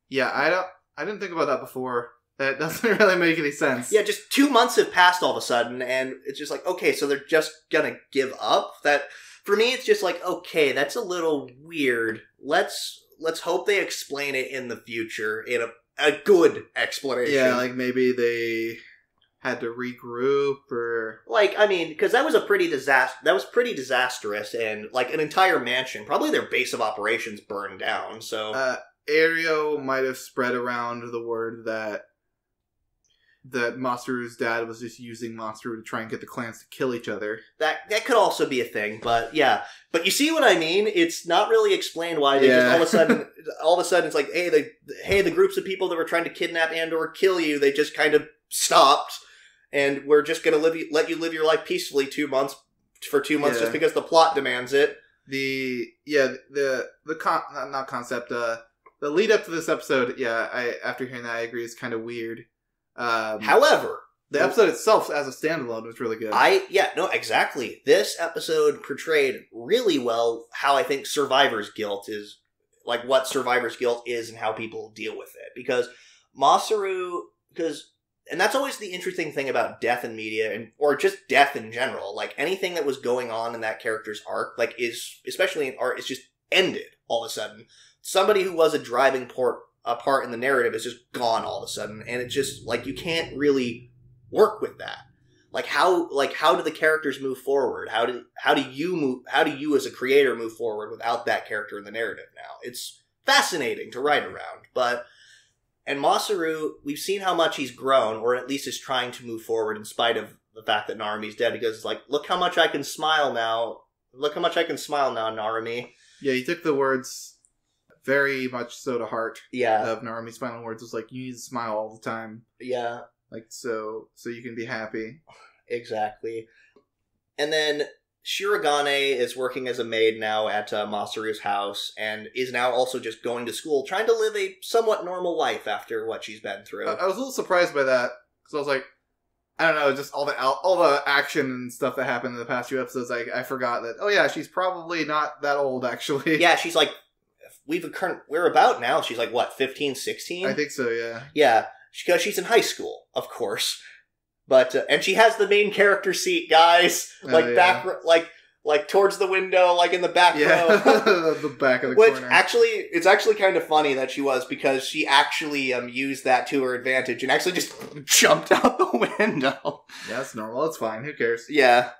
Yeah, I didn't think about that before. That doesn't really make any sense. Yeah, just 2 months have passed all of a sudden, and it's just like, okay, so they're just gonna give up? That, for me, it's just like, okay, that's a little weird. Let's hope they explain it in the future in a good explanation. Yeah, like maybe they had to regroup or... Like, I mean, because that was pretty disastrous, and, like, an entire mansion, probably their base of operations burned down, so... Ario might have spread around the word that Masaru's dad was just using Masaru to try and get the clans to kill each other. That could also be a thing, but yeah. But you see what I mean? It's not really explained why they just all of a sudden it's like, hey, the groups of people that were trying to kidnap and or kill you, they just kind of stopped, and we're just gonna let you live your life peacefully 2 months just because the plot demands it. The lead up to this episode, after hearing that, I agree, is kind of weird. However, the episode itself as a standalone was really good. Exactly. This episode portrayed really well how I think survivor's guilt is, like what survivor's guilt is and how people deal with it. Because Masaru, and that's always the interesting thing about death in media, or just death in general. Like anything that was going on in that character's arc, like especially in art, is just ended all of a sudden. Somebody who was a driving part in the narrative is just gone all of a sudden, and it's just like you can't really work with that. How do the characters move forward? How do you as a creator move forward without that character in the narrative now? It's fascinating to write around, and Masaru, we've seen how much he's grown, or at least is trying to move forward in spite of the fact that Narumi's dead, because it's like, look how much I can smile now. Look how much I can smile now, Narumi. Yeah, he took the words very much so to heart. Yeah. Of Narumi's final words was like, you need to smile all the time. Yeah. So you can be happy. Exactly. And then Shirogane is working as a maid now at Masaru's house, and is now also just going to school, trying to live a somewhat normal life after what she's been through. I was a little surprised by that, because I was like, I don't know, just all the action and stuff that happened in the past few episodes, I forgot that, oh yeah, she's probably not that old, actually. Yeah, she's like, we're about now, she's like, what, 15, 16? I think so, yeah. Yeah, because she's in high school, of course. But, and she has the main character seat, guys. Back, like towards the window, like in the back row. The back of the corner. Which, it's actually kind of funny that she was, because she actually used that to her advantage and actually just jumped out the window. Yeah, that's normal. It's fine. Who cares? Yeah.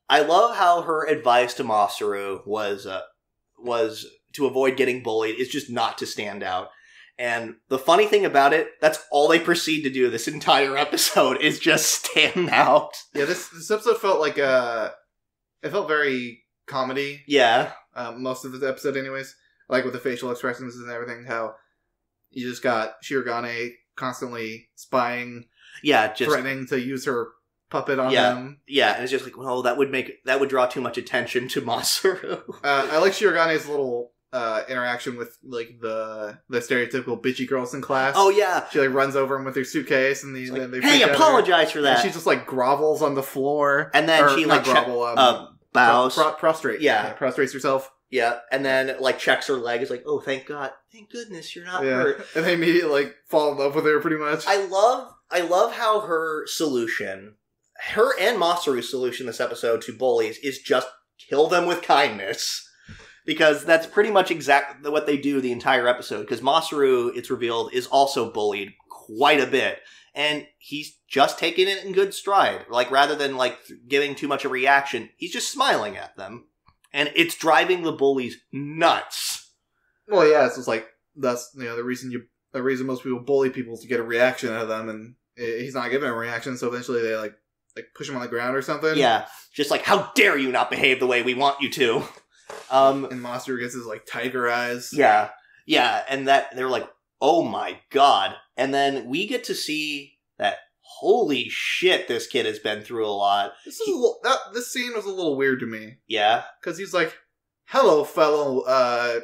I love how her advice to Masaru was to avoid getting bullied, is just not to stand out. And the funny thing about it, that's all they proceed to do this entire episode, is just stand out. Yeah, this episode felt like it felt very comedy. Yeah. Most of the episode anyways. Like with the facial expressions and everything, how you just got Shirogane constantly spying. Yeah, threatening to use her puppet on them. Yeah, and it's just like, well, that would draw too much attention to Masaru. I like Shirogane's little interaction with like the stereotypical bitchy girls in class. Oh yeah, she like runs over him with her suitcase, and then they hey, apologize for that. And she just like grovels on the floor, and then she like bows, prostrate. Yeah, prostrates herself. Yeah, and then like checks her leg. Is like, oh, thank goodness you're not hurt. And they immediately like fall in love with her pretty much. I love how her solution, her and Masaru's solution this episode to bullies is just kill them with kindness. Because that's pretty much exactly what they do the entire episode. Because Masaru, it's revealed, is also bullied quite a bit. And he's just taking it in good stride. Like, rather than, like, giving too much a reaction, he's just smiling at them. And it's driving the bullies nuts. Well, yeah, it's just like, that's, the reason most people bully people is to get a reaction out of them. And he's not giving a reaction, so eventually they, like push him on the ground or something. Yeah, just like, how dare you not behave the way we want you to. And Masaru gets his, like, tiger eyes. Yeah. Yeah, and that they're like, oh my god. And then we get to see that, holy shit, this kid has been through a lot. This scene was a little weird to me. Yeah? Because he's like, hello, fellow,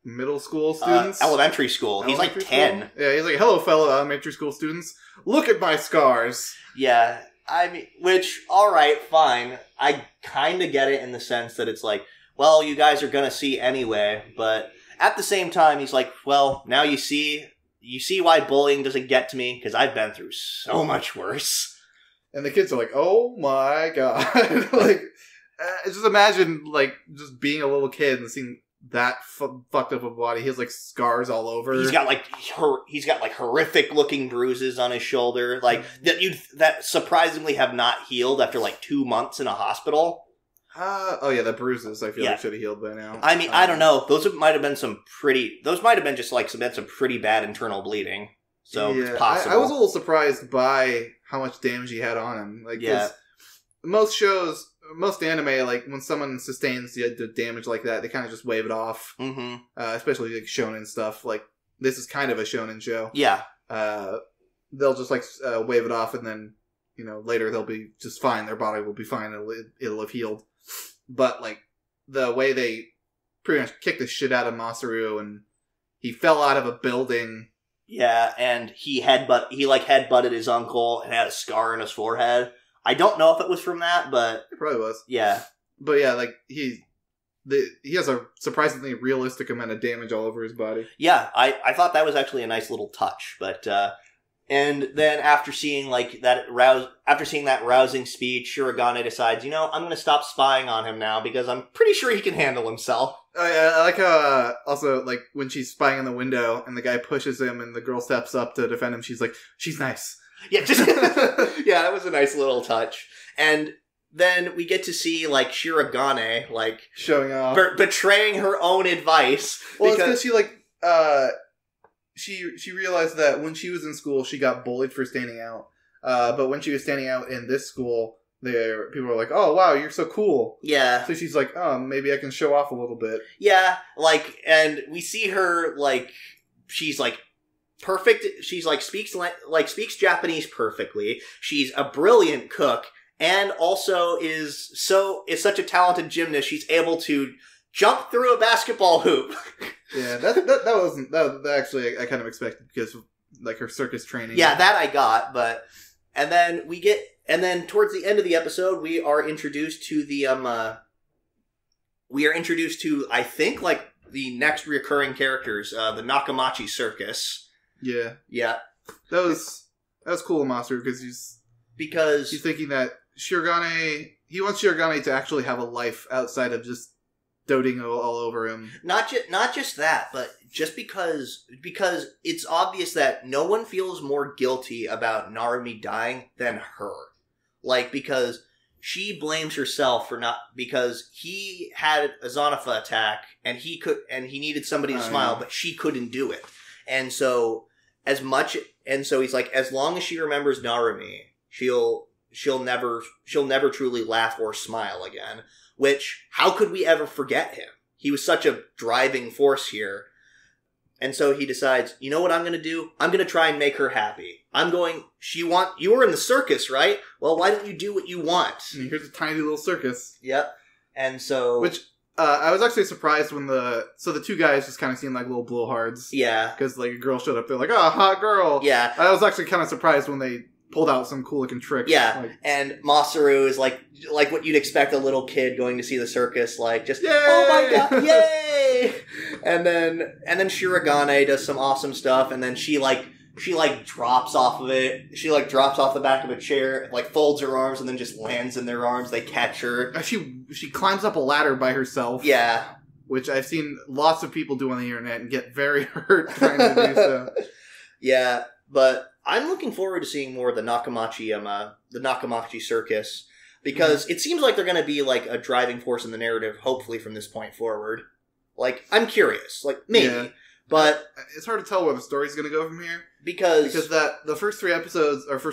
middle school students? Elementary school. He's like 10. Yeah, he's like, hello, fellow elementary school students. Look at my scars. Yeah, I mean, which, alright, fine. I kind of get it in the sense that it's like, well, you guys are gonna see anyway, but at the same time, he's like, well, now you see why bullying doesn't get to me, because I've been through so much worse. And the kids are like, oh my god. Like, just imagine, like, just being a little kid and seeing that fucked up of a body. He has, like, scars all over. He's got horrific looking bruises on his shoulder, like, that surprisingly have not healed after, like, 2 months in a hospital. Oh yeah, the bruises I feel like should have healed by now. I mean, I don't know. Those might have been just like some pretty bad internal bleeding. So it's possible. I was a little surprised by how much damage he had on him. Like, most anime, like when someone sustains the damage like that, they kind of just wave it off. Mm-hmm. Especially like shonen stuff. Like, this is kind of a shonen show. Yeah. They'll just like wave it off, and then later they'll be just fine. Their body will be fine. It'll have healed. But, like, the way they pretty much kicked the shit out of Masaru, and he fell out of a building. Yeah, and he headbutted his uncle and had a scar on his forehead. I don't know if it was from that, but... It probably was. Yeah. But yeah, like, he has a surprisingly realistic amount of damage all over his body. Yeah, I thought that was actually a nice little touch, but... And then after seeing that rousing speech, Shirogane decides, I'm going to stop spying on him now because I'm pretty sure he can handle himself. I like how also like when she's spying in the window and the guy pushes him and the girl steps up to defend him. She's like, she's nice. Yeah, yeah, that was a nice little touch. And then we get to see like Shirogane like showing off, betraying her own advice. Well, it's because she like she realized that when she was in school she got bullied for standing out. But when she was standing out in this school, people were like, "Oh wow, you're so cool." Yeah. So she's like, "Oh, maybe I can show off a little bit." Yeah, like, and we see her like she's like perfect. She's like speaks Japanese perfectly. She's a brilliant cook, and also is such a talented gymnast. She's able to jump through a basketball hoop. Yeah, that actually I kind of expected because of, like, her circus training. Yeah, that I got, but and then towards the end of the episode we are introduced to I think like the next recurring characters, the Karakuri Circus. Yeah. Yeah. That was cool, Master, because he's thinking that he wants Shirogane to actually have a life outside of just doting all over him. Not just that, but just because it's obvious that no one feels more guilty about Narumi dying than her. Like, because she blames herself for because he had a Zanafa attack and he needed somebody to smile, but she couldn't do it. And so he's like, as long as she remembers Narumi, she'll never truly laugh or smile again. Which, how could we ever forget him? He was such a driving force here. And so he decides, you know what I'm going to do? I'm going to try and make her happy. You were in the circus, right? Well, why don't you do what you want? And here's a tiny little circus. Yep. And so... Which, I was actually surprised when the two guys just kind of seemed like little blowhards. Yeah. Because, like, a girl showed up, they're like, oh, hot girl. Yeah. I was actually kind of surprised when they pulled out some cool looking tricks. Yeah, like, and Masaru is like what you'd expect a little kid going to see the circus, like just yay! Oh my god, yay! and then Shirogane does some awesome stuff, and then she drops off of it. She like drops off the back of a chair, like folds her arms, and then just lands in their arms. They catch her. She climbs up a ladder by herself. Yeah, which I've seen lots of people do on the internet and get very hurt trying to do so. Yeah, but I'm looking forward to seeing more of the Kamuy Circus, because it seems like they're going to be like a driving force in the narrative, hopefully from this point forward. Like, I'm curious, like maybe, yeah. But it's hard to tell where the story's going to go from here because the first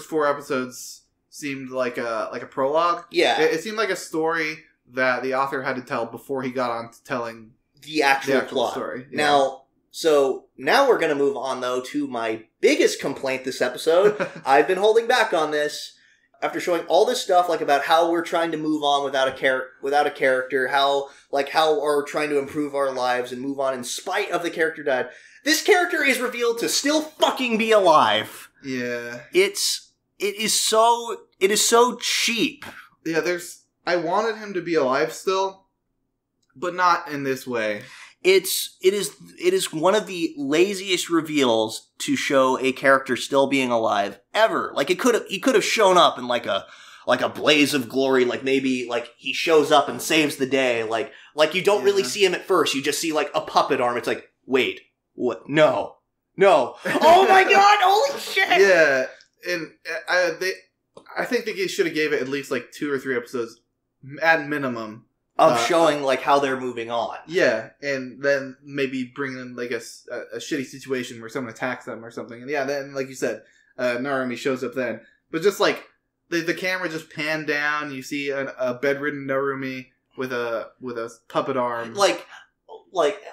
4 episodes seemed like a prologue. Yeah, it seemed like a story that the author had to tell before he got on to telling the actual plot. Story. Yeah. Now we're going to move on, though, to my biggest complaint this episode. I've been holding back on this. After showing all this stuff, like, about how we're trying to move on without a character, how we're trying to improve our lives and move on in spite of the character died. This character is revealed to still fucking be alive. Yeah. It is so cheap. Yeah, I wanted him to be alive still, but not in this way. It is one of the laziest reveals to show a character still being alive ever. Like, he could have shown up in like a blaze of glory, like maybe like he shows up and saves the day. Like you don't really see him at first. You just see like a puppet arm. It's like, wait, what? No. Oh my god! Holy shit! Yeah, and I think they should have gave it at least like 2 or 3 episodes at minimum. Of showing, like, how they're moving on. Yeah, and then maybe bring in, like, a shitty situation where someone attacks them or something. And yeah, then, like you said, Narumi shows up then. But just, like, the camera just panned down, you see a bedridden Narumi with a puppet arm. Like,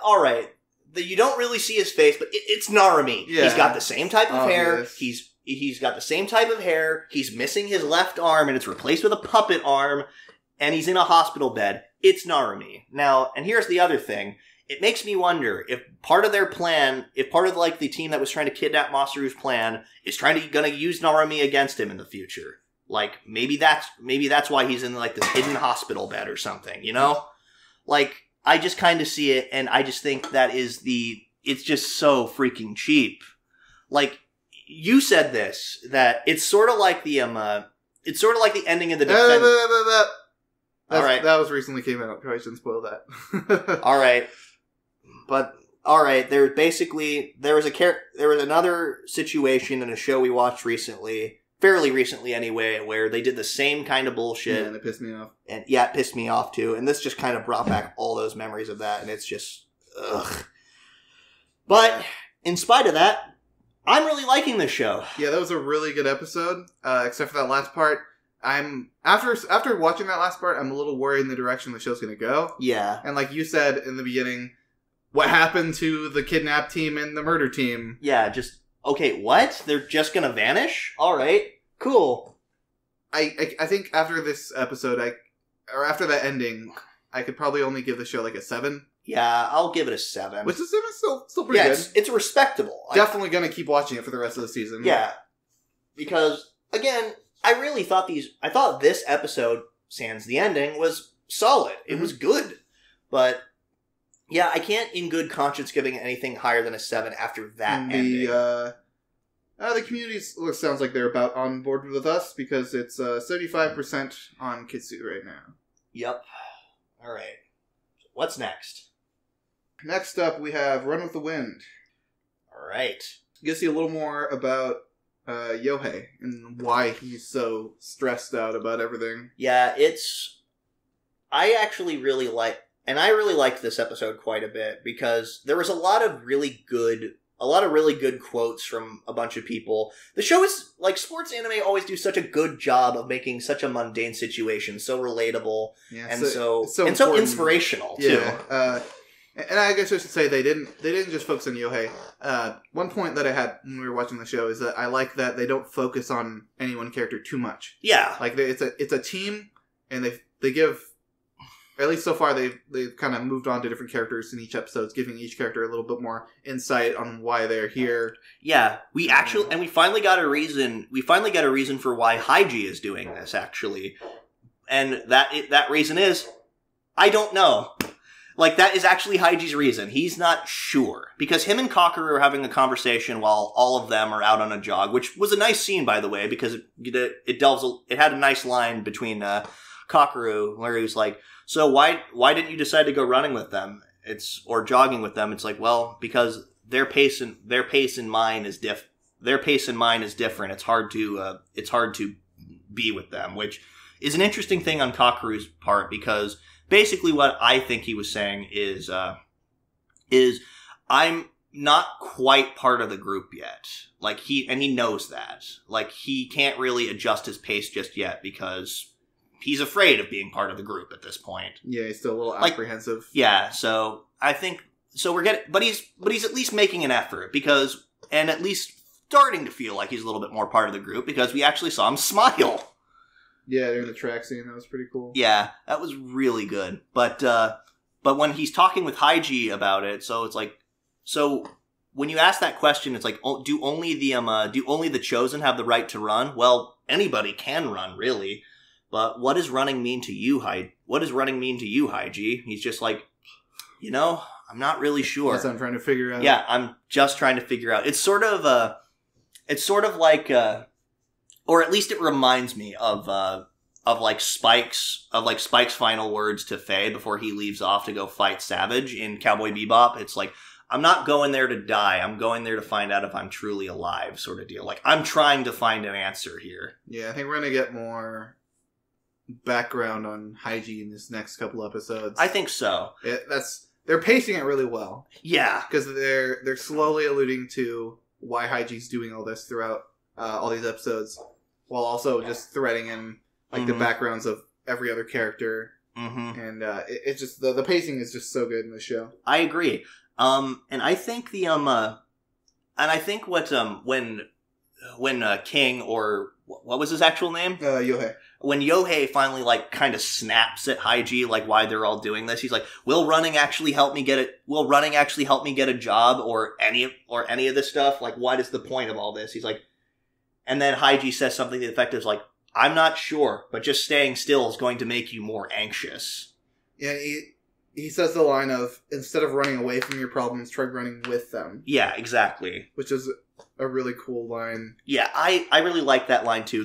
alright, you don't really see his face, but it's Narumi. Yeah. He's got the same type of hair. He's got the same type of hair. He's missing his left arm, and it's replaced with a puppet arm. And he's in a hospital bed. It's Narumi. Now, and here's the other thing. It makes me wonder if part of their plan, like the team that was trying to kidnap Masaru's plan is gonna use Narumi against him in the future. Like, maybe that's why he's in like this hidden hospital bed or something, you know? Like, I just kind of see it, and I just think it's just so freaking cheap. Like, you said this, that it's sort of like the ending of the Defenders. All right. That was recently came out. Probably shouldn't spoil that. All right. But, all right, there was another situation in a show we watched recently, fairly recently anyway, where they did the same kind of bullshit. Yeah, and it pissed me off. And yeah, it pissed me off too. And this just kind of brought back all those memories of that, and it's just, ugh. But, in spite of that, I'm really liking this show. Yeah, that was a really good episode, except for that last part. After watching that last part, I'm a little worried in the direction the show's going to go. Yeah. And like you said in the beginning, what happened to the kidnap team and the murder team? Yeah, just, okay, what? They're just going to vanish? All right, cool. I think after this episode, or after that ending, I could probably only give the show like a 7. Yeah, I'll give it a 7. Which is still pretty good. It's respectable. Definitely going to keep watching it for the rest of the season. Yeah. Because, again, I really thought this episode, sans the ending, was solid. It was good. But, yeah, I can't in good conscience giving it anything higher than a 7 after that ending. The community sounds like they're about on board with us because it's 75% on Kitsu right now. Yep. All right. What's next? Next up, we have Run with the Wind. All right. You get to see a little more about Yohei and why he's so stressed out about everything. Yeah, I actually really liked this episode quite a bit because there was a lot of really good quotes from a bunch of people. The show is, like, sports anime always do such a good job of making such a mundane situation so relatable and so inspirational too. Yeah. And I guess I should say they didn't just focus on Yohei. One point that I had when we were watching the show is that I like that they don't focus on any one character too much. Yeah, like it's a team, and they give, at least so far they've kind of moved on to different characters in each episode, giving each character a little bit more insight on why they're here. Yeah, we finally got a reason. We finally got a reason for why Haiji is doing this actually, and that reason is I don't know. Like, that is actually Haiji's reason. He's not sure. Because him and Kakuryu are having a conversation while all of them are out on a jog, which was a nice scene, by the way, because it had a nice line between Kakuryu, where he was like, so why didn't you decide to go running with them? Or jogging with them? It's like, well, because their pace and mine is different. It's hard to be with them, which is an interesting thing on Kakuru's part, because basically what I think he was saying is I'm not quite part of the group yet. Like, he knows that. Like, he can't really adjust his pace just yet because he's afraid of being part of the group at this point. Yeah, he's still a little apprehensive. Yeah, so I think but he's at least making an effort and at least starting to feel like he's a little bit more part of the group because we actually saw him smile. Yeah, during the track scene, that was pretty cool. Yeah, that was really good. But when he's talking with Haiji about it, so it's like, so when you ask that question, it's like, do only the chosen have the right to run? Well, anybody can run, really. But what does running mean to you, Haiji? He's just like, I'm not really sure. That's what I'm trying to figure out. Yeah, I'm just trying to figure out. It's sort of like, or at least it reminds me of Spike's final words to Faye before he leaves off to go fight Savage in Cowboy Bebop. It's like, I'm not going there to die. I'm going there to find out if I'm truly alive, sort of deal. Like, I'm trying to find an answer here. Yeah, I think we're going to get more background on Haiji in this next couple episodes. I think so. They're pacing it really well. Yeah. Because they're slowly alluding to why Haiji's doing all this throughout all these episodes, while also just threading in the backgrounds of every other character. Mm-hmm. And it's just the pacing is just so good in the show. I agree. And I think when King, or what was his actual name? Yohei. When Yohei finally kind of snaps at Haiji, why they're all doing this, he's like, will running actually help me get a job or any of this stuff? Like, what is the point of all this? He's like, and then Haiji says something to the effect of like, I'm not sure, but just staying still is going to make you more anxious. Yeah, he says the line of, instead of running away from your problems, try running with them. Yeah, exactly. Which is a really cool line. Yeah, I really like that line too.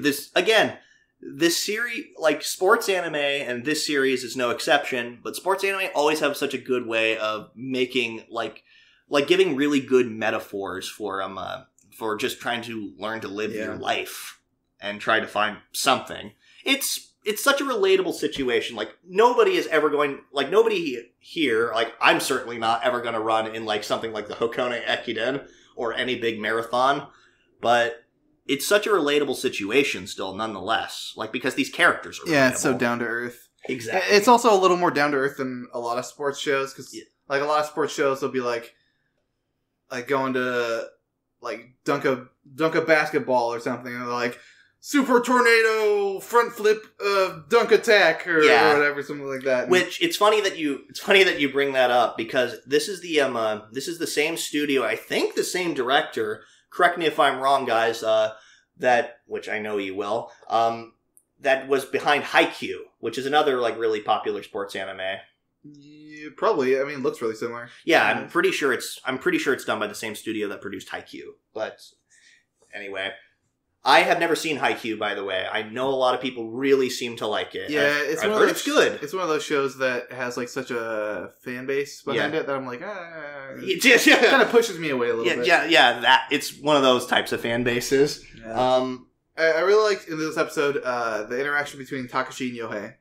this series, like sports anime, and this series is no exception, but sports anime always have such a good way of making, like giving really good metaphors for just trying to learn to live your life and try to find something. It's such a relatable situation. Like, nobody is ever going, like, nobody here, like, I'm certainly not ever going to run in, like, something like the Hakone Ekiden or any big marathon, but it's such a relatable situation still, nonetheless. Like, because these characters are relatable. It's so down to earth. Exactly. It's also a little more down to earth than a lot of sports shows, because, like, a lot of sports shows will be, like going to, like, dunk a basketball or something, and they're like, super tornado front flip dunk attack or whatever, something like that. Which it's funny that you bring that up, because this is the same studio, I think the same director. Correct me if I'm wrong, guys. That, which I know you will. That was behind Haikyuu, which is another like really popular sports anime. Yeah, probably. I mean, it looks really similar. Yeah, I'm pretty sure it's done by the same studio that produced Haikyuu. But anyway. I have never seen Haikyuu, by the way. I know a lot of people really seem to like it. Yeah, I've heard it's good. It's one of those shows that has like such a fan base behind it that I'm like, it kind of pushes me away a little bit. Yeah. That it's one of those types of fan bases. Yeah. I really liked in this episode the interaction between Takashi and Yohei.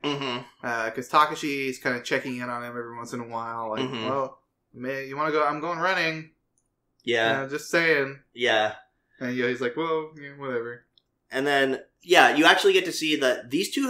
Because Takashi is kind of checking in on him every once in a while, like, well, man, you want to go? I'm going running. Yeah, just saying. Yeah. And Yohei's like, well, whatever. And then, you actually get to see that these two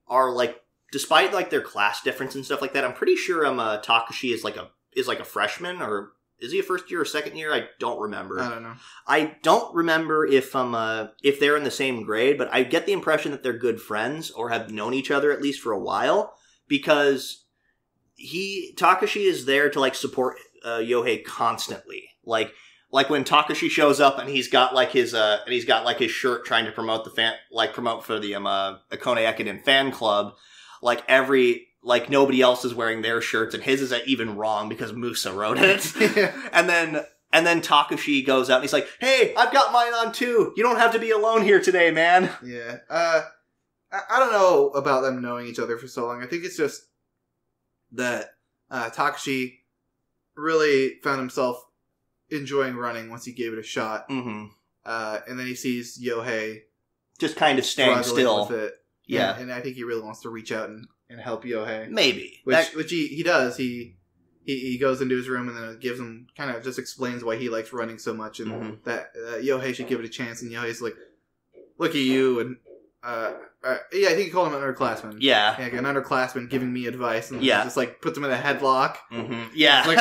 are like, despite like their class difference and stuff like that, I'm pretty sure Takashi is like a freshman, or is he a first year or second year? I don't remember. I don't know. I don't remember if they're in the same grade, but I get the impression that they're good friends or have known each other at least for a while, because Takashi is there to like support Yohei constantly. Like when Takashi shows up and he's got like his shirt trying to promote for the Akone Ekiden fan club, like nobody else is wearing their shirts, and his is even wrong because Musa wrote it. and then Takashi goes out and he's like, "Hey, I've got mine on too. You don't have to be alone here today, man." Yeah. I don't know about them knowing each other for so long. I think it's just that Takashi really found himself enjoying running once he gave it a shot. And then he sees Yohei just kind of staying still with it. Yeah. And I think he really wants to reach out and help Yohei. Maybe. Which he does. He goes into his room and then gives him, kind of just explains why he likes running so much, and that Yohei should give it a chance. And Yohei's like, look at you. And I think he called him an underclassman. Yeah. Like an underclassman giving me advice, and just like puts him in a headlock. Yeah. It's like,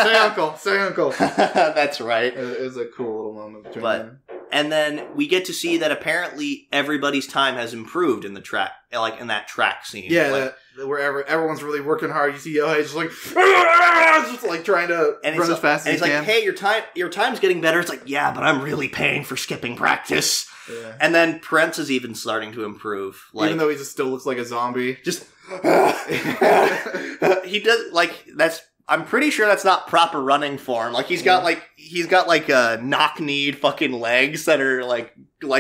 say uncle. That's right. It was a cool little moment between them. And then we get to see that apparently everybody's time has improved in the track, like in that track scene. Yeah, where everyone's really working hard. You see Yohei just like, just like trying to run as fast as he can. And he's like, hey, your time's getting better. It's like, yeah, but I'm really paying for skipping practice. Yeah. And then Prince is even starting to improve. Even though he just still looks like a zombie. Just, he does, like, I'm pretty sure that's not proper running form. Like, he's got knock-kneed fucking legs that are like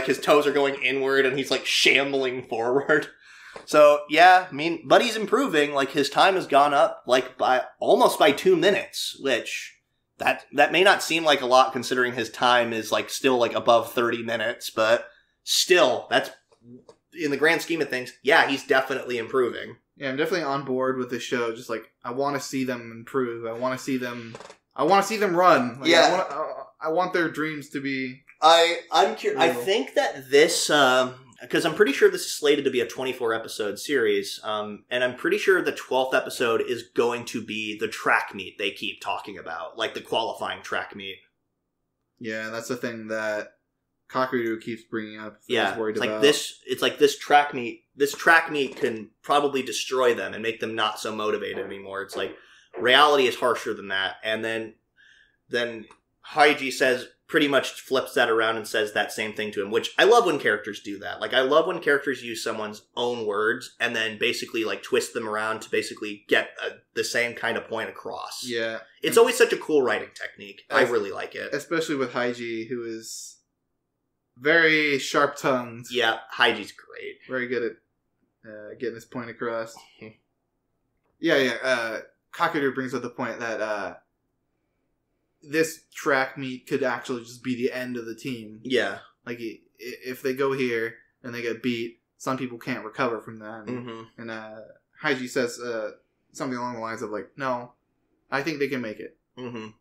his toes are going inward, and he's like shambling forward. So yeah, I mean, but he's improving. Like, his time has gone up like by 2 minutes, which that may not seem like a lot considering his time is like still like above 30 minutes, but still, that's in the grand scheme of things. Yeah, he's definitely improving. Yeah, I'm definitely on board with this show. Just like, I want to see them improve. I want to see them run. Like, yeah, I want their dreams to be. I'm curious. I think that this, because I'm pretty sure this is slated to be a 24 episode series, and I'm pretty sure the 12th episode is going to be the track meet they keep talking about, like the qualifying track meet. Yeah, that's the thing that Karakuri keeps bringing up. Yeah, it's like this track meet. This track meet can probably destroy them and make them not so motivated anymore. It's like, reality is harsher than that. And then Haiji pretty much flips that around and says that same thing to him, which I love when characters do that. Like, I love when characters use someone's own words and then basically like twist them around to basically get the same kind of point across. Yeah. It's always such a cool writing technique. I really like it. Especially with Haiji, who is Very sharp-tongued. Yeah, Haiji's great. Very good at getting his point across. Yeah. Kakeru brings up the point that this track meet could actually just be the end of the team. Yeah. Like, if they go here and they get beat, some people can't recover from that. And Haiji says something along the lines of, like, no, I think they can make it. And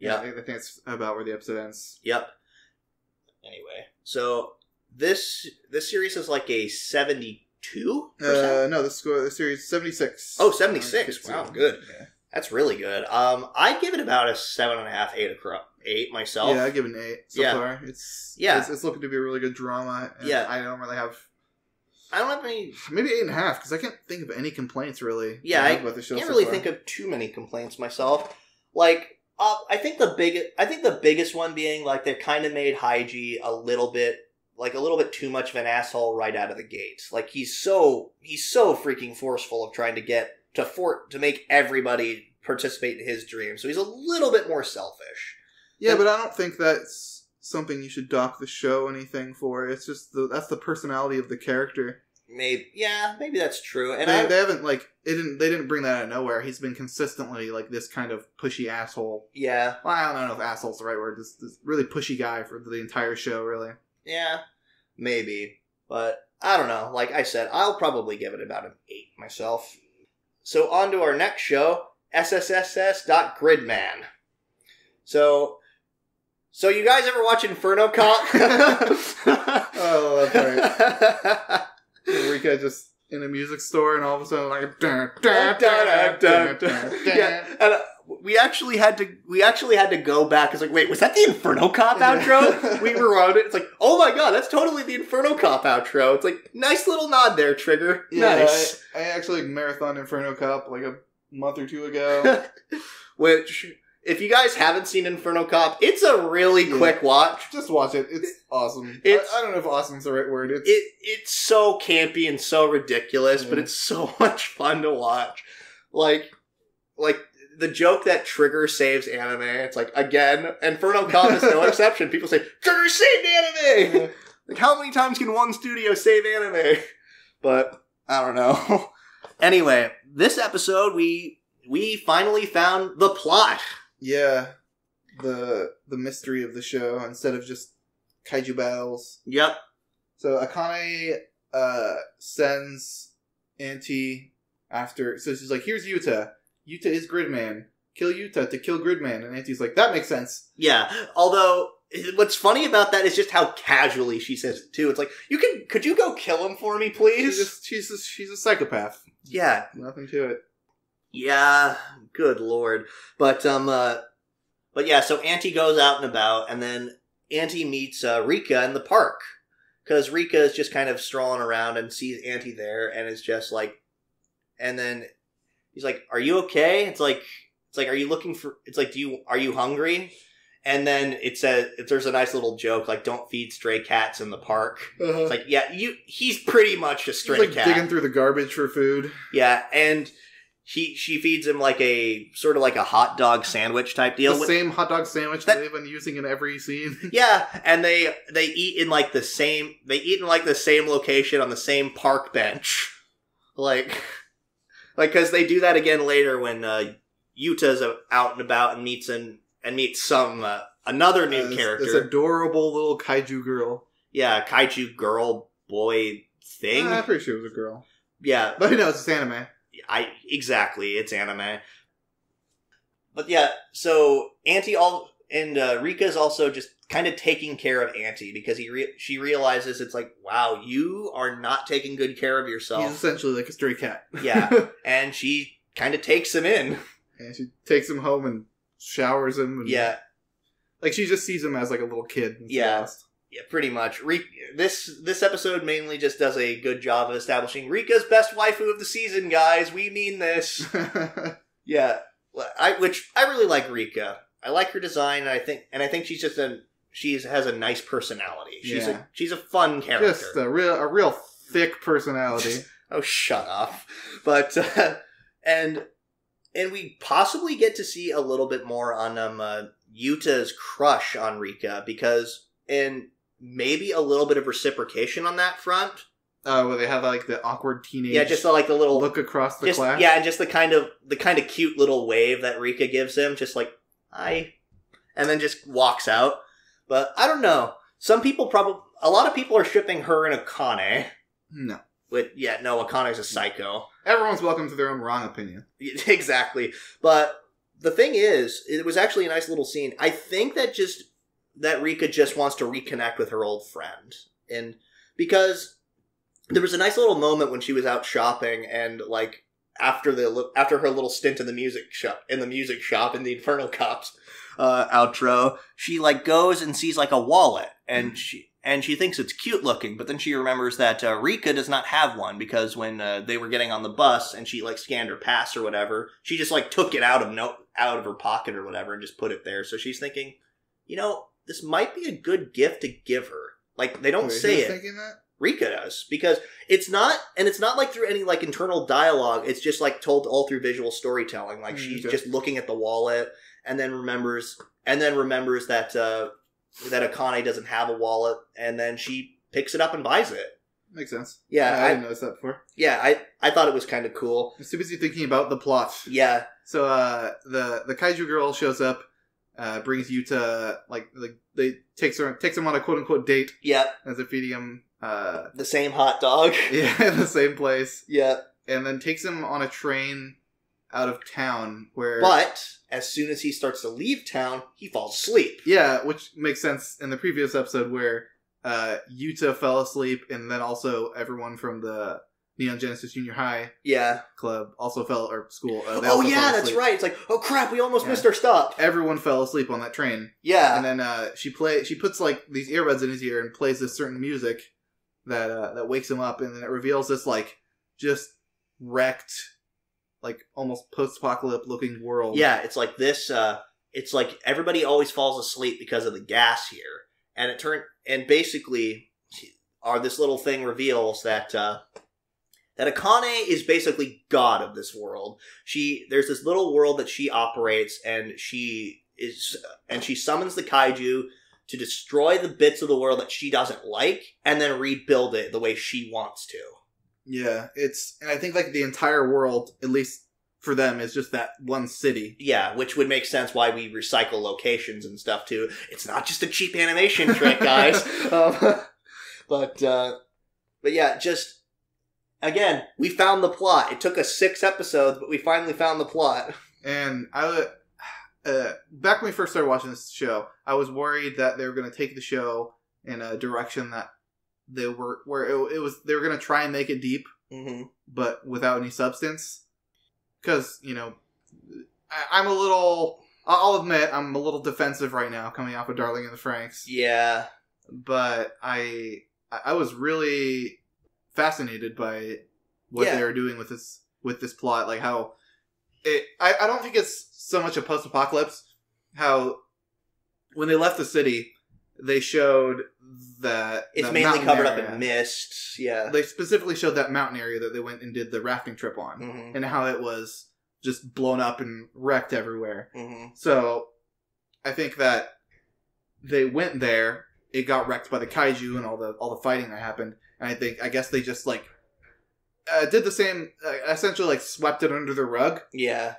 I think that's about where the episode ends. Yep. Anyway, so this series is like a 72%? No, the series 76. Oh, 76. Wow, good. Yeah. That's really good. I'd give it about a 7.5, 8 myself. Yeah, I give it an 8 so far. It's looking to be a really good drama. And I don't really have... I don't have any... Maybe 8.5, because I can't think of any complaints, really. Yeah, I can't really think of too many complaints myself. Like, I think the biggest one being, like, they kind of made Haiji a little bit too much of an asshole right out of the gate. Like, he's so freaking forceful of trying to get to make everybody participate in his dream. So he's a little bit more selfish. Yeah, but I don't think that's something you should dock the show anything for. It's just that's the personality of the character. Maybe that's true. And they haven't they didn't bring that out of nowhere. He's been consistently like this kind of pushy asshole. Yeah. Well, I don't know if asshole's the right word. This really pushy guy for the entire show, really. Yeah, maybe. But I don't know. Like I said, I'll probably give it about an 8 myself. So on to our next show, SSSS.Gridman. So you guys ever watch Inferno Cop? Oh, that's right. Rika just in a music store and all of a sudden like yeah, and we actually had to go back. It's like, wait, was that the Inferno Cop outro? We rewound it. It's like, oh my god, that's totally the Inferno Cop outro. It's like, nice little nod there, Trigger. Yeah, nice. I actually marathoned Inferno Cop like a month or two ago. Which, if you guys haven't seen Inferno Cop, it's a really quick watch. Just watch it. It's awesome. I don't know if awesome's the right word. It's so campy and so ridiculous, but it's so much fun to watch. Like the joke that Trigger saves anime, it's like, again, Inferno Cop is no exception. People say, Trigger saved anime! Yeah. Like, how many times can one studio save anime? But, I don't know. Anyway, this episode, we finally found the plot. Yeah. The mystery of the show, instead of just kaiju battles. Yep. So, Akane sends Auntie after... So, she's like, here's Yuta. Yuta is Gridman. Kill Yuta to kill Gridman. And Auntie's like, that makes sense. Yeah. Although, what's funny about that is just how casually she says it, too. It's like, could you go kill him for me, please? She's a psychopath. Yeah. Nothing to it. Yeah. Good lord. But yeah, so Auntie goes out and about, and then Auntie meets Rika in the park. Because Rika is just kind of strolling around and sees Auntie there, and is just like, and then he's like, "Are you okay?" It's like, are you looking for? It's like, are you hungry? And then it says, there's a nice little joke like, "Don't feed stray cats in the park." It's like, yeah, he's pretty much a stray cat. Digging through the garbage for food. Yeah, and she feeds him like a sort of like a hot dog sandwich type deal. The same hot dog sandwich that they've been using in every scene. Yeah, and they eat in like the same location on the same park bench, like because they do that again later when Yuta's out and about and meets some another new character, this adorable little kaiju girl. Yeah, kaiju girl boy thing. I'm pretty sure it was a girl. Yeah, but no, it's anime. Exactly, it's anime. But yeah, so Rika's also just kind of taking care of Auntie because she realizes it's like, wow, you are not taking good care of yourself. He's essentially like a stray cat. Yeah, and she kind of takes him in. And she takes him home and showers him. And, yeah. Like, she just sees him as like a little kid. Yeah. Lost. Yeah, pretty much. This episode mainly just does a good job of establishing Rika's best waifu of the season, guys. We mean this. Yeah, which I really like Rika. I like her design, and I think she's just she has a nice personality. She's a fun character. Just a real thick personality. Oh, shut up. But and we possibly get to see a little bit more on Yuta's crush on Rika because, and maybe a little bit of reciprocation on that front. Where they have like the awkward teenage, just the little look across the class. Yeah, and just the kind of cute little wave that Rika gives him, just like hi, and then just walks out. But I don't know. A lot of people are shipping her and Akane. No. Akane's a psycho. Everyone's welcome to their own wrong opinion. Exactly. But the thing is, it was actually a nice little scene. I think that Rika just wants to reconnect with her old friend, and because there was a nice little moment when she was out shopping, and like after her little stint in the music shop in the Infernal Cops outro, she like goes and sees like a wallet, and she thinks it's cute looking, but then she remembers that Rika does not have one because when they were getting on the bus and she like scanned her pass or whatever, she just like took it out of her pocket or whatever and just put it there. So she's thinking, this might be a good gift to give her. Like they don't say it. Thinking that? Rika does, because it's not like through any like internal dialogue. It's just like told all through visual storytelling. Like she's just looking at the wallet and then remembers that Akane doesn't have a wallet, and then she picks it up and buys it. Makes sense. Yeah, I didn't notice that before. Yeah, I thought it was kind of cool. I'm too busy thinking about the plot. Yeah. So the kaiju girl shows up, brings Yuta takes him on a quote unquote date. Yeah. As they're feeding him the same hot dog. Yeah, in the same place. Yeah. And then takes him on a train out of town where... But as soon as he starts to leave town, he falls asleep. Yeah, which makes sense in the previous episode where Yuta fell asleep, and then also everyone from the Neon Genesis Junior High club also fell, or school. That's right. It's like, oh crap, we almost missed our stop. Everyone fell asleep on that train. Yeah. And then she puts like these earbuds in his ear and plays this certain music that wakes him up, and then it reveals this like just wrecked, like almost post-apocalyptic looking world. Yeah, it's like this. It's like everybody always falls asleep because of the gas here, and basically, this little thing reveals that Akane is basically god of this world. There's this little world that she operates, and she summons the kaiju to destroy the bits of the world that she doesn't like, and then rebuild it the way she wants to. Yeah, and I think like the entire world, at least for them, is just that one city. Yeah, which would make sense why we recycle locations and stuff too. It's not just a cheap animation trick, guys. But yeah, just again, we found the plot. It took us 6 episodes, but we finally found the plot. And back when we first started watching this show, I was worried that they were going to take the show in a direction that they were going to try and make it deep, but without any substance. Because I'll admit I'm a little defensive right now, coming off of Darling in the Franxx. Yeah, but I was really fascinated by what they were doing with this plot, like how I don't think it's so much a post-apocalypse. How when they left the city, they showed that it's mainly covered up in mist. Yeah, they specifically showed that mountain area that they went and did the rafting trip on, and how it was just blown up and wrecked everywhere. So I think that they went there. It got wrecked by the kaiju and all the fighting that happened. And I guess they just like did the same, essentially like swept it under the rug. Yeah,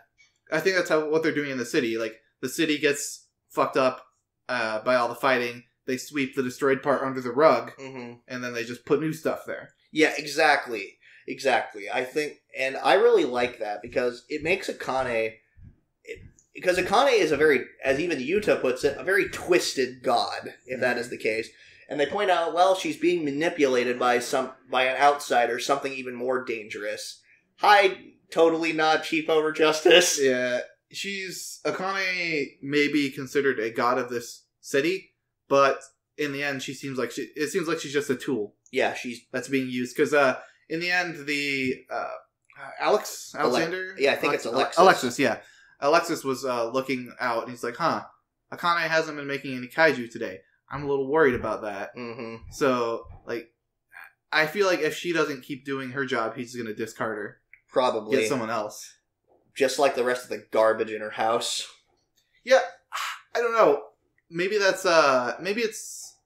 I think that's what they're doing in the city. Like the city gets fucked up by all the fighting. They sweep the destroyed part under the rug, and then they just put new stuff there. Yeah, exactly. I think, and I really like that because it makes Akane. Because Akane is a very, as even Yuta puts it, a very twisted god, if that is the case. And they point out, well, she's being manipulated by an outsider, something even more dangerous. Totally not cheap over justice. Yeah, Akane may be considered a god of this city, but in the end, it seems like she's just a tool. Yeah, that's being used because in the end, the Alexander. I think it's Alexis. Alexis, yeah. Alexis was looking out, and he's like, Akane hasn't been making any kaiju today. I'm a little worried about that. So, like, I feel like if she doesn't keep doing her job, he's going to discard her. Probably. Get someone else. Just like the rest of the garbage in her house. Yeah. I don't know. Maybe that's maybe it's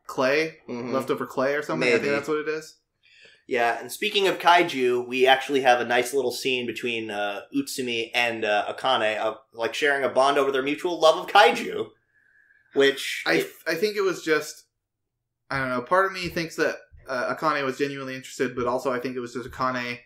clay, leftover clay or something. Maybe. I think that's what it is. Yeah, and speaking of kaiju, we actually have a nice little scene between Utsumi and Akane of like sharing a bond over their mutual love of kaiju. Which I think it was just, I don't know, part of me thinks that Akane was genuinely interested, but also I think it was just Akane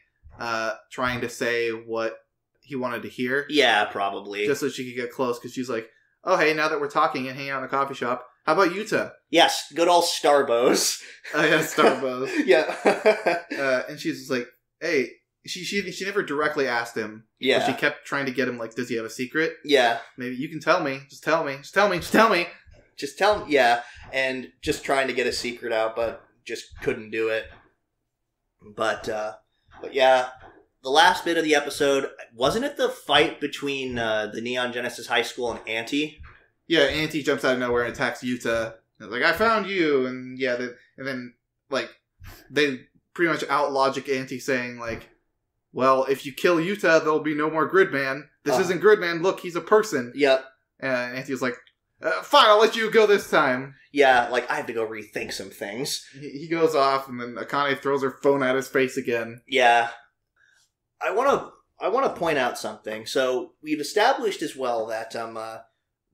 trying to say what he wanted to hear. Yeah, probably. Just so she could get close, because she's like, oh, hey, now that we're talking and hanging out in the coffee shop, how about Yuta? Yes, good old Starbos. Oh, yeah, Starbos. Yeah. And she's just like, hey, she never directly asked him. Yeah. But she kept trying to get him, like, does he have a secret? Yeah. Maybe you can tell me. Just tell me. Just tell me. Just tell me. Just tell him, yeah. And just trying to get a secret out, but just couldn't do it. But yeah, the last bit of the episode, wasn't it the fight between the Neon Genesis High School and Auntie? Yeah, Auntie jumps out of nowhere and attacks Yuta. Like, I found you, and yeah, and then, like, they pretty much out-logic Auntie saying, like, well, if you kill Yuta, there'll be no more Gridman. This isn't Gridman, look, he's a person. Yep. And Auntie was like, fine, I'll let you go this time. Yeah, like, I have to go rethink some things. He goes off, and then Akane throws her phone at his face again. Yeah. I want to point out something. So, we've established as well that,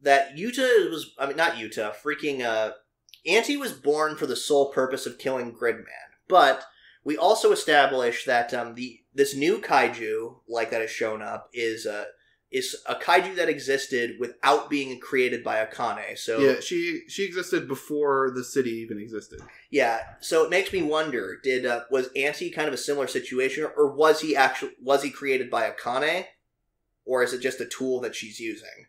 that Yuta was, I mean, not Yuta, freaking, Auntie was born for the sole purpose of killing Gridman. But we also established that, this new kaiju, like that has shown up, is a kaiju that existed without being created by Akane. So yeah, she existed before the city even existed. Yeah, so it makes me wonder: was Auntie kind of a similar situation, or was he created by Akane, or is it just a tool that she's using?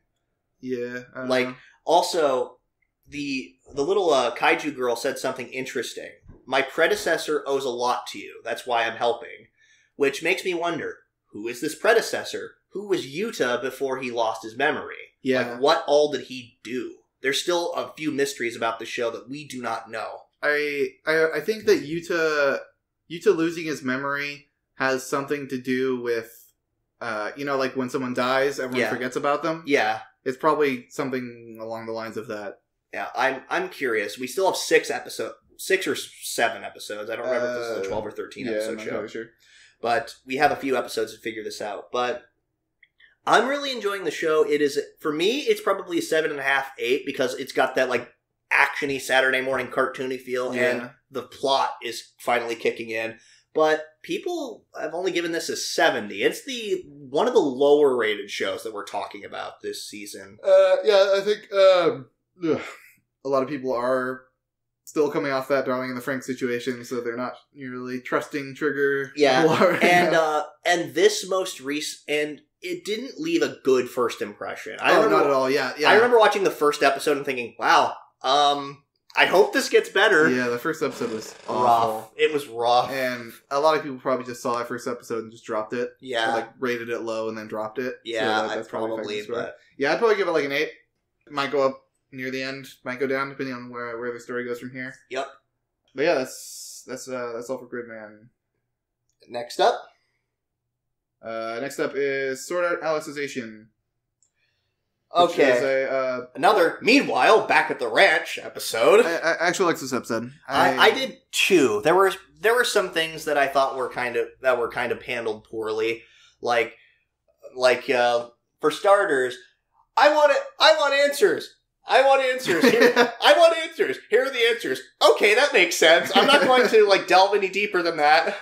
Yeah, I don't like know. Also, the little kaiju girl said something interesting. My predecessor owes a lot to you. That's why I'm helping. Which makes me wonder: who is this predecessor? Who was Yuta before he lost his memory? Yeah. Like, what all did he do? There's still a few mysteries about the show that we do not know. I think that Yuta losing his memory has something to do with, like when someone dies, everyone forgets about them. Yeah. It's probably something along the lines of that. Yeah, I'm curious. We still have 6 or 7 episodes. I don't remember if this is a 12 or 13 episode show. Really sure. But we have a few episodes to figure this out. But I'm really enjoying the show. It is, for me, it's probably a 7.5, 8 because it's got that like action-y Saturday morning cartoony feel, and the plot is finally kicking in. But people have only given this a 70. It's one of the lower rated shows that we're talking about this season. Yeah, I think a lot of people are still coming off that Darling in the Franxx situation, so they're not really trusting Trigger. Yeah, and this most recent, and it didn't leave a good first impression. Not at all. Yeah. I remember watching the first episode and thinking, "Wow, I hope this gets better." Yeah, the first episode was awful. Rough. It was rough, and a lot of people probably just saw that first episode and just dropped it. Yeah, or, like rated it low and then dropped it. Yeah, so that's probably. But yeah, I'd probably give it like an 8. It might go up near the end, might go down depending on where the story goes from here. Yep. But yeah, that's all for Gridman. Next up is Sword Art Alicization. Okay. Another Meanwhile Back at the Ranch episode. I actually liked this episode. I did too. There were some things that I thought were kind of handled poorly. Like for starters, I want answers. I want answers. I want answers. Here are the answers. Okay, that makes sense. I'm not going to delve any deeper than that.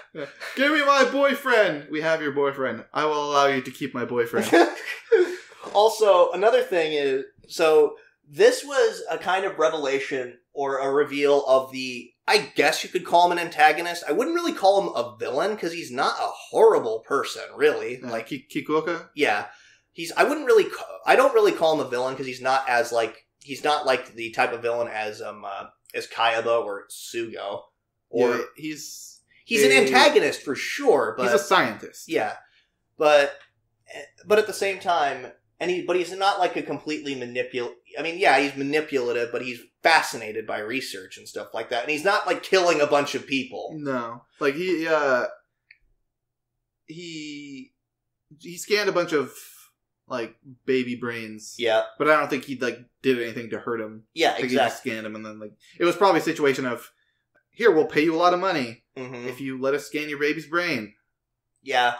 Give me my boyfriend. We have your boyfriend. I will allow you to keep my boyfriend. Also, another thing is, so this was a kind of revelation or a reveal of I guess you could call him an antagonist. I wouldn't really call him a villain because he's not a horrible person, really. Like Kikuoka? Yeah. I don't really call him a villain because he's not like the type of villain as Kayaba or Sugo. Or yeah, he's an antagonist for sure, but he's a scientist. Yeah. But at the same time, but he's not like a completely he's manipulative, but he's fascinated by research and stuff like that. And he's not like killing a bunch of people. No. Like he scanned a bunch of like baby brains. Yeah. But I don't think he like did anything to hurt him. Yeah, I think exactly. he just scanned him, and then like it was probably a situation of, here, we'll pay you a lot of money Mm-hmm. if you let us scan your baby's brain. Yeah.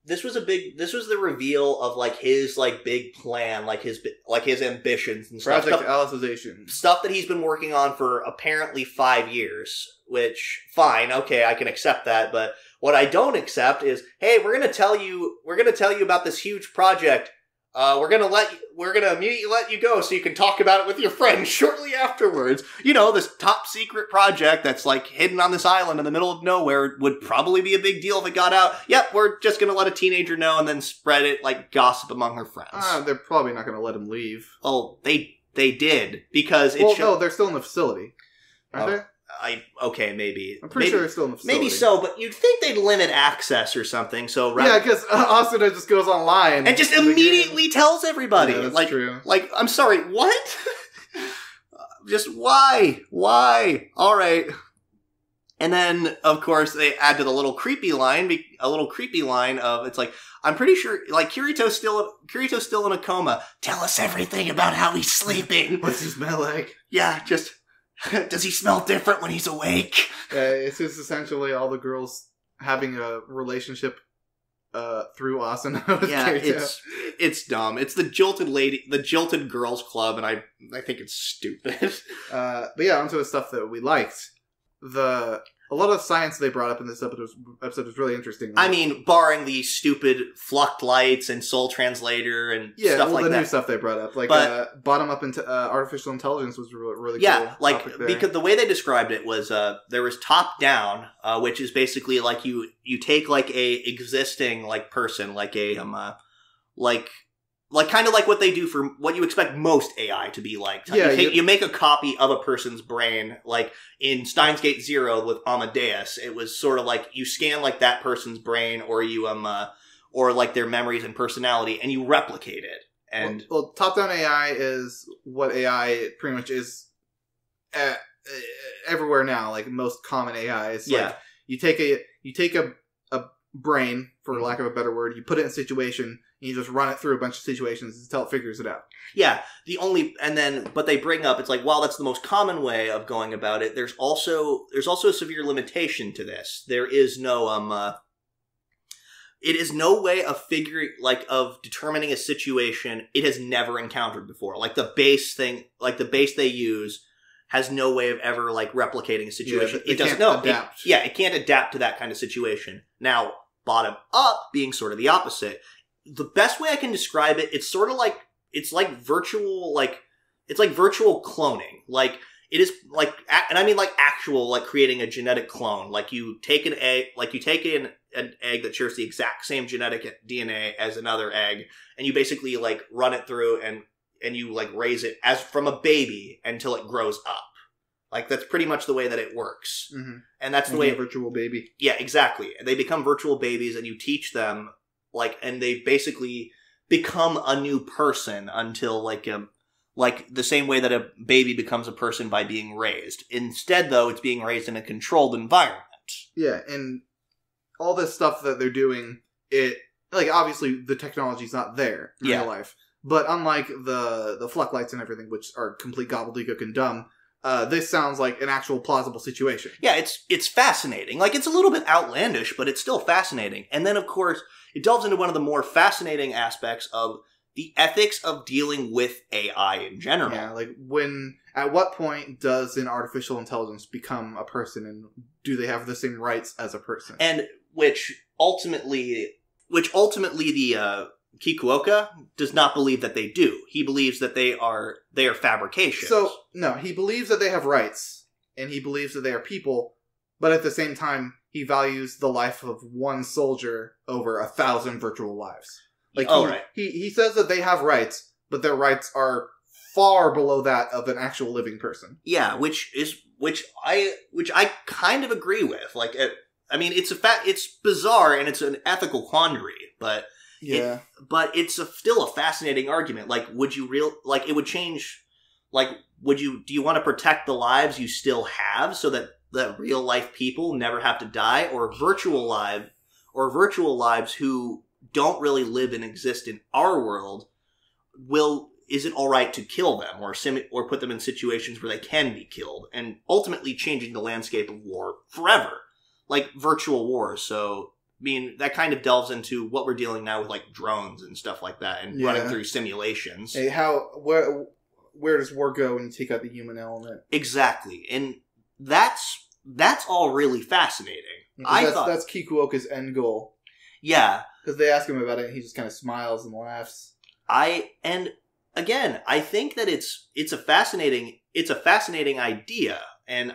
This was the reveal of like his like big plan, like his ambitions and stuff. Project Alicization. Stuff that he's been working on for apparently 5 years, which, fine, okay, I can accept that, but what I don't accept is, hey, we're gonna tell you about this huge project. We're gonna immediately let you go so you can talk about it with your friends shortly afterwards. You know, this top secret project that's like hidden on this island in the middle of nowhere would probably be a big deal if it got out. Yep, we're just gonna let a teenager know and then spread it like gossip among her friends. They're probably not gonna let him leave. Oh, they did, because no, they're still in the facility, aren't they? Okay, maybe. I'm pretty sure they're still in the facility. Maybe so, but you'd think they'd limit access or something. So yeah, because Austin just goes online and just immediately tells everybody. Yeah, that's like, true. Like, I'm sorry, what? Just why? All right. And then, of course, they add to the little creepy line of, it's like, I'm pretty sure, like, Kirito's still in a coma. Tell us everything about how he's sleeping. What's he smell like? Yeah, just... Does he smell different when he's awake? It's just essentially all the girls having a relationship through Austin. Yeah, it's dumb. It's the jilted girls club, and I think it's stupid. But yeah, onto the stuff that we liked. A lot of science they brought up in this episode was really interesting. I mean, barring the stupid fluct lights and soul translator and stuff like that. The new stuff they brought up, like bottom up into artificial intelligence was really cool. Yeah, like because the way they described it was there was top down, which is basically like you take like a existing like person, like a like kind of like what they do for what you expect most AI to be like. Yeah, you make a copy of a person's brain, like in Steins Gate Zero with Amadeus. It was sort of like you scan like that person's brain, or you or like their memories and personality, and you replicate it. And well top-down AI is what AI pretty much is everywhere now. Like most common AIs. Yeah, like, you take a brain, for lack of a better word, you put it in a situation. You just run it through a bunch of situations until it figures it out. Yeah, but they bring up, it's like, while that's the most common way of going about it, there's also a severe limitation to this. There is no, it is no way of of determining a situation it has never encountered before. Like the base they use has no way of ever like replicating a situation. Yeah, it doesn't know. Adapt. It can't adapt to that kind of situation. Now, bottom up being sort of the opposite. The best way I can describe it, it's sort of like, it's like virtual cloning. Like, it is like, and I mean like actual, like creating a genetic clone. Like you take an egg, an egg that shares the exact same genetic DNA as another egg, and you basically like run it through and you like raise it as from a baby until it grows up. Like that's pretty much the way that it works. Mm-hmm. And that's the way a virtual baby. Yeah, exactly. They become virtual babies, and you teach them and they basically become a new person until like the same way that a baby becomes a person by being raised. Instead, though, it's being raised in a controlled environment. Yeah, and all this stuff that they're doing, obviously the technology's not there in real life. But unlike the fluck lights and everything, which are complete gobbledygook and dumb, this sounds like an actual plausible situation. Yeah, it's fascinating. Like, it's a little bit outlandish, but it's still fascinating. And then, of course, it delves into one of the more fascinating aspects of the ethics of dealing with AI in general. Yeah, like at what point does an artificial intelligence become a person, and do they have the same rights as a person? And which ultimately the Kikuoka does not believe that they do. He believes that they are fabrications. So, no, he believes that they have rights, and he believes that they are people, but at the same time, he values the life of one soldier over 1,000 virtual lives. Like, he says that they have rights, but their rights are far below that of an actual living person. Yeah, which I kind of agree with. Like, it's bizarre and it's an ethical quandary, but yeah, it's still a fascinating argument. Like, it would change. Like, do you want to protect the lives you still have so that real life people never have to die, or virtual lives who don't really live and exist in our world, is it all right to kill them or put them in situations where they can be killed, and ultimately changing the landscape of war forever, like virtual wars. So, I mean, that kind of delves into what we're dealing now with, like, drones and stuff like that, and running through simulations. Hey, where does war go when you take out the human element? Exactly, and that's all really fascinating. That's Kikuoka's end goal. Yeah, because they ask him about it, and he just kind of smiles and laughs. Again, I think that it's a fascinating idea, and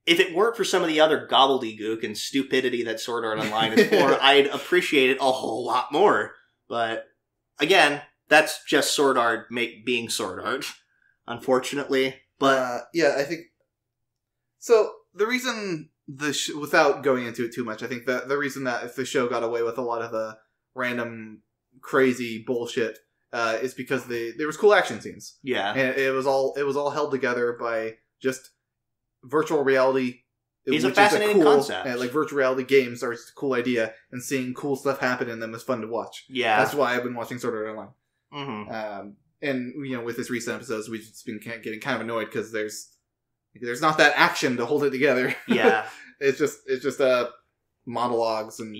if it weren't for some of the other gobbledygook and stupidity that Sword Art Online is for, I'd appreciate it a whole lot more. But again, that's just Sword Art being Sword Art, unfortunately. But I think so. The reason without going into it too much, I think that the reason that if the show got away with a lot of the random crazy bullshit is because there was cool action scenes. Yeah, and it was all held together by just virtual reality. It's a fascinating concept. Like virtual reality games are just a cool idea, and seeing cool stuff happen in them is fun to watch. Yeah, that's why I've been watching Sword Art Online. Mm-hmm. And with this recent episodes, we've just been getting kind of annoyed because there's not that action to hold it together. Yeah, it's just monologues and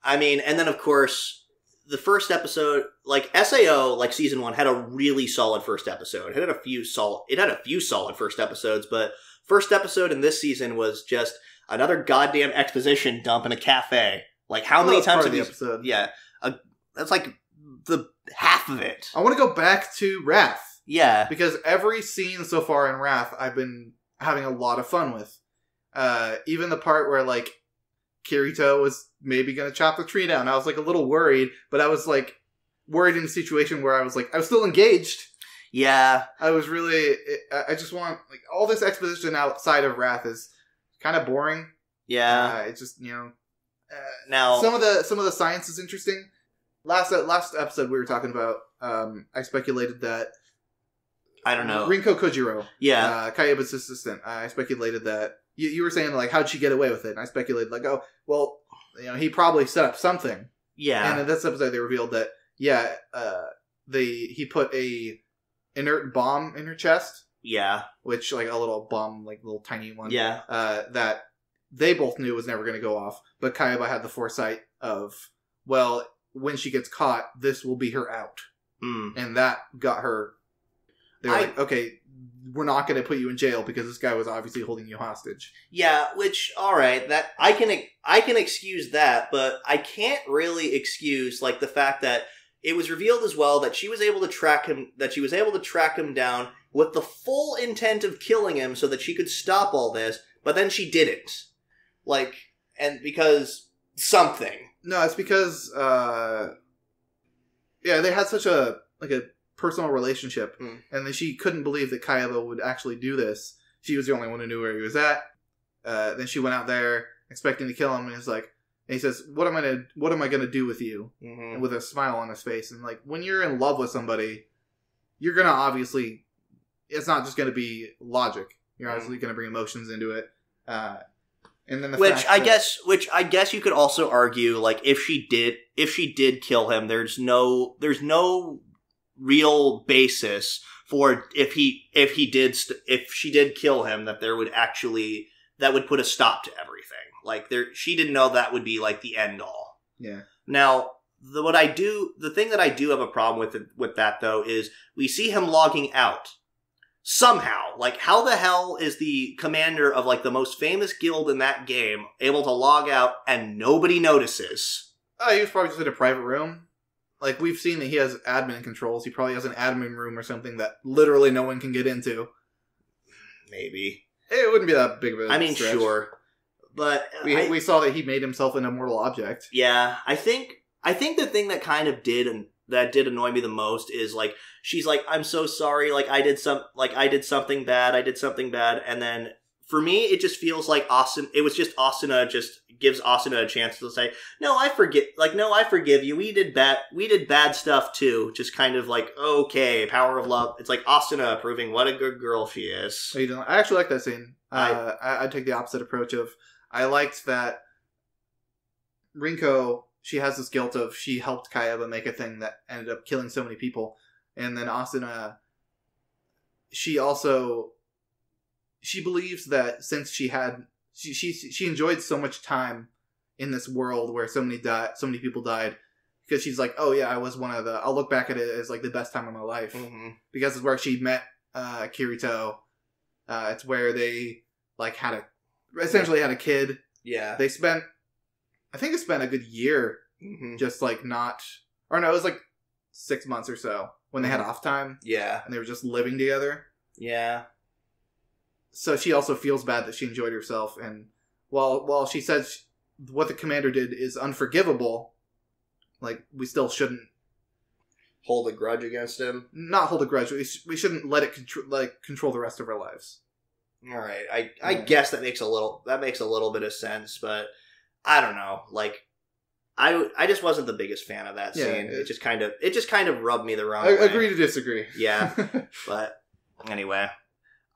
I mean, and then of course the first episode, like SAO, like season 1, had a really solid first episode. It had a few solid first episodes, but first episode in this season was just another goddamn exposition dump in a cafe. Like, how many times have the episode? Yeah, that's like the half of it. I want to go back to Wrath. Yeah, because every scene so far in Wrath, I've been having a lot of fun with. Even the part where like Kirito was maybe going to chop the tree down. I was like a little worried, but I was like worried in a situation where I was still engaged. Yeah. I was really, I just want, like, all this exposition outside of Wrath is kind of boring. Yeah. It's just, now some of the science is interesting. Last episode we were talking about, I speculated that I don't know. Rinko Kojiro. Yeah. Kayaba's assistant. I speculated that you were saying, like, how'd she get away with it? And I speculated, like, oh, well, he probably set up something. Yeah. And in this episode, they revealed that, he put a inert bomb in her chest. Yeah. Which, like, a little bomb, like, little tiny one. Yeah. That they both knew was never going to go off. But Kayaba had the foresight of, well, when she gets caught, this will be her out. Mm. And that got her... They were like, okay, we're not going to put you in jail because this guy was obviously holding you hostage. Yeah, which, alright, that I can excuse that, but I can't really excuse, like, the fact that it was revealed as well that she was able to track him down with the full intent of killing him so that she could stop all this, but then she didn't. Like, and because something. No, it's because, they had such a personal relationship, and then she couldn't believe that Kayaba would actually do this. She was the only one who knew where he was at. Then she went out there expecting to kill him, and he says, "What am I gonna do with you?" Mm-hmm. And with a smile on his face. And like, when you're in love with somebody, you're gonna obviously, it's not just gonna be logic. You're obviously gonna bring emotions into it. And then which I guess you could also argue, like, if she did kill him, there's no real basis for if she did kill him, that would put a stop to everything. Like, she didn't know that would be like the end all. Yeah. Now, the thing that I do have a problem with that though is we see him logging out somehow. Like, how the hell is the commander of like the most famous guild in that game able to log out and nobody notices? He was probably just in a private room. Like, we've seen that he has admin controls. He probably has an admin room or something that literally no one can get into. Maybe. It wouldn't be that big of a stretch. Sure. But we saw that he made himself an immortal object. Yeah. I think the thing that kind of did annoy me the most is, like, she's like, "I'm so sorry, like, I did something bad, and then for me, it just feels like Asuna just gives Asuna a chance to say, no, I forgive you. We did bad stuff too. Just kind of like, okay, power of love. It's like Asuna proving what a good girl she is. I actually like that scene. I'd take the opposite approach of, I liked that Rinko, she has this guilt of she helped Kayaba make a thing that ended up killing so many people. And then Asuna, she believes that since she enjoyed so much time in this world where so many people died, because she's like, oh yeah, I was one of the, I'll look back at it as like the best time of my life. Mm-hmm. Because it's where she met Kirito. It's where they like essentially had a kid. Yeah. They spent a good year just like not, or no, it was like 6 months or so when they had off time. Yeah. And they were just living together. Yeah. So she also feels bad that she enjoyed herself. And while she says what the commander did is unforgivable, like, we still shouldn't hold a grudge against him. Not hold a grudge. We shouldn't let it control the rest of our lives. All right. I guess that makes a little bit of sense, but I don't know. Like, I just wasn't the biggest fan of that scene. It just kind of rubbed me the wrong way. Agree to disagree. Yeah. But anyway,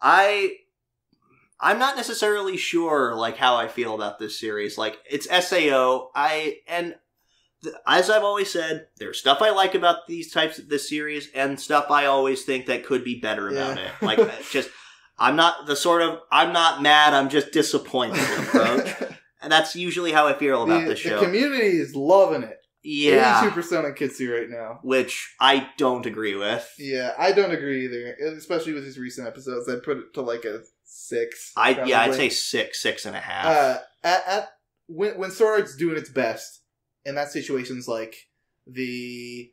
I'm not necessarily sure like how I feel about this series. Like, it's SAO. As I've always said, there's stuff I like about this series, and stuff I always think that could be better about it. Like, I'm not mad, I'm just disappointed approach. And that's usually how I feel about this show. The community is loving it. Yeah. 82% on Kitsune right now. Which I don't agree with. Yeah, I don't agree either. Especially with these recent episodes. I'd put it to like a 6. I'd say 6.5. When Sword Art's doing its best, and that situation's like the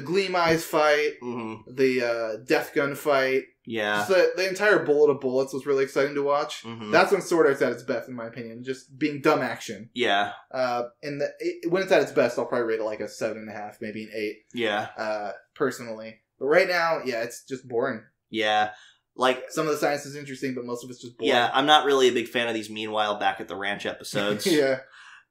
Gleam Eyes fight, the Death Gun fight. Yeah. Just the entire Bullet of Bullets was really exciting to watch. Mm-hmm. That's when Sword Art's at its best, in my opinion. Just being dumb action. Yeah. And when it's at its best, I'll probably rate it like a 7.5, maybe an 8. Yeah. Personally. But right now, yeah, it's just boring. Yeah. Like, some of the science is interesting, but most of it's just boring. Yeah, I'm not really a big fan of these Meanwhile Back at the Ranch episodes. Yeah.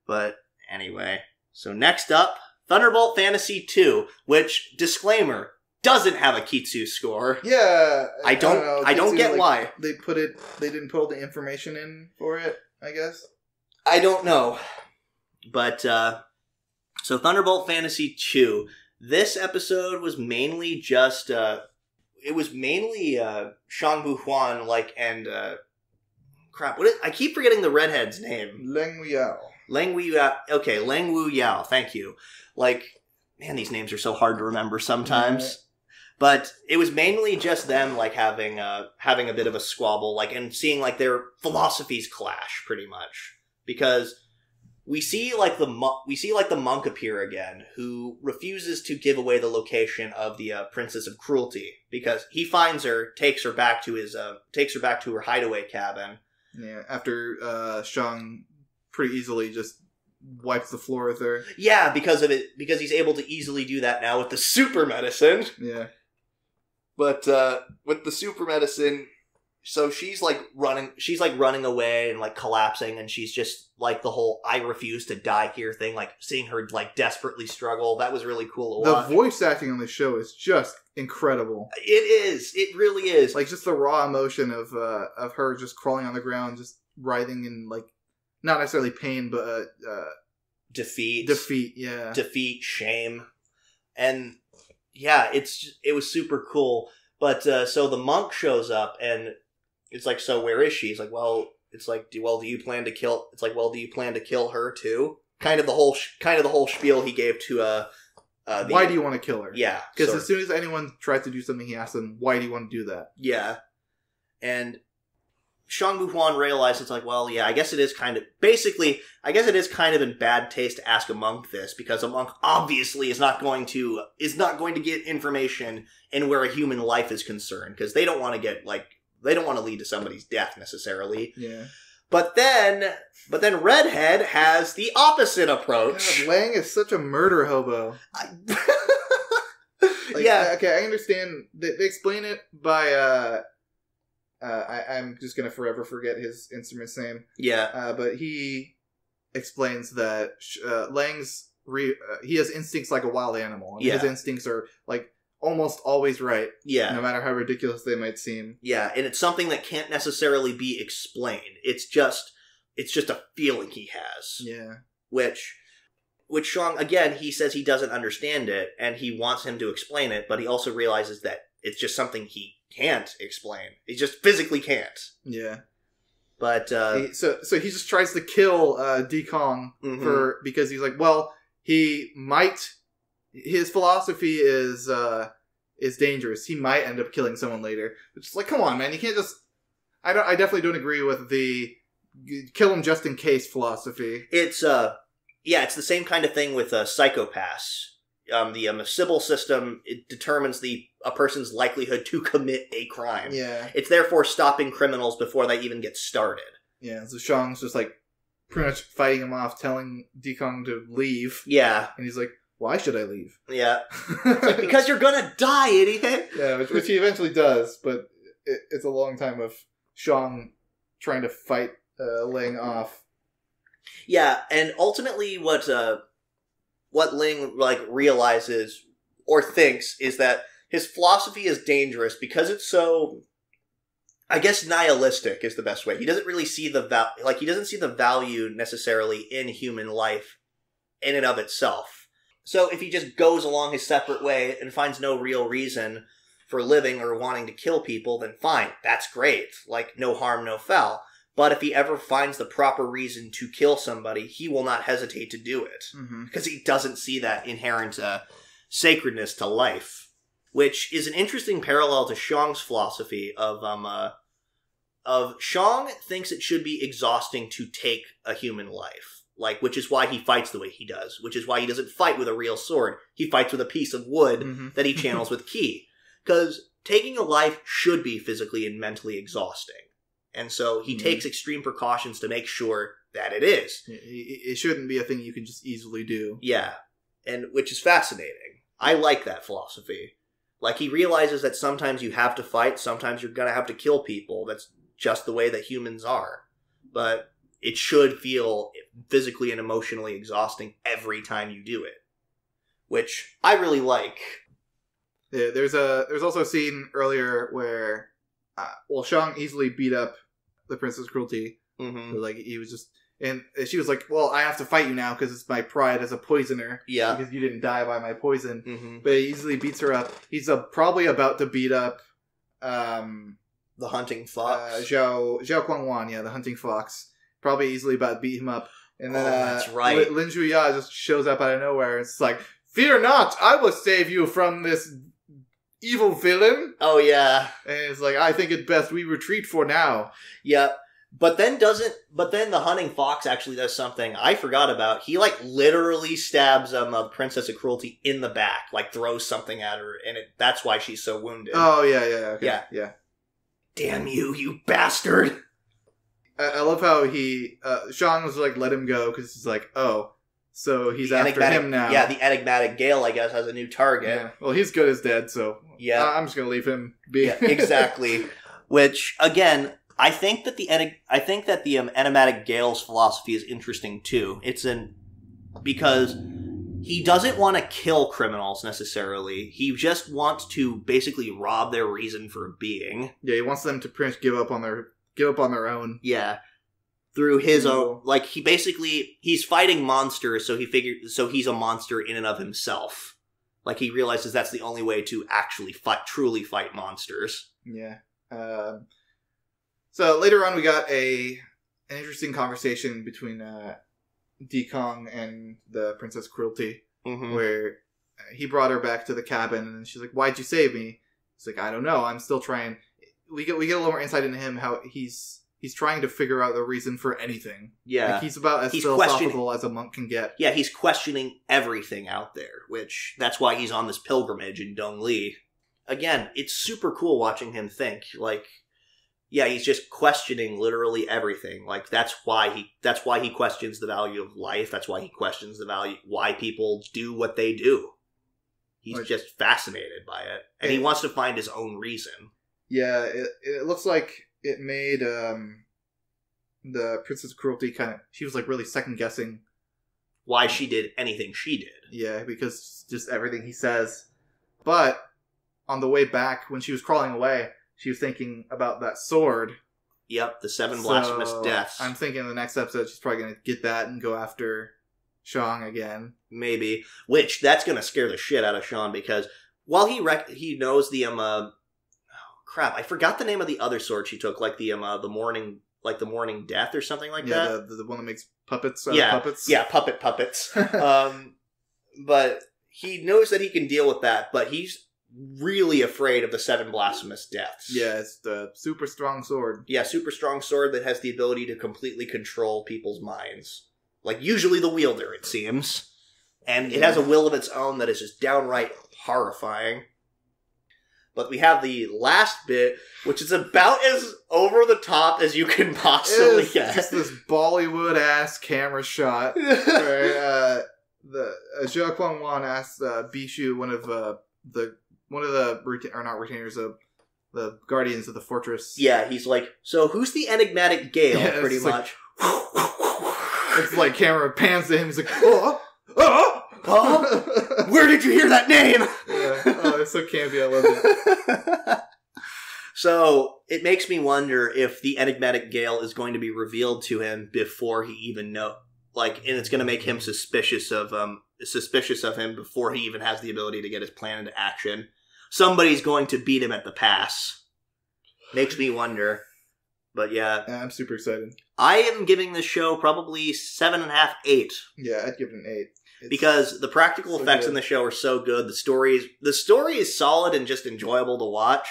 But anyway. So next up, Thunderbolt Fantasy 2, which, disclaimer, doesn't have a Kitsu score. Yeah. I don't get why. They didn't put all the information in for it, I guess. I don't know. But, so Thunderbolt Fantasy 2, this episode was mainly just, Shangbu Huan, and, I keep forgetting the redhead's name. Leng Yao. Okay, Leng Wu Yao, thank you. Like, man, these names are so hard to remember sometimes. Yeah. But it was mainly just them, like, having a bit of a squabble, like, and seeing, like, their philosophies clash, pretty much. Because we see the monk appear again, who refuses to give away the location of the Princess of Cruelty, because he finds her, takes her back to her hideaway cabin. Yeah, after Shang pretty easily just wipes the floor with her. Yeah, because he's able to easily do that now with the super medicine. Yeah. But with the super medicine, so she's running away and like collapsing, and she's just like the whole "I refuse to die here" thing, like seeing her like desperately struggle. That was really cool to watch. The voice acting on this show is just incredible. It is. It really is. Like, just the raw emotion of her just crawling on the ground, just writhing in, like, not necessarily pain, but defeat. Yeah. Defeat, shame, and yeah, it was super cool. But so the monk shows up, and it's like, so where is she? He's like, well, it's like, do you plan to kill? It's like, well, do you plan to kill her too? Kind of the whole spiel he gave to why do you want to kill her? Yeah, because as soon as anyone tries to do something, he asks them, why do you want to do that? Yeah, and Shangbu Huan realized, it's like, well, yeah, I guess it is kind of in bad taste to ask a monk this, because a monk obviously is not going to get information in where a human life is concerned, because they don't want to lead to somebody's death necessarily. Yeah. But then Redhead has the opposite approach. God, Lang is such a murder hobo. Yeah. Okay, I understand. They explain it by I'm just gonna forever forget his instrument's name. Yeah. But he explains that Lang's he has instincts like a wild animal. And his instincts are like almost always right. Yeah. No matter how ridiculous they might seem. Yeah, and it's something that can't necessarily be explained. It's just a feeling he has. Yeah. Which which Shang, again, he says he doesn't understand it, and he wants him to explain it, but he also realizes that it's just something he can't explain. He just physically can't. Yeah. But, so he just tries to kill Dekong because he's like, well, he might... His philosophy is dangerous. He might end up killing someone later. Which is like, come on, man, you can't just... I definitely don't agree with the kill him just in case philosophy. It's it's the same kind of thing with psychopaths. The Sybil system, it determines a person's likelihood to commit a crime. Yeah. It's therefore stopping criminals before they even get started. Yeah, so Shang's just like pretty much fighting him off, telling Dekong to leave. Yeah. And he's like, why should I leave? Yeah. Like, because you're gonna die, idiot! Yeah, which he eventually does, but it's a long time of Shang trying to fight Ling off. Yeah, and ultimately what Ling realizes or thinks is that his philosophy is dangerous because it's so, I guess, nihilistic is the best way. He doesn't really see he doesn't see the value necessarily in human life in and of itself. So if he just goes along his separate way and finds no real reason for living or wanting to kill people, then fine, that's great. Like, no harm, no foul. But if he ever finds the proper reason to kill somebody, he will not hesitate to do it. Because he doesn't see that inherent sacredness to life. Which is an interesting parallel to Shang's philosophy of Shang thinks it should be exhausting to take a human life. Which is why he fights the way he does. Which is why he doesn't fight with a real sword. He fights with a piece of wood that he channels with ki. Because taking a life should be physically and mentally exhausting. And so he takes extreme precautions to make sure that it is. It shouldn't be a thing you can just easily do. Yeah. And which is fascinating. I like that philosophy. Like, he realizes that sometimes you have to fight, sometimes you're gonna have to kill people. That's just the way that humans are. But it should feel physically and emotionally exhausting every time you do it. Which I really like. Yeah, there's also a scene earlier where Shang easily beat up the Princess Cruelty. Like, he was just... And she was like, well, I have to fight you now because it's my pride as a poisoner. Yeah. Because you didn't die by my poison. But he easily beats her up. He's probably about to beat up... the hunting fox. Zhao Guangwan, the hunting fox. Probably easily about to beat him up. And then that's right. Lin Zhuya just shows up out of nowhere. It's like, fear not, I will save you from this evil villain. Oh, yeah. And it's like, I think it best we retreat for now. Yeah. But then the hunting fox actually does something I forgot about. He, literally stabs the Princess of Cruelty in the back. Throws something at her, and that's why she's so wounded. Oh, yeah, okay. Yeah. Damn you, you bastard! I love how Shang was like, let him go, because he's like, oh, so he's after him now. Yeah, the enigmatic Gale, I guess, has a new target. Yeah. Well, he's good as dead, so yeah, I'm just gonna leave him be. Yeah, exactly. Which, again, I think that the enigmatic Gale's philosophy is interesting too. Because he doesn't want to kill criminals necessarily. He just wants to basically rob their reason for being. Yeah, he wants them to pretty much give up on their own. Yeah. Through his own, he's fighting monsters, so he's a monster in and of himself. He realizes that's the only way to actually truly fight monsters. Yeah. So later on we got an interesting conversation between Dekong and the Princess Cruelty, where he brought her back to the cabin, and she's like, why'd you save me? He's like, I don't know, I'm still trying. We get a little more insight into him, how he's trying to figure out the reason for anything. Yeah. He's about as philosophical as a monk can get. Yeah, he's questioning everything out there, which that's why he's on this pilgrimage in Dongli. Again, it's super cool watching him think. He's just questioning literally everything. That's why he questions the value of life. That's why he questions why people do what they do. He's just fascinated by it. And he wants to find his own reason. Yeah, it looks like it made the Princess Cruelty she was really second guessing why she did anything she did. Yeah, because just everything he says. But on the way back, when she was crawling away, she was thinking about that sword. Yep, the 7 blasphemous deaths. I'm thinking in the next episode she's probably going to get that and go after Sean again. Maybe. Which, that's going to scare the shit out of Sean, because while he knows the, oh, crap, I forgot the name of the other sword she took, like the morning death or something like that. Yeah, the one that makes puppets out of puppets. Yeah, puppets. But he knows that he can deal with that, but he's really afraid of the 7 blasphemous deaths. Yeah, it's the super strong sword. Yeah, super strong sword that has the ability to completely control people's minds. Like, usually the wielder, it seems. And it has a will of its own that is just downright horrifying. But we have the last bit, which is about as over the top as you can possibly get. Just this Bollywood-ass camera shot where Zhao Guangwan asks Bishu, one of the the guardians of the fortress. Yeah, he's like, so who's the enigmatic Gale, pretty much. It's like camera pans to him, he's like, oh! Where did you hear that name? Yeah. Oh, it's so campy, I love it. So, it makes me wonder if the enigmatic Gale is going to be revealed to him before he even knows. Like, and it's going to make him suspicious of him before he even has the ability to get his plan into action. Somebody's going to beat him at the pass. Makes me wonder. But yeah. I'm super excited. I am giving this show probably 7.5, 8. Yeah, I'd give it an 8. Because the practical effects in the show are so good. The story is solid and just enjoyable to watch.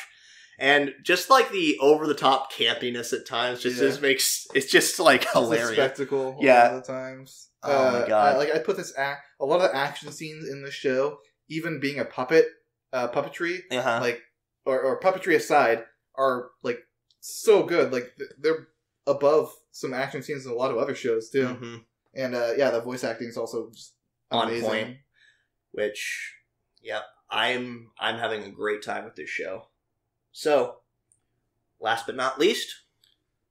And just like the over-the-top campiness at times just makes... It's just like hilarious. It's a spectacle a lot of the times. Oh my god. I put this... a lot of the action scenes in the show, even being a puppetry, like... Or puppetry aside, are like so good. Like, they're above some action scenes in a lot of other shows, too. Mm-hmm. And the voice acting is also just amazing. On point. Which, I'm having a great time with this show. So, last but not least,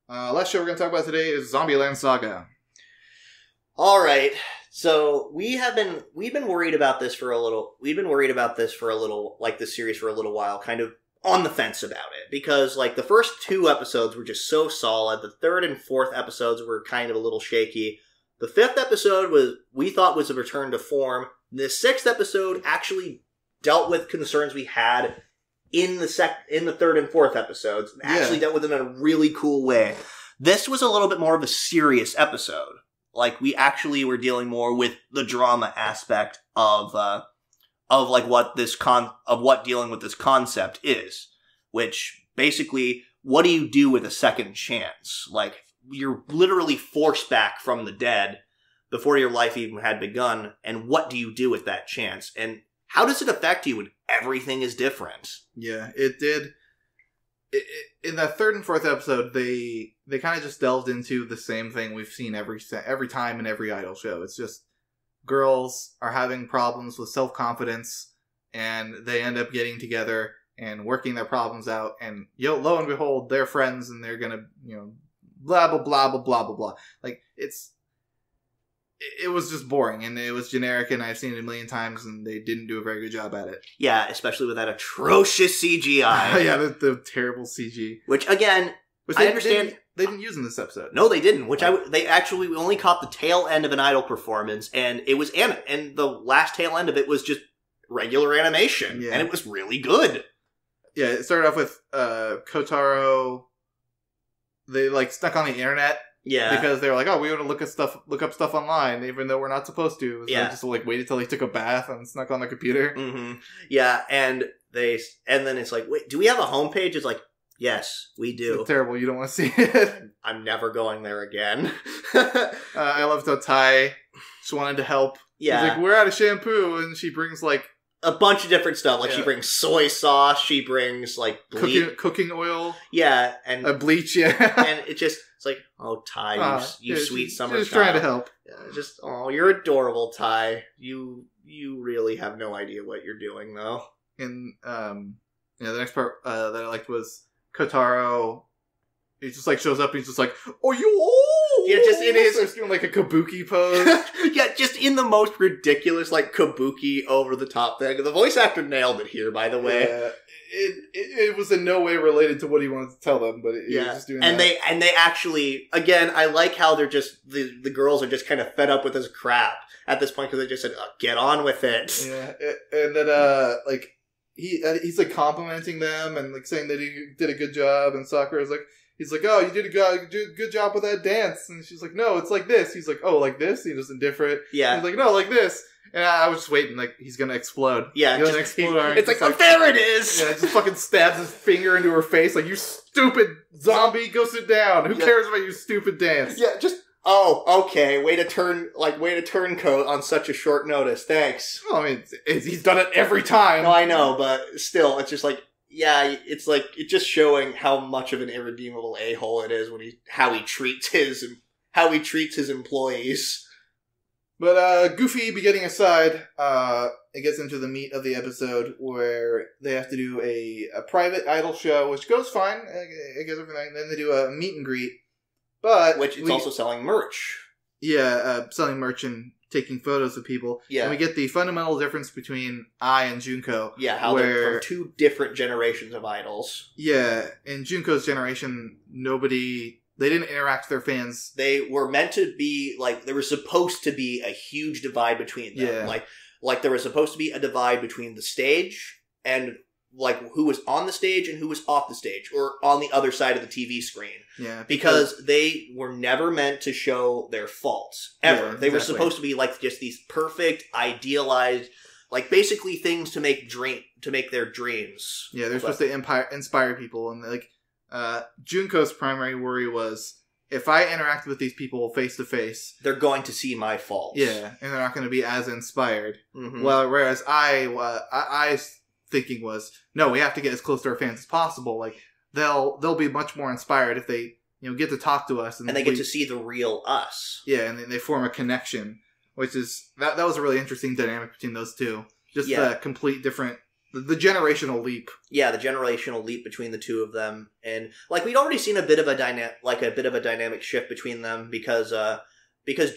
last show we're going to talk about today is Zombieland Saga. All right. So we've been worried about this for a little. We've been worried about this for a little, like this series for a little while, kind of on the fence about it, because like the first 2 episodes were just so solid. The 3rd and 4th episodes were kind of a little shaky. The 5th episode we thought was a return to form. The 6th episode actually dealt with concerns we had in the 3rd and 4th episodes. Actually dealt with them in a really cool way. This was a little bit more of a serious episode. Like, we actually were dealing more with the drama aspect of what dealing with this concept is. Which, basically, what do you do with a second chance? Like, you're literally forced back from the dead before your life even had begun, and what do you do with that chance? And how does it affect you when everything is different? Yeah, it did. In the 3rd and 4th episode, they kind of just delved into the same thing we've seen every time in every Idol show. It's just girls are having problems with self-confidence, and they end up getting together and working their problems out, and lo and behold, they're friends, and they're gonna, blah, blah, blah, blah, blah, blah, blah. Like, it was just boring, and it was generic, and I've seen it a million times, and they didn't do a very good job at it. Yeah, especially with that atrocious CGI. Yeah, the terrible CG. Which, again, I understand... They didn't use in this episode. No, they didn't. We only caught the tail end of an Idol performance, and it was and the last tail end of it was just regular animation, and it was really good. Yeah, it started off with Kotaro. They snuck on the internet. Yeah, because they were like, "Oh, we want to look up stuff online, even though we're not supposed to." So they just waited till he took a bath and snuck on the computer. Mm-hmm. Yeah, and then it's like, wait, do we have a homepage? It's like, yes, we do. It's terrible. You don't want to see it. I'm never going there again. I loved how Tai just wanted to help. Yeah, she's like, we're out of shampoo, and she brings a bunch of different stuff. Like, she brings soy sauce, she brings, cooking oil. Yeah, and... a bleach, yeah. And it's like, oh, Tai, you sweet summer She's trying to help. Yeah, you're adorable, Tai. You really have no idea what you're doing, though. And, the next part that I liked was Kotaro. He just, shows up, and he's just like, oh, you... Yeah, just it is. Starts doing like a kabuki pose. Yeah, just in the most ridiculous, like, kabuki over the top thing. The voice actor nailed it here, by the way. Yeah. It was in no way related to what he wanted to tell them, but he was just doing and that. they actually, again, I like how they're just, the girls are just kind of fed up with this crap at this point, because they just said, get on with it. Yeah, and then, like, he's, like, complimenting them and, like, saying that he did a good job, and Sakura's like, he's like, oh, you did a good job with that dance, and she's like, no, it's like this. He's like, oh, like this? He was indifferent. Yeah. He's like, no, like this. And I was just waiting, like, he's gonna explode. Yeah, he's gonna explode. It's like, oh, there it is! Yeah, just fucking stabs his finger into her face, like, you stupid zombie, go sit down. Who cares about your stupid dance? Yeah, just, oh, okay, way to turncoat on such a short notice, thanks. Well, I mean, he's done it every time. No, I know, but still, it's just like, yeah, it's like, it's just showing how much of an irredeemable a-hole it is when how he treats his employees. But Goofy beginning aside, it gets into the meat of the episode where they have to do a private idol show, which goes fine. It goes everything. Then they do a meet and greet, which is also selling merch. Yeah, selling merch and taking photos of people. Yeah, and we get the fundamental difference between Ai and Junko. Yeah, how they're from two different generations of idols. Yeah, in Junko's generation, they didn't interact with their fans. They were meant to be, like, there was supposed to be a huge divide between them. Yeah. Like there was supposed to be a divide between the stage and, like, who was on the stage and who was off the stage, or on the other side of the TV screen. Yeah. Because they were never meant to show their faults, ever. Yeah, they were supposed to be, like, just these perfect, idealized, like, basically things to make their dreams. Yeah, they're supposed to inspire people, and, like, Junko's primary worry was, if I interact with these people face to face, they're going to see my faults. Yeah, and they're not going to be as inspired. Mm-hmm. Well, whereas I's thinking was, no, we have to get as close to our fans as possible. Like, they'll be much more inspired if they, get to talk to us, and they get to see the real us. Yeah, and they form a connection, which is that was a really interesting dynamic between those two. Just a complete different. The generational leap. Yeah, the generational leap between the two of them. And, like, we'd already seen a bit of a dynamic shift between them because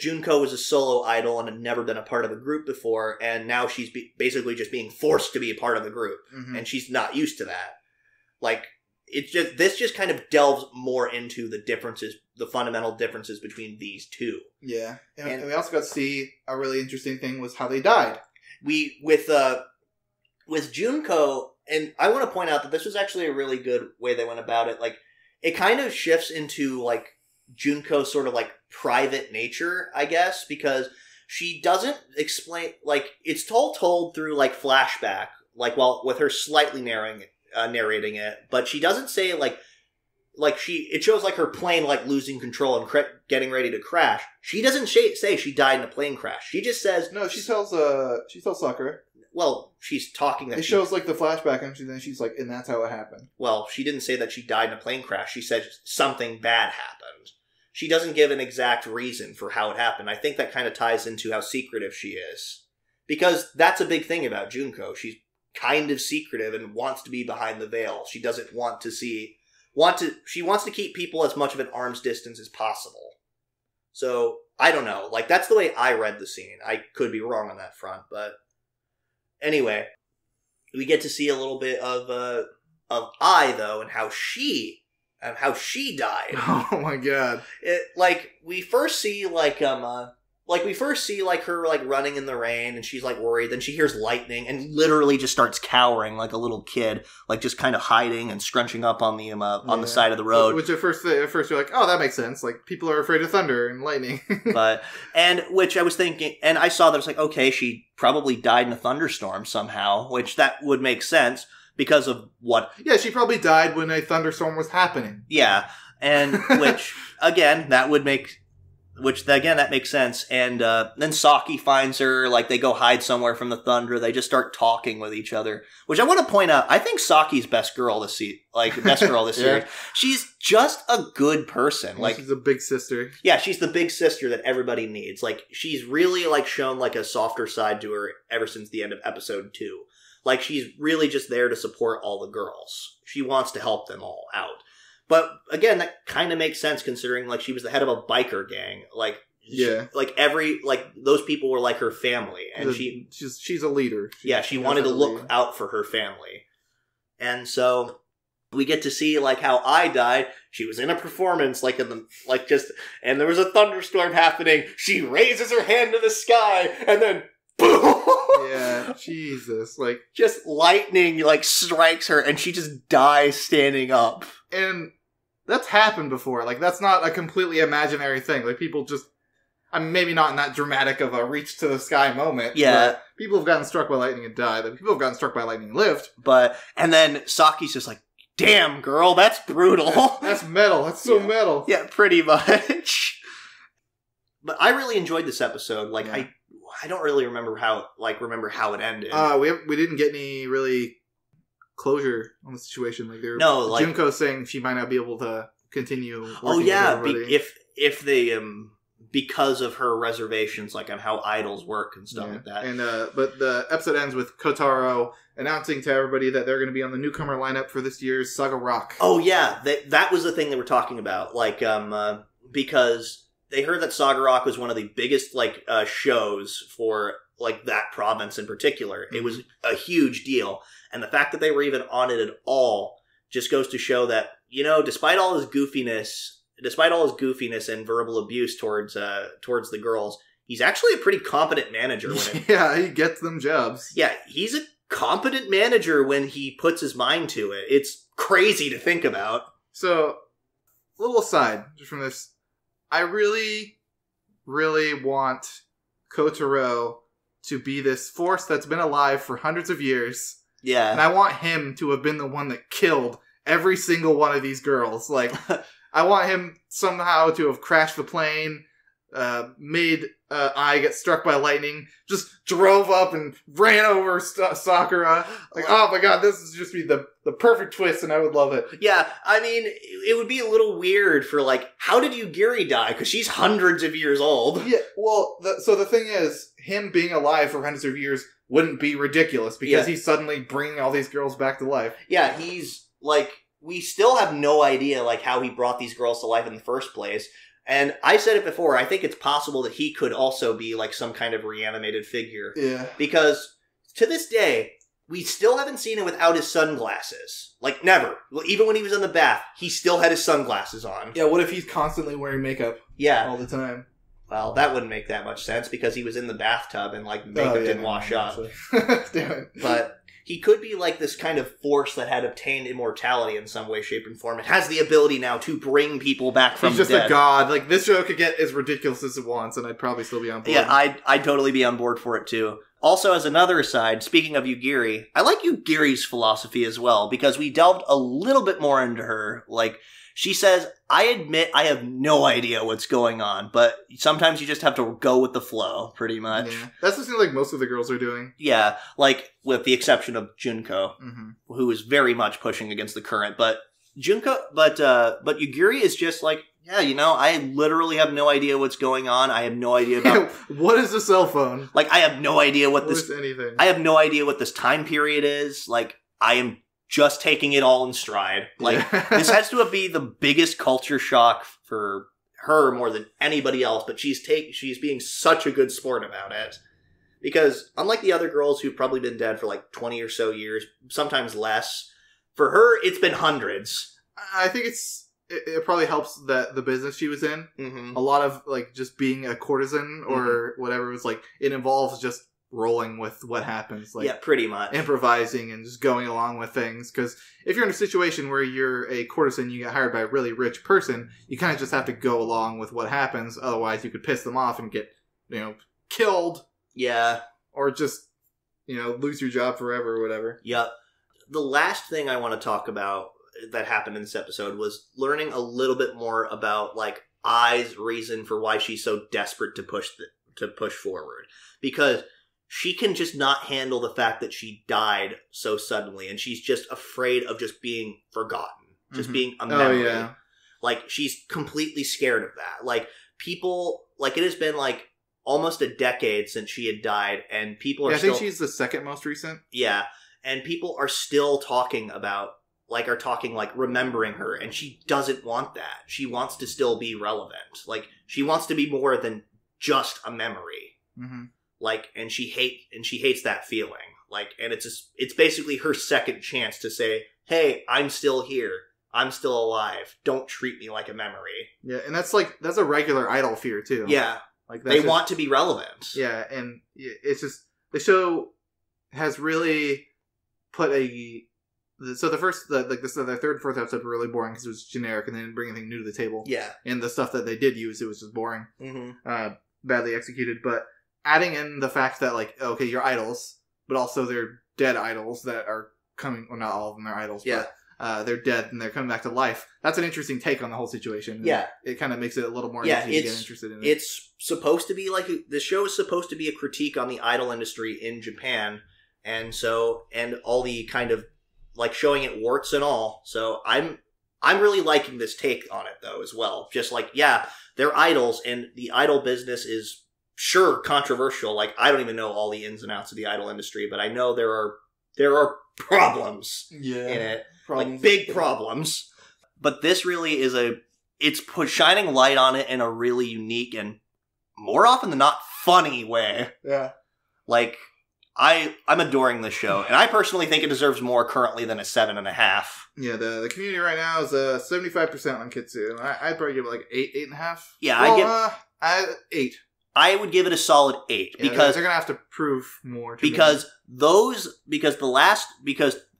Junko was a solo idol and had never been a part of a group before, and now she's basically just being forced to be a part of the group. Mm-hmm. And she's not used to that. Like, this just kind of delves more into the fundamental differences between these two. Yeah. And we also got to see a really interesting thing was how they died. With Junko, and I want to point out that this was actually a really good way they went about it. Like, it kind of shifts into, like, Junko's sort of, like, private nature, I guess, because she doesn't explain, like, it's told through, like, flashback, like, with her slightly narrating it, but she doesn't say, it shows, like, her plane, like, losing control and getting ready to crash. She doesn't say she died in a plane crash. She just says... No, she tells Sakura. Well, she's talking that... It shows, like, the flashback, and then she's like, and that's how it happened. Well, she didn't say that she died in a plane crash. She said something bad happened. She doesn't give an exact reason for how it happened. I think that kind of ties into how secretive she is. Because that's a big thing about Junko. She's kind of secretive and wants to be behind the veil. She doesn't want to she wants to keep people as much of an arm's distance as possible. So, I don't know. Like, that's the way I read the scene. I could be wrong on that front, but... Anyway, we get to see a little bit of Ai, though, and how she died. Oh my god! We first see her like running in the rain, and she's like worried. Then she hears lightning, and literally just starts cowering like a little kid, like just kind of hiding and scrunching up on the side of the road. Which at first you're like, oh, that makes sense. Like, people are afraid of thunder and lightning. Which I was thinking, and I saw that I was like, okay, she probably died in a thunderstorm somehow, which that would make sense because of what. Yeah, she probably died when a thunderstorm was happening. Yeah, and which again that makes sense. And then Saki finds her, like, they go hide somewhere from the thunder. They just start talking with each other. Which I want to point out, I think Saki's best girl this series. She's just a good person. Like, she's a big sister. Yeah, she's the big sister that everybody needs. Like, she's really, like, shown, like, a softer side to her ever since the end of episode 2. Like, she's really just there to support all the girls. She wants to help them all out. But again, that kind of makes sense considering like she was the head of a biker gang. Like Yeah. Those people were like her family, and she's a leader. She wanted to look out for her family. And so we get to see like how I died. She was in a performance and there was a thunderstorm happening. She raises her hand to the sky and then boom! Yeah, Jesus. Like just lightning like strikes her and she just dies standing up. And that's happened before. Like that's not a completely imaginary thing. Like people just maybe not in that dramatic of a reach to the sky moment. Yeah. But people have gotten struck by lightning and died. Like, people have gotten struck by lightning and lived. And then Saki's just like, damn, girl, that's brutal. That's metal. That's so metal. Yeah, pretty much. But I really enjoyed this episode. Like, I don't really remember how it ended. We didn't get any really closure on the situation. Like, Junko saying she might not be able to continue working with everybody. If they because of her reservations, like on how idols work and stuff like that. And but the episode ends with Kotaro announcing to everybody that they're going to be on the newcomer lineup for this year's Saga Rock. Oh yeah, that was the thing they were talking about. Like, because they heard that Saga Rock was one of the biggest shows for like that province in particular. Mm-hmm. It was a huge deal, and the fact that they were even on it at all just goes to show that, you know, despite all his goofiness and verbal abuse towards the girls, he's actually a pretty competent manager. Yeah, he gets them jobs. Yeah, he's a competent manager when he puts his mind to it. It's crazy to think about. So, a little aside just from this, I really, really want Kotaro to be this force that's been alive for hundreds of years. Yeah. And I want him to have been the one that killed every single one of these girls. Like... I want him somehow to have crashed the plane, made Ai get struck by lightning, just drove up and ran over Sakura. Like, oh my god, this is just be the perfect twist, and I would love it. Yeah, I mean, it would be a little weird for, like, how did Yugiri die? Because she's hundreds of years old. Yeah, well, so the thing is, him being alive for hundreds of years wouldn't be ridiculous, because he's suddenly bringing all these girls back to life. Yeah, he's, like... We still have no idea, like, how he brought these girls to life in the first place. And I said it before, I think it's possible that he could also be, like, some kind of reanimated figure. Yeah. Because, to this day, we still haven't seen him without his sunglasses. Like, never. Even when he was in the bath, he still had his sunglasses on. Yeah, what if he's constantly wearing makeup? Yeah. All the time. Well, that wouldn't make that much sense, because he was in the bathtub and, like, makeup didn't wash up. Damn it. But... he could be like this kind of force that had obtained immortality in some way, shape, and form. It has the ability now to bring people back from the dead. He's just a god. Like, this show could get as ridiculous as it wants, and I'd probably still be on board. Yeah, I'd totally be on board for it, too. Also, as another aside, speaking of Yugiri, I like Yugiri's philosophy as well, because we delved a little bit more into her. Like, she says, I admit I have no idea what's going on, but sometimes you just have to go with the flow, pretty much. Yeah. That's the thing like most of the girls are doing. Yeah, like, with the exception of Junko, who is very much pushing against the current, but Yugiri is just like, yeah, you know, I literally have no idea what's going on. I have no idea about... what is a cell phone? Like, I have no idea what is anything. I have no idea what this time period is. Like, I am just taking it all in stride. Like, this has to be the biggest culture shock for her more than anybody else, but she's being such a good sport about it. Because, unlike the other girls who've probably been dead for like 20 or so years, sometimes less, for her, it's been hundreds. I think it probably helps that the business she was in, a lot of, like, just being a courtesan or whatever, was like, it involves just rolling with what happens. Like, yeah, pretty much. Improvising and just going along with things. Because if you're in a situation where you're a courtesan, you get hired by a really rich person, you kind of just have to go along with what happens. Otherwise, you could piss them off and get, you know, killed. Yeah. Or just, you know, lose your job forever or whatever. Yep. The last thing I want to talk about that happened in this episode was learning a little bit more about, like, Ai's reason for why she's so desperate to push forward. Because she can just not handle the fact that she died so suddenly, and she's just afraid of just being forgotten. Just being a memory. Oh, yeah. Like, she's completely scared of that. Like, people, like, it has been, like, almost a decade since she had died, and people are still... I think she's the second most recent. Yeah, and people are still talking about like are talking like remembering her, and she doesn't want that. She wants to still be relevant. Like she wants to be more than just a memory. Mm-hmm. Like, and she hates that feeling. Like, and it's basically her second chance to say, "Hey, I'm still here. I'm still alive. Don't treat me like a memory." Yeah, and that's a regular idol fear too. Yeah, like they want to be relevant. Yeah, and it's just the show has really put so the third and fourth episode were really boring because it was generic and they didn't bring anything new to the table. Yeah, and the stuff that they did use, it was just boring, badly executed. But adding in the fact that like, okay, you're idols, but also they're dead idols that are coming. Well, not all of them are idols. Yeah. But they're dead and they're coming back to life. That's an interesting take on the whole situation. Yeah. It kind of makes it a little more easy to get interested in it. It's supposed to be like, the show is supposed to be a critique on the idol industry in Japan. And all the kind of, like, showing it warts and all. So I'm really liking this take on it, though, as well. Just like, yeah, they're idols, and the idol business is, sure, controversial. Like, I don't even know all the ins and outs of the idol industry, but I know there are problems in it. Like, big problems. But this really is it's shining light on it in a really unique and, more often than not, funny way. Yeah. Like, I'm adoring this show, and I personally think it deserves more currently than a 7.5. Yeah, the community right now is 75% on Kitsu. I'd probably give it like 8.5. Yeah, I'd give 8. I would give it a solid 8 because they're gonna have to prove more. Because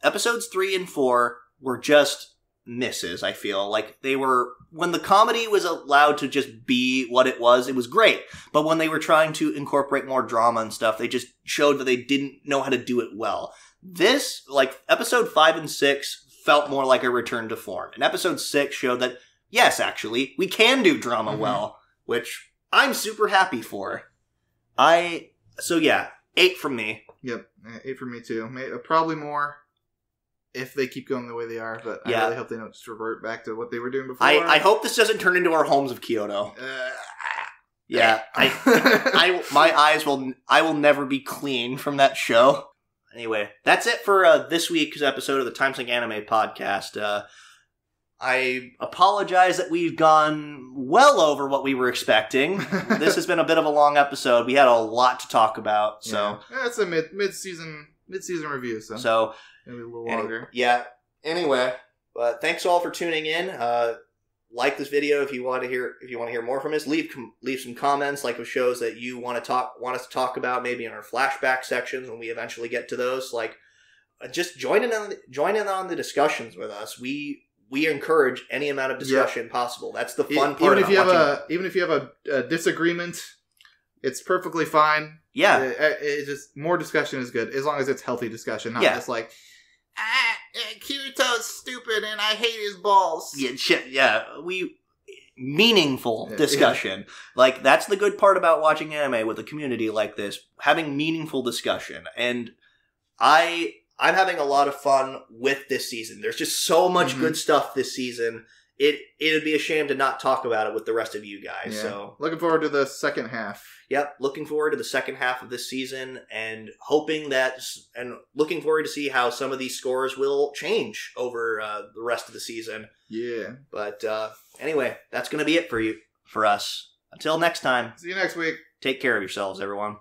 episodes 3 and 4 were just misses. I feel like they were, when the comedy was allowed to just be what it was great. But when they were trying to incorporate more drama and stuff, they just showed that they didn't know how to do it well. This, like, episode 5 and 6 felt more like a return to form. And episode 6 showed that, yes, actually, we can do drama well, which I'm super happy for. So yeah, 8 from me. Yep, 8 from me too. Probably more if they keep going the way they are, but I really hope they don't just revert back to what they were doing before. I hope this doesn't turn into our Homes of Kyoto. Yeah, I will never be clean from that show. Anyway, that's it for this week's episode of the Timesink Anime Podcast. I apologize that we've gone well over what we were expecting. This has been a bit of a long episode. We had a lot to talk about, so it's a mid-season review, so maybe a little longer. Anyway, but thanks all for tuning in. Like this video if you want to hear more from us. Leave some comments, like with shows that you want us to talk about, maybe in our flashback sections when we eventually get to those. Like, just join in on the discussions with us. We encourage any amount of discussion possible. That's the fun part. Even if you have a disagreement, it's perfectly fine. Yeah, it's just more discussion is good as long as it's healthy discussion, not just like, Kirito's stupid and I hate his balls. Meaningful discussion. Like, that's the good part about watching anime with a community like this, having meaningful discussion. And I'm having a lot of fun with this season. There's just so much good stuff this season. It'd be a shame to not talk about it with the rest of you guys. Yeah. So looking forward to the second half. Yep, looking forward to the second half of this season, and looking forward to see how some of these scores will change over the rest of the season. Yeah. But anyway, that's going to be it for us. Until next time. See you next week. Take care of yourselves, everyone.